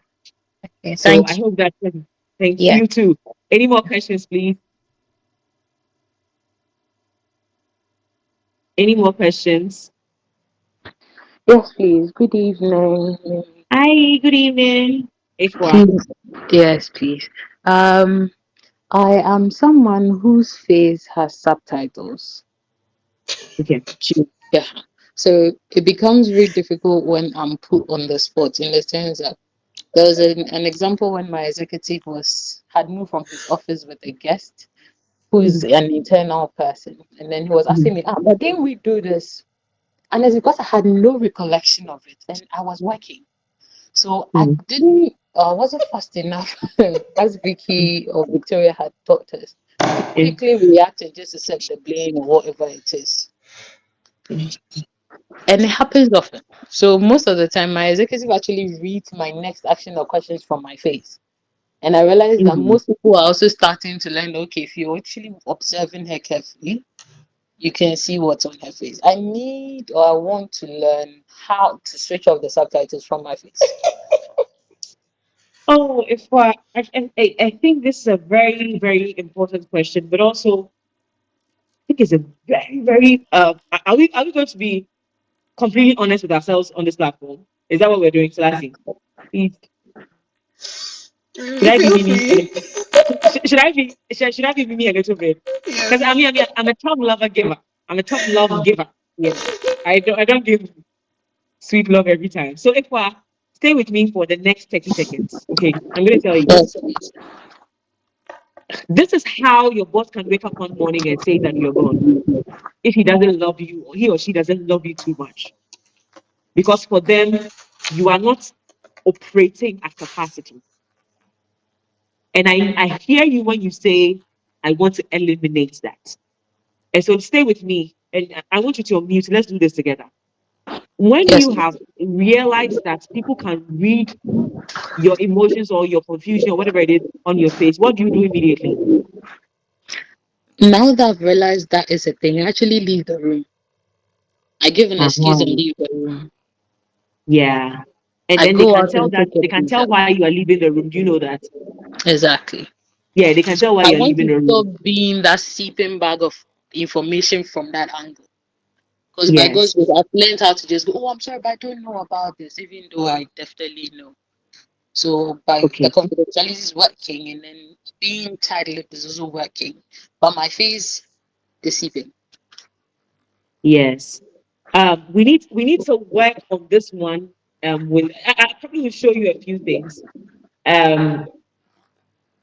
Okay, So thank I you. hope that thanks Yeah. you too. Any more questions, please? Any more questions? Yes, please. Good evening. Hi, good evening. Ifwa. Please, yes, please. Um, I am someone whose face has subtitles. Okay. Yeah. So it becomes very difficult when I'm put on the spot in the sense that there was an example when my executive had moved from his office with a guest who is Mhm, an internal person. And then he was asking mhm, me, but didn't we do this? And it's because I had no recollection of it and I was working. So I mhm, wasn't fast enough, as Vicky or Victoria had taught us, to yeah, quickly react and just accept the blame or whatever it is. mhm, And it happens often. So most of the time, my executive actually reads my next action or questions from my face. And I realized that mhm. most people are also starting to learn, okay, if you're actually observing her carefully, you can see what's on her face. I need or I want to learn how to switch off the subtitles from my face. Oh, Ifwa, I think this is a very, very important question, but also I think it's a very, very are we going to be completely honest with ourselves on this platform? Is that what we're doing, Selassie? Please, should I be Feel Mimi a free. little? Should I be Mimi a little bit? Because Yes. I'm a top lover giver. I'm a top love giver. Yeah. I don't give sweet love every time. So if stay with me for the next 30 seconds. Okay. I'm gonna tell you. Yes. This is how your boss can wake up one morning and say that you're gone. If he doesn't love you or he or she doesn't love you too much. Because for them, you are not operating at capacity. And I hear you when you say, I want to eliminate that. And so stay with me. And I want you to unmute. Let's do this together. When Yes. you have realized that people can read your emotions or your confusion or whatever it is on your face, what do you do immediately? Now that I've realized that is a thing, I actually leave the room. I give an excuse and Uh-huh. leave the room. Yeah. And I then they go can out tell and that take a they can tell pizza. why you are leaving the room. Do you know that? Exactly. Yeah, they can tell why I you're want leaving to the stop room. being that sleeping bag of information from that angle. Because by God's Yes. grace, I've learned how to just go, oh, I'm sorry, but I don't know about this, even though I definitely know. So by the Okay. confidentiality is working, and then being tight-lipped is also working. But my face deceiving. Yes. We need to work on this one. With I probably will show you a few things. Um,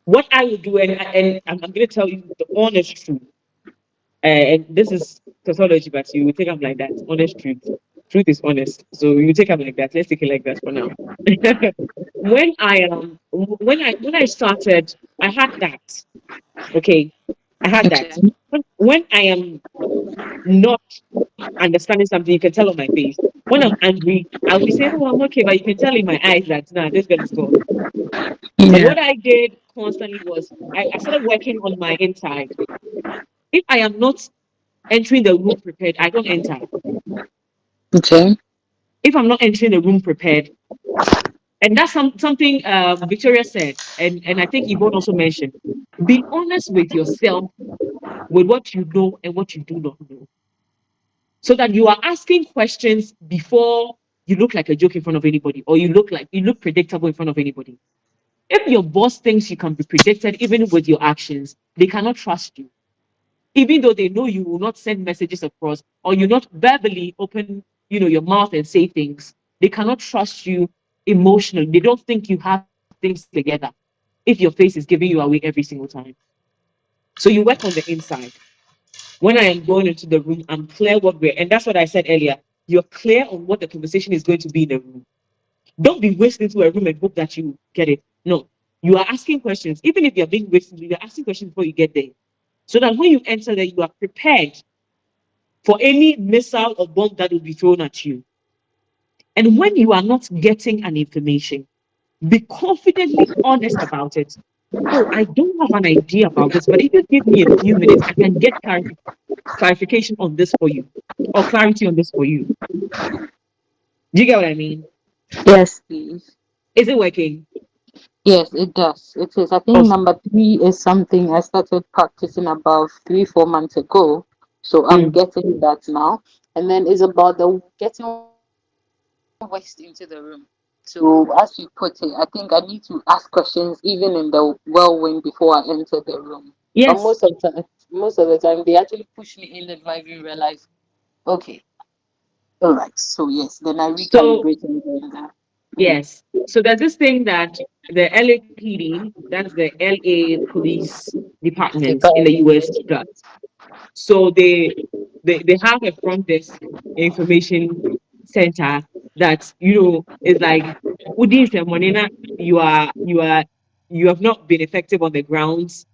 what I will do, and I'm going to tell you the honest truth. And this is tautology, but you will take up like that. Honest truth. Truth is honest. So you take up like that. Let's take it like that for now. When I started, I had that. Okay, I had Okay. that. When I am not understanding something, you can tell on my face. When I'm angry, I'll be saying, "Oh, I'm okay," but you can tell in my eyes that nah, this girl is gone. And Yeah. what I did constantly was I started working on my inside. If I am not entering the room prepared, I don't enter. Okay. If I'm not entering the room prepared, and that's something Victoria said, and I think Yvonne also mentioned. Be honest with yourself with what you know and what you do not know, so that you are asking questions before you look like a joke in front of anybody, or you look predictable in front of anybody. If your boss thinks you can be predicted even with your actions, they cannot trust you. Even though they know you will not send messages across, or you not verbally open, your mouth and say things, they cannot trust you emotionally. They don't think you have things together if your face is giving you away every single time. So you work on the inside. When I am going into the room, I'm clear and that's what I said earlier. You're clear on what the conversation is going to be in the room. Don't be whisked into a room and hope that you get it. No, you are asking questions. Even if you're being whisked, you're asking questions before you get there. So that when you enter there, you are prepared for any missile or bomb that will be thrown at you. And when you are not getting an information, be confidently honest about it. Oh, I don't have an idea about this, but if you give me a few minutes, I can get clarification on this for you, or clarity on this for you. Do you get what I mean? Yes, please. Is it working? Yes, it does. It is. I think Awesome. number three is something I started practicing about 3, 4 months ago. So I'm Mm. getting that now. And then it's about the getting West into the room. So as you put it, I think I need to ask questions even in the whirlwind before I enter the room. But Yes. most of the time they actually push me in and I even realize, okay, all right. So yes, then I So recalibrate and go in there. yes. So there's this thing that the LAPD, that's the LA Police Department in the US, Department. does. So they have a front desk information center that is like within Monena, you have not been effective on the grounds.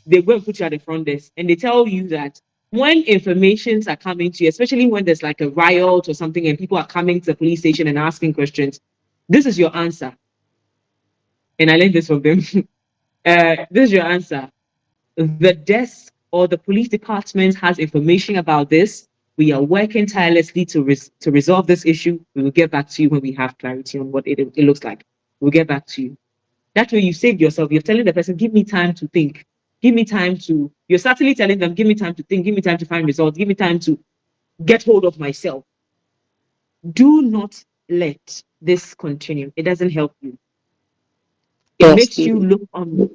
They go and put you at the front desk and they tell you that when informations are coming to you, especially when there's like a riot or something and people are coming to the police station and asking questions, this is your answer. And I learned this from them. This is your answer. The desk or the police department has information about this. We are working tirelessly to resolve this issue. We will get back to you when we have clarity on what it looks like. We'll get back to you. That way, you saved yourself. You're telling the person, give me time to think. Give me time to, you're certainly telling them, give me time to think, give me time to find results, give me time to get hold of myself. Do not let this continue. It doesn't help you. It Yes, makes you please. look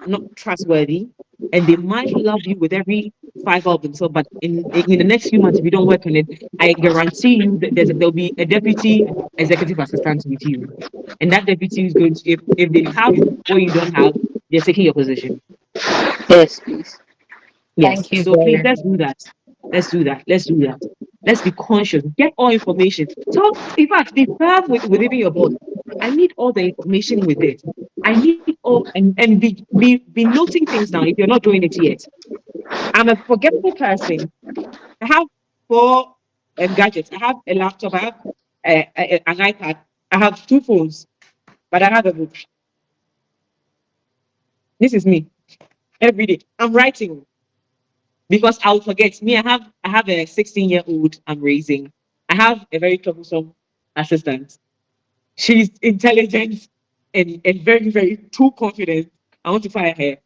not trustworthy, and they might love you with every fiber of themselves. But in the next few months, if you don't work on it, I guarantee you that there'll be a deputy executive assistant with you, and that deputy is going to, if they have what you don't have, they're taking your position. Yes, please. Yes. Thank you So very please, let's do much. that. Let's do that. Let's do that. Let's be conscious. Get all information. Talk. In fact, defer with even your boss. I need all the information with it. I need all and be noting things down if you're not doing it yet. I'm a forgetful person. I have four gadgets. I have a laptop. I have an iPad. I have two phones, but I have a book. This is me every day. I'm writing because I'll forget. Me, I have a 16-year-old I'm raising. I have a very troublesome assistant. She's intelligent and very, very too confident. I want to fire her.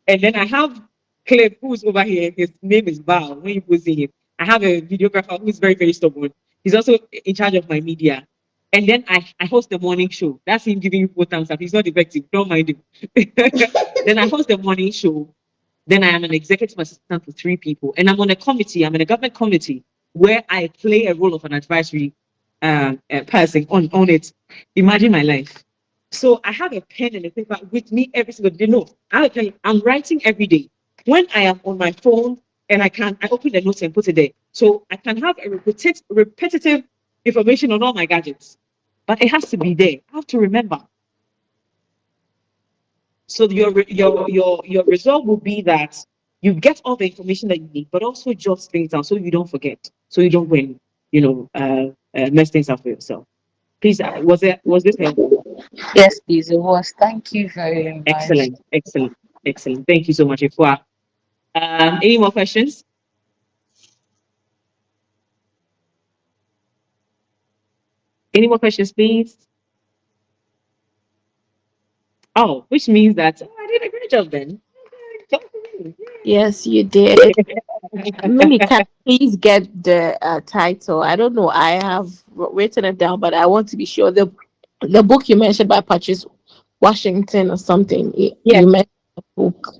And then I have Cliff, who's over here. His name is Val. When you see him, I have a videographer who's very, very stubborn. He's also in charge of my media. And then I host the morning show. That's him giving you 4 thumbs up. He's not effective. Don't mind him. Then I host the morning show. Then I am an executive assistant to 3 people. And I'm on a committee. I'm in a government committee where I play a role of an advisory person on it. Imagine my life. So I have a pen and a paper with me every single day. No, I have a pen. I'm writing every day. When I am on my phone and I open the notes and put it there. So I can have a repetitive information on all my gadgets. But it has to be there. I have to remember. So your result will be that you get all the information that you need, but also jot things down so you don't forget, so you don't win, mess things up for yourself. Please, was this helpful? Yes, please, it was. Thank you very much. Excellent, excellent, excellent. Thank you so much, Ifua. Any more questions? Any more questions, please? Oh, which means that I did a great job then. Yes, you did. Mimi, can I please get the title? I don't know. I have written it down, but I want to be sure. The book you mentioned by Patrice Washington or something. Yes, You mentioned the book.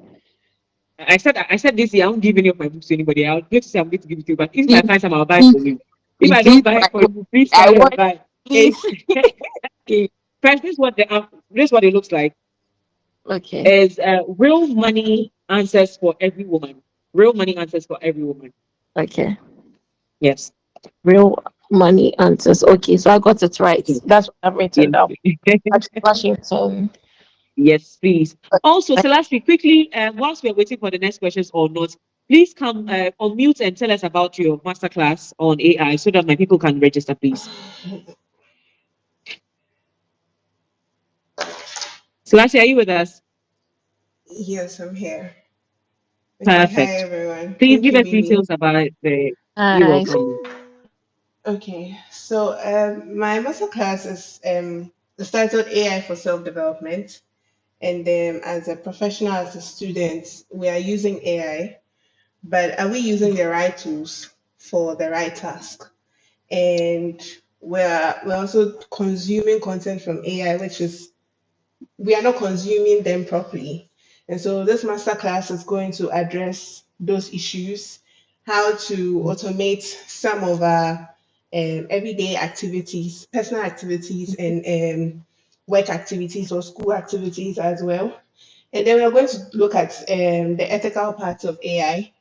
I said this year I won't give any of my books to anybody. I'll going to say I'm going to give it to you, but if I Please, find some, I'll buy please, for you. If I don't reduce buy my it for book. you, please I carry on want, buy. please. It's okay. First, this is what it looks like. Okay, Is real money answers for every woman. Real money answers for every woman. okay. Yes. Real money answers. Okay, so I got it right. Okay. That's what I've written Yes. down. Patrice Washington. Yes, please. Also, so last week, quickly, whilst we're waiting for the next questions or not, please come unmute and tell us about your masterclass on AI so that my people can register, please. So, last are you with us? Yes, I'm here. Okay, hi Perfect. everyone. Please Thank give you, us details Mimi. about the. You're Hi. welcome. Okay, so my masterclass is titled AI for Self-Development. And as a professional, as a student, we are using AI, but are we using the right tools for the right task? And we're also consuming content from AI, which is we are not consuming them properly. And so this masterclass is going to address those issues, how to automate some of our everyday activities, personal activities, and work activities or school activities as well. And then we're going to look at the ethical parts of AI,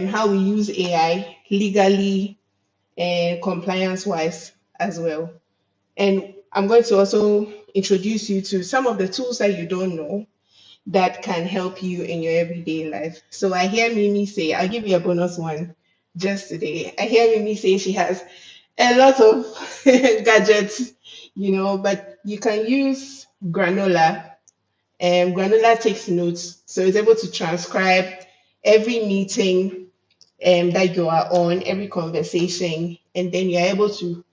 how we use AI legally and compliance wise as well. And I'm going to also introduce you to some of the tools that you don't know that can help you in your everyday life. So I hear Mimi say, I'll give you a bonus one just today. I hear Mimi say she has a lot of gadgets, but you can use Granola. Granola takes notes, so it's able to transcribe every meeting that you are on, every conversation, and then you're able to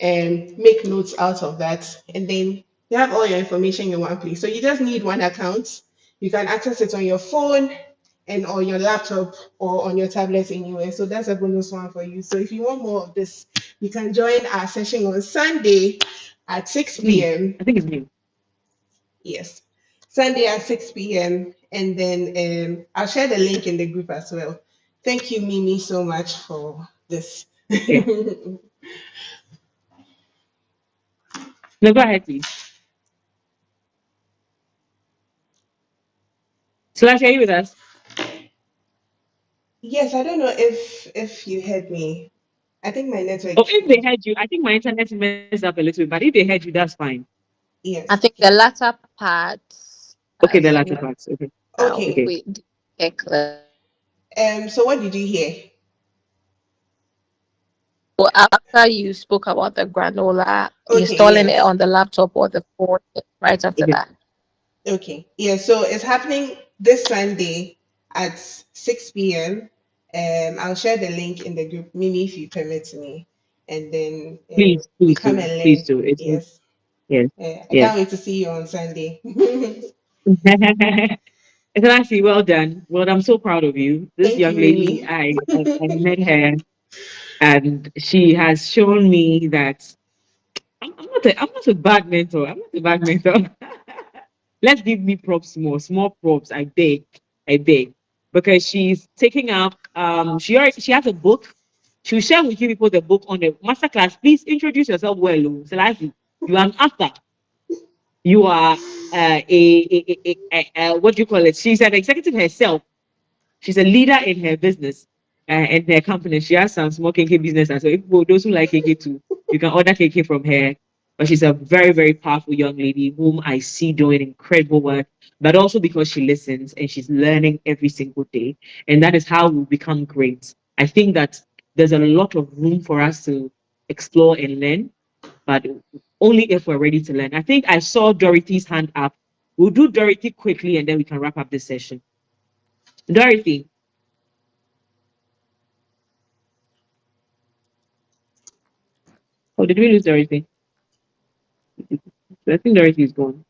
make notes out of that. And then you have all your information in one place. So you just need one account. You can access it on your phone and on your laptop or on your tablet anywhere. So that's a bonus one for you. So if you want more of this, you can join our session on Sunday at 6 Me. p.m. I think it's me. Yes, Sunday at 6 p.m. And then I'll share the link in the group as well. Thank you, Mimi, so much for this. Okay. No, go ahead, please. So, last are you with us? Yes, I don't know if you heard me. I think my network Oh, if they was heard you, I think my internet messed up a little bit, but if they heard you, that's fine. I yes, think the okay. latter part Okay, the has latter not. parts. Okay. Okay. Okay. Wait, check. So what did you hear? So after you spoke about the granola, Okay, installing it yes. on the laptop or the phone, right after Okay. that. Okay. Yeah, so it's happening this Sunday at 6 p.m. I'll share the link in the group, Mimi, if you permit me. and then Please become do. a Please learn. do. Yes. Yes, I yes. can't wait to see you on Sunday. It's actually well done. Well, I'm so proud of you. This Thank young you, lady, Mimi. I met her, and she has shown me that I'm not a bad mentor. I'm not a bad mentor. Let's give me props, small props. I beg, because she's taking up. She has a book. She'll share with you people the book on the masterclass. Please introduce yourself well, oh. Selasi. You are an author. You are what do you call it? She's an executive herself. She's a leader in her business and her company. She has some small KK business. And so if for those who like KK too, you can order KK from her. But she's a very, very powerful young lady whom I see doing incredible work, but also because she listens and she's learning every single day. And that is how we become great. I think that there's a lot of room for us to explore and learn, but only if we're ready to learn. I think I saw Dorothy's hand up. We'll do Dorothy quickly and then we can wrap up this session. Dorothy, oh, did we lose Dorothy? I think Dorothy is gone.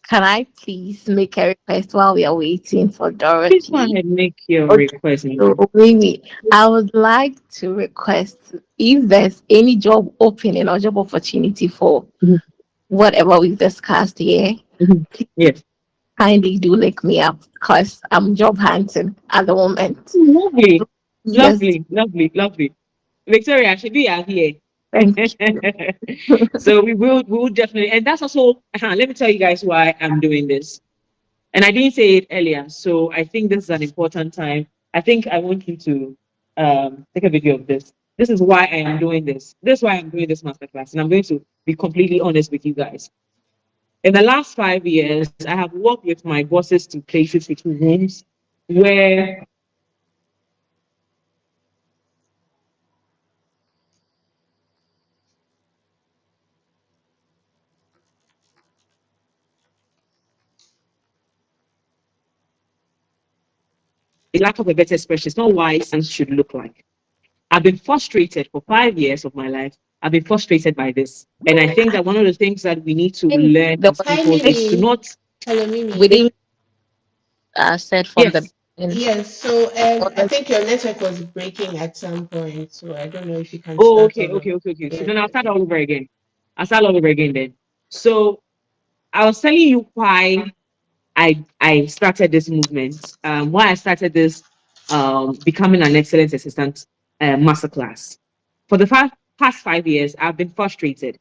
Can I please make a request while we are waiting for Please go Dorothy? ahead and make your Okay, request. so Mimi, I would like to request if there's any job opening or job opportunity for Mhm, whatever we've discussed here, mhm. please Yes. kindly do look me up because I'm job hunting at the moment. Lovely. Yes, Lovely. Lovely. Lovely. Victoria, should be out here. thank you. So we will definitely, and that's also, let me tell you guys why I'm doing this. And I didn't say it earlier. So I think this is an important time. I think I want you to take a video of this. This is why I am doing this. This is why I'm doing this masterclass. And I'm going to be completely honest with you guys. In the last 5 years, I have worked with my bosses to places, to rooms where a lack of a better expression, it's not why things should look like. I've been frustrated for 5 years of my life. I've been frustrated by this. And I think that one of the things that we need to think learn there as was Hi, people is to Mimi. not, Hello, Mimi. within said from the yes. beginning. Yes, so I Was think your network was breaking at some point, so I don't know if you can Oh, start okay, all okay, over. okay, okay. So Yeah, then I'll start okay. all over again. I'll start all over again then. So I was telling you why I started this movement, why I started this becoming an excellent assistant masterclass. For the past 5 years, I've been frustrated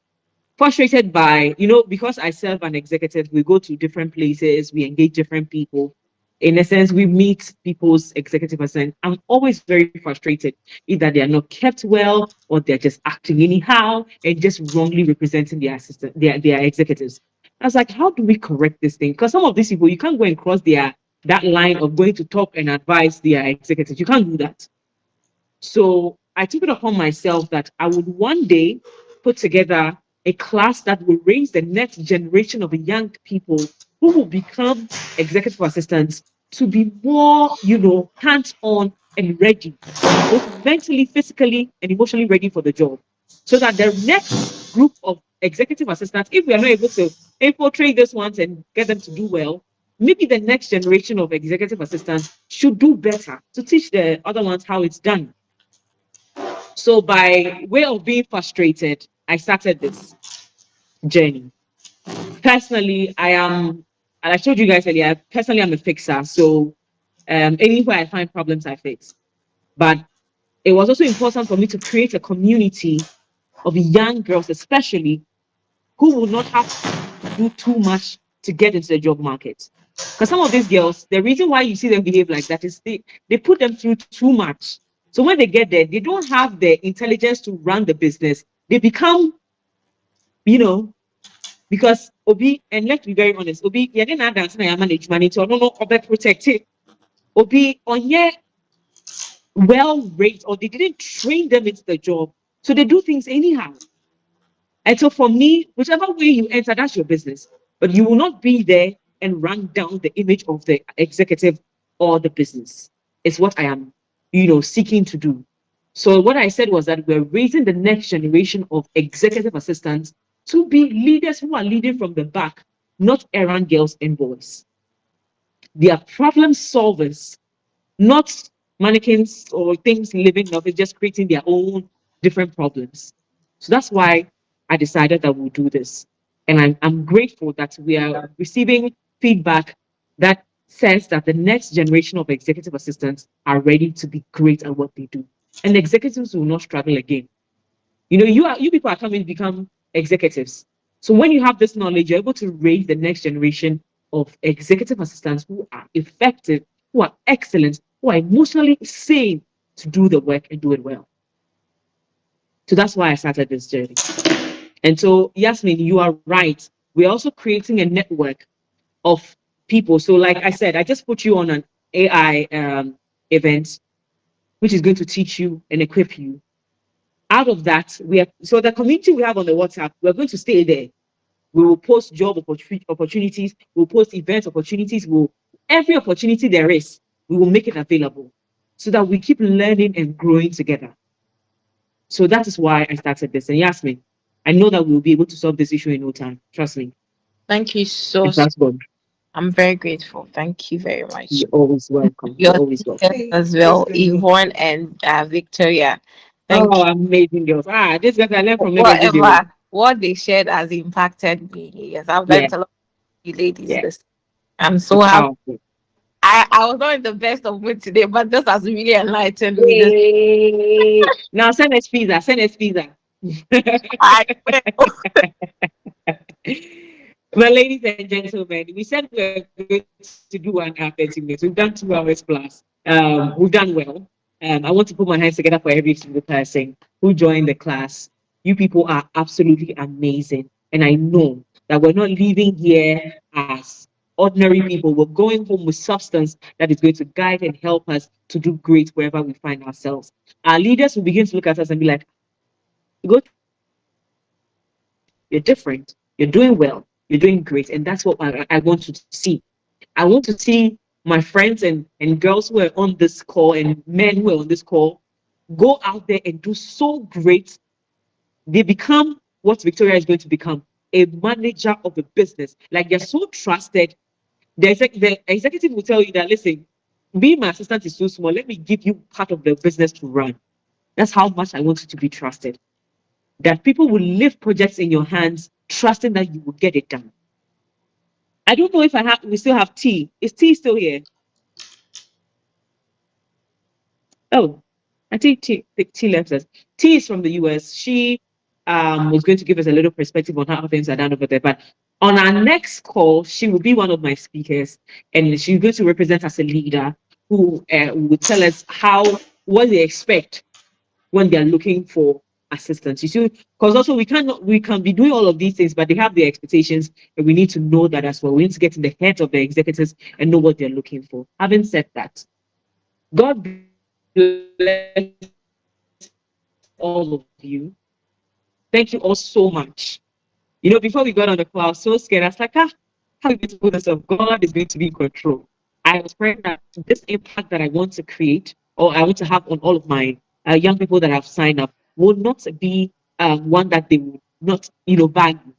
by, because I serve an executive, we go to different places, we engage different people. In a sense, we meet people's executive assistant. I'm always very frustrated either they are not kept well or they're just acting anyhow and just wrongly representing their assistant, their executives. I was like, how do we correct this thing? Because some of these people, you can't go and cross that line of going to talk and advise their executives. You can't do that. So I took it upon myself that I would one day put together a class that will raise the next generation of young people who will become executive assistants to be more, hands-on and ready, both mentally, physically, and emotionally ready for the job. So that the next group of executive assistants, if we are not able to infiltrate these ones and get them to do well, maybe the next generation of executive assistants should do better to teach the other ones how it's done. So by way of being frustrated, I started this journey. Personally, and I told you guys earlier, personally, I'm a fixer. So anywhere I find problems, I fix. But it was also important for me to create a community of young girls, especially who will not have to do too much to get into the job market. Because some of these girls, the reason why you see them behave like that is they put them through too much. So when they get there, they don't have the intelligence to run the business. They become, you know, because Obi, and let's be very honest, Obi, yeah, then I dance and I manage money to no Obi protected. Obi on yeah, well raised, or they didn't train them into the job. So they do things anyhow. And so for me, whichever way you enter, that's your business. But you will not be there and run down the image of the executive or the business. It's what I am, seeking to do. So what I said was that we're raising the next generation of executive assistants to be leaders who are leading from the back, not errand girls and boys. They are problem solvers, not mannequins or things living in office, just creating their own different problems. So that's why I decided that we'll do this. And I'm grateful that we are receiving feedback that says that the next generation of executive assistants are ready to be great at what they do. And executives will not struggle again. You people are coming to become executives. So when you have this knowledge, you're able to raise the next generation of executive assistants who are effective, who are excellent, who are emotionally sane to do the work and do it well. So that's why I started this journey. And so, Yasmin, you are right. We're also creating a network of people. So, like I said, I just put you on an AI event, which is going to teach you and equip you. Out of that, so the community we have on the WhatsApp, we're going to stay there. We will post job opportunities, we'll post event opportunities, every opportunity there is, we will make it available so that we keep learning and growing together. So that is why I started this. And Yasmin, I know that we'll be able to solve this issue in no time. Trust me. Thank you And trust God. I'm very grateful. Thank you very much. You're always welcome. You're Your always welcome. sisters Thank as you, well, Sydney. Yvonne and Victoria. Thank Oh, you. amazing girls. This guys I learn from them every day. Whatever what they shared has impacted me. Yes, I've Yeah, learned a lot of you ladies yeah. this. I'm so It's happy. powerful. I was not in the best of mood today, but this has really enlightened me. This Hey. Now send us pizza. Send us pizza. I will. Well, ladies and gentlemen, we said we were going to do 1 hour 30 minutes. We've done 2 hours plus. We've done well. I want to put my hands together for every single person who joined the class. You people are absolutely amazing. And I know that we're not leaving here as ordinary people. We're going home with substance that is going to guide and help us to do great wherever we find ourselves. Our leaders will begin to look at us and be like, you go through this before. You're different. You're doing well. You're doing great. And that's what I want you to see. I want to see my friends and girls who are on this call and men who are on this call go out there and do so great. They become what Victoria is going to become, a manager of a business. Like they're so trusted. The executive will tell you that, listen, being my assistant is so small. Let me give you part of the business to run. That's how much I want you to be trusted. That people will leave projects in your hands, trusting that you will get it done. I don't know if we still have T. Is T still here? Oh, I think T left us. T is from the US. She was going to give us a little perspective on how things are done over there. But on our next call, she will be one of my speakers, and she's going to represent as a leader who will tell us what they expect when they're looking for assistance. You see, because also we can be doing all of these things, but they have their expectations, and we need to know that as well. We need to get in the heads of the executives and know what they're looking for. Having said that, God bless all of you. Thank you all so much. Before we got on the call, I was so scared. I was like, how are we going to pull this off? God is going to be in control. I was praying that this impact that I want to create or I want to have on all of my young people that have signed up will not be one that they will not, value,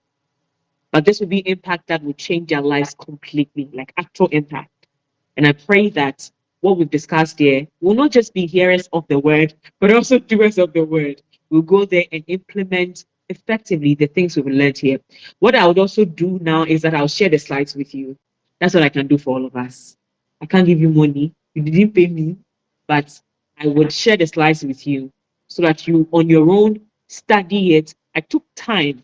but this will be impact that will change their lives completely, like actual impact. And I pray that what we've discussed here will not just be hearers of the word, but also doers of the word. We'll go there and implement effectively the things we've learned here. What I would also do now is that I'll share the slides with you. That's what I can do for all of us. I can't give you money. You didn't pay me, but I would share the slides with you so that you on your own study it. I took time.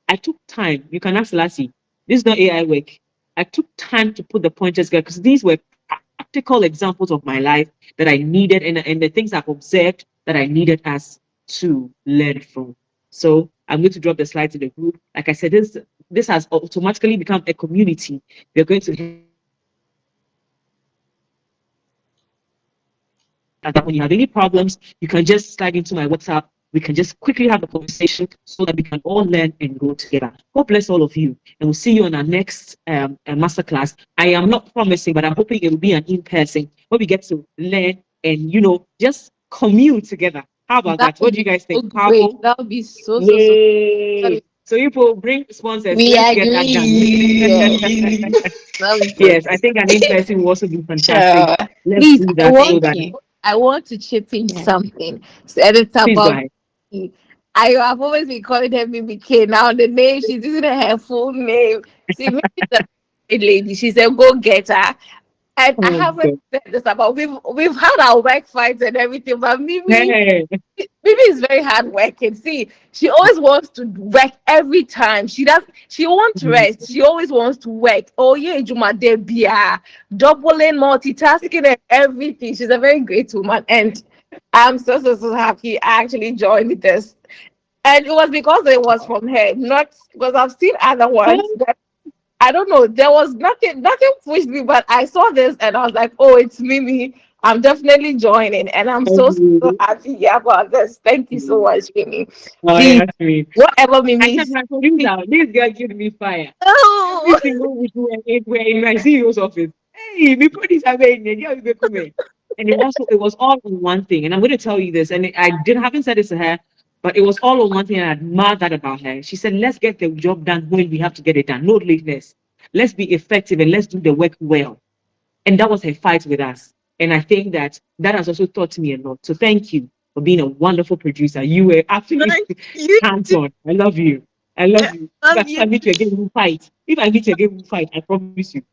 You can ask Lassie. This is not AI work. I took time to put the pointers together because these were practical examples of my life that I needed and the things I've observed that I needed us to learn from. So I'm going to drop the slides in the group. Like I said, this has automatically become a community. We're going to help each other. That when you have any problems, you can just slide into my WhatsApp. We can just quickly have a conversation so that we can all learn and grow together. God bless all of you. And we'll see you on our next masterclass. I am not promising, but I'm hoping it will be an in person where we get to learn and, just commune together. How about That that? would What do you be guys so think? great. Powerful? That would be so, so, so. That Yay! would- So you will bring sponsors. We Let's get that done. agree. that would be so Yes, I great. think an in-person will also be fantastic. Sure. Let's Please, do I that so want Thank that you. I want to chip in yeah. something. So it's Please go about ahead. me. I have always been calling her BBK. Now the name she's using her full name. See, Mimi is a great lady. She's a go-getter. And I Oh haven't God. said this about we've had our work fights and everything, but Mimi Hey. Mimi is very hardworking. See, she always wants to work every time. She wants Mhm. rest. She always wants to work. Oh yeah, Juma Debia, doubling, multitasking, and everything. She's a very great woman, and I'm so so so happy I actually joined this. And it was because it was from her, not because I've seen other ones. I don't know. There was nothing pushed me, but I saw this and I was like, oh, it's Mimi. I'm definitely joining, and I'm so so, so Oh, happy about this. Thank you so much, Mimi. Please, yeah, that's me. whatever I Mimi said, is, my producer, this girl give me fire. oh, Everything what we do, we're in my CEO's office. Hey, me producer, man, yeah, you come in. And it was all on one thing. And I'm going to tell you this, and I didn't haven't said this to her, but it was all on one thing. And I admire that about her. She said, "Let's get the job done when we have to get it done. No lateness. Let's be effective and let's do the work well." And that was her fight with us. And I think that that has also taught me a lot. So thank you for being a wonderful producer. You were absolutely thank you. hands on. I love you. I love you. If Love I you. meet you again, we'll fight. If I meet you again, we'll fight. I promise you.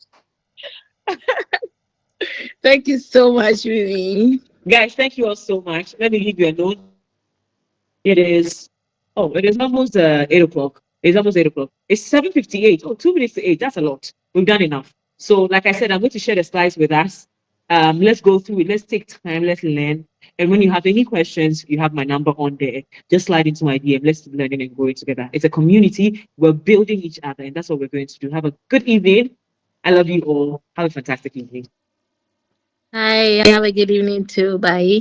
Thank you so much, Mimi. Guys, thank you all so much. Let me leave you a note. It is, oh, it is almost 8 o'clock. It's almost 8 o'clock. It's 7:58. Oh, 2 minutes to 8. That's a lot. We've done enough. So, like I said, I'm going to share the slides with us. Let's go through it. Let's take time. Let's learn. And when you have any questions, you have my number on there. Just slide into my DM. Let's keep learning and growing together. It's a community. We're building each other, and that's what we're going to do. Have a good evening. I love you all. Have a fantastic evening. Hi, have a good evening too. Bye.